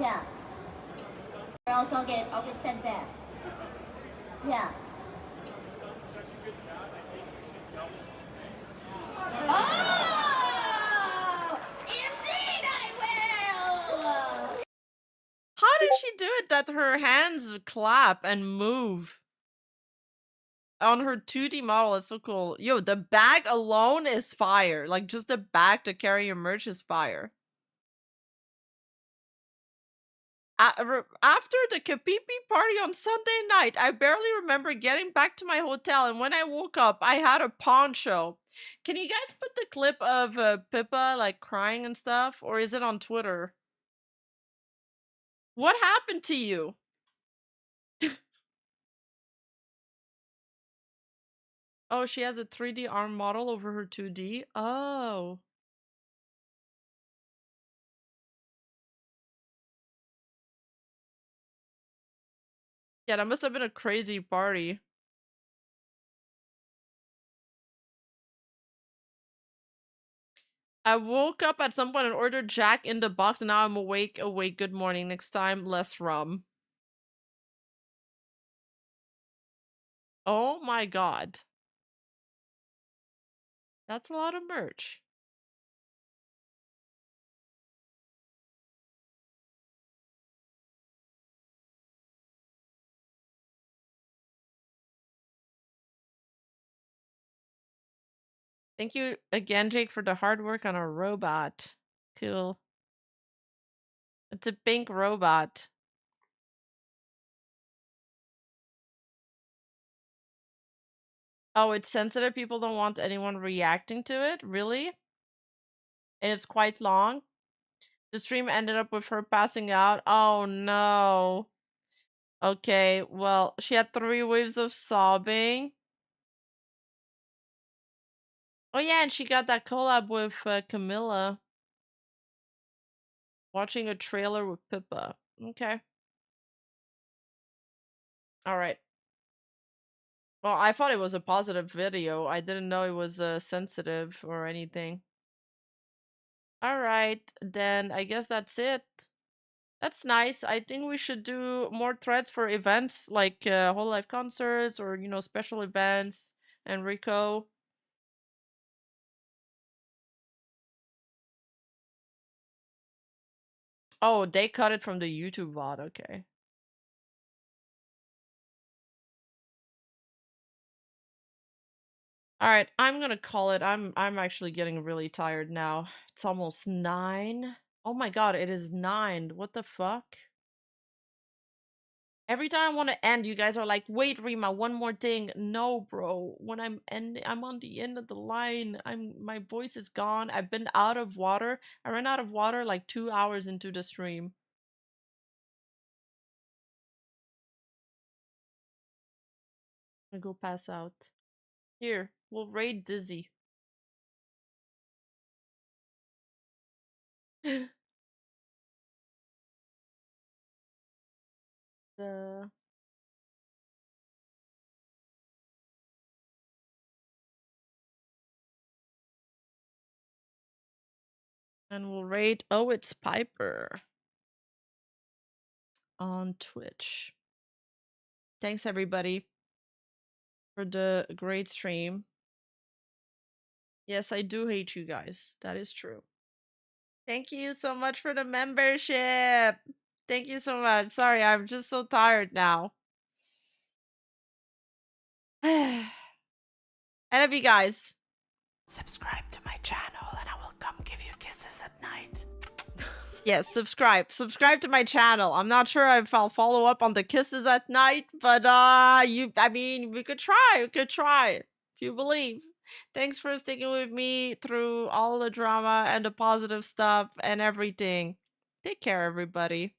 Yeah. Or else I'll get sent back. Yeah. Oh! Indeed I will! How did she do it that her hands clap and move? On her 2D model, it's so cool. Yo, the bag alone is fire. Like, just the bag to carry your merch is fire. After the Kapipi party on Sunday night, I barely remember getting back to my hotel, and when I woke up, I had a poncho. Can you guys put the clip of Pippa, like, crying and stuff? Or is it on Twitter? What happened to you? Oh, she has a 3D arm model over her 2D? Oh. Yeah, that must have been a crazy party. I woke up at some point and ordered Jack in the box, and now I'm awake. Good morning. Next time, less rum. Oh my god. That's a lot of merch. Thank you again, Jake, for the hard work on our robot. Cool. It's a pink robot. Oh, it's sensitive. People don't want anyone reacting to it? Really? And it's quite long? The stream ended up with her passing out. Oh no. Okay, well, she had 3 waves of sobbing. Oh yeah, and she got that collab with Camilla. Watching a trailer with Pippa. Okay. Alright. Well, I thought it was a positive video. I didn't know it was sensitive or anything. Alright, then I guess that's it. That's nice. I think we should do more threads for events like whole life concerts or, you know, special events. Enrico. Oh, they cut it from the YouTube VOD. Okay. All right, I'm gonna call it. I'm actually getting really tired now. It's almost 9. Oh my god, it is 9. What the fuck? Every time I want to end, you guys are like, "Wait, Rima, one more thing." No, bro. When I'm on the end of the line. My voice is gone. I've been out of water. I ran out of water like 2 hours into the stream. I go pass out. Here, we'll raid Dizzy. the And we'll rate Oh It's Piper on Twitch. Thanks everybody for the great stream. Yes, I do hate you guys. That is true. Thank you so much for the membership. Thank you so much. Sorry, I'm just so tired now. I love you guys. Subscribe to my channel and I will come give you kisses at night. Yes, subscribe. Subscribe to my channel. I'm not sure if I'll follow up on the kisses at night, but I mean, we could try. We could try. If you believe. Thanks for sticking with me through all the drama and the positive stuff and everything. Take care, everybody.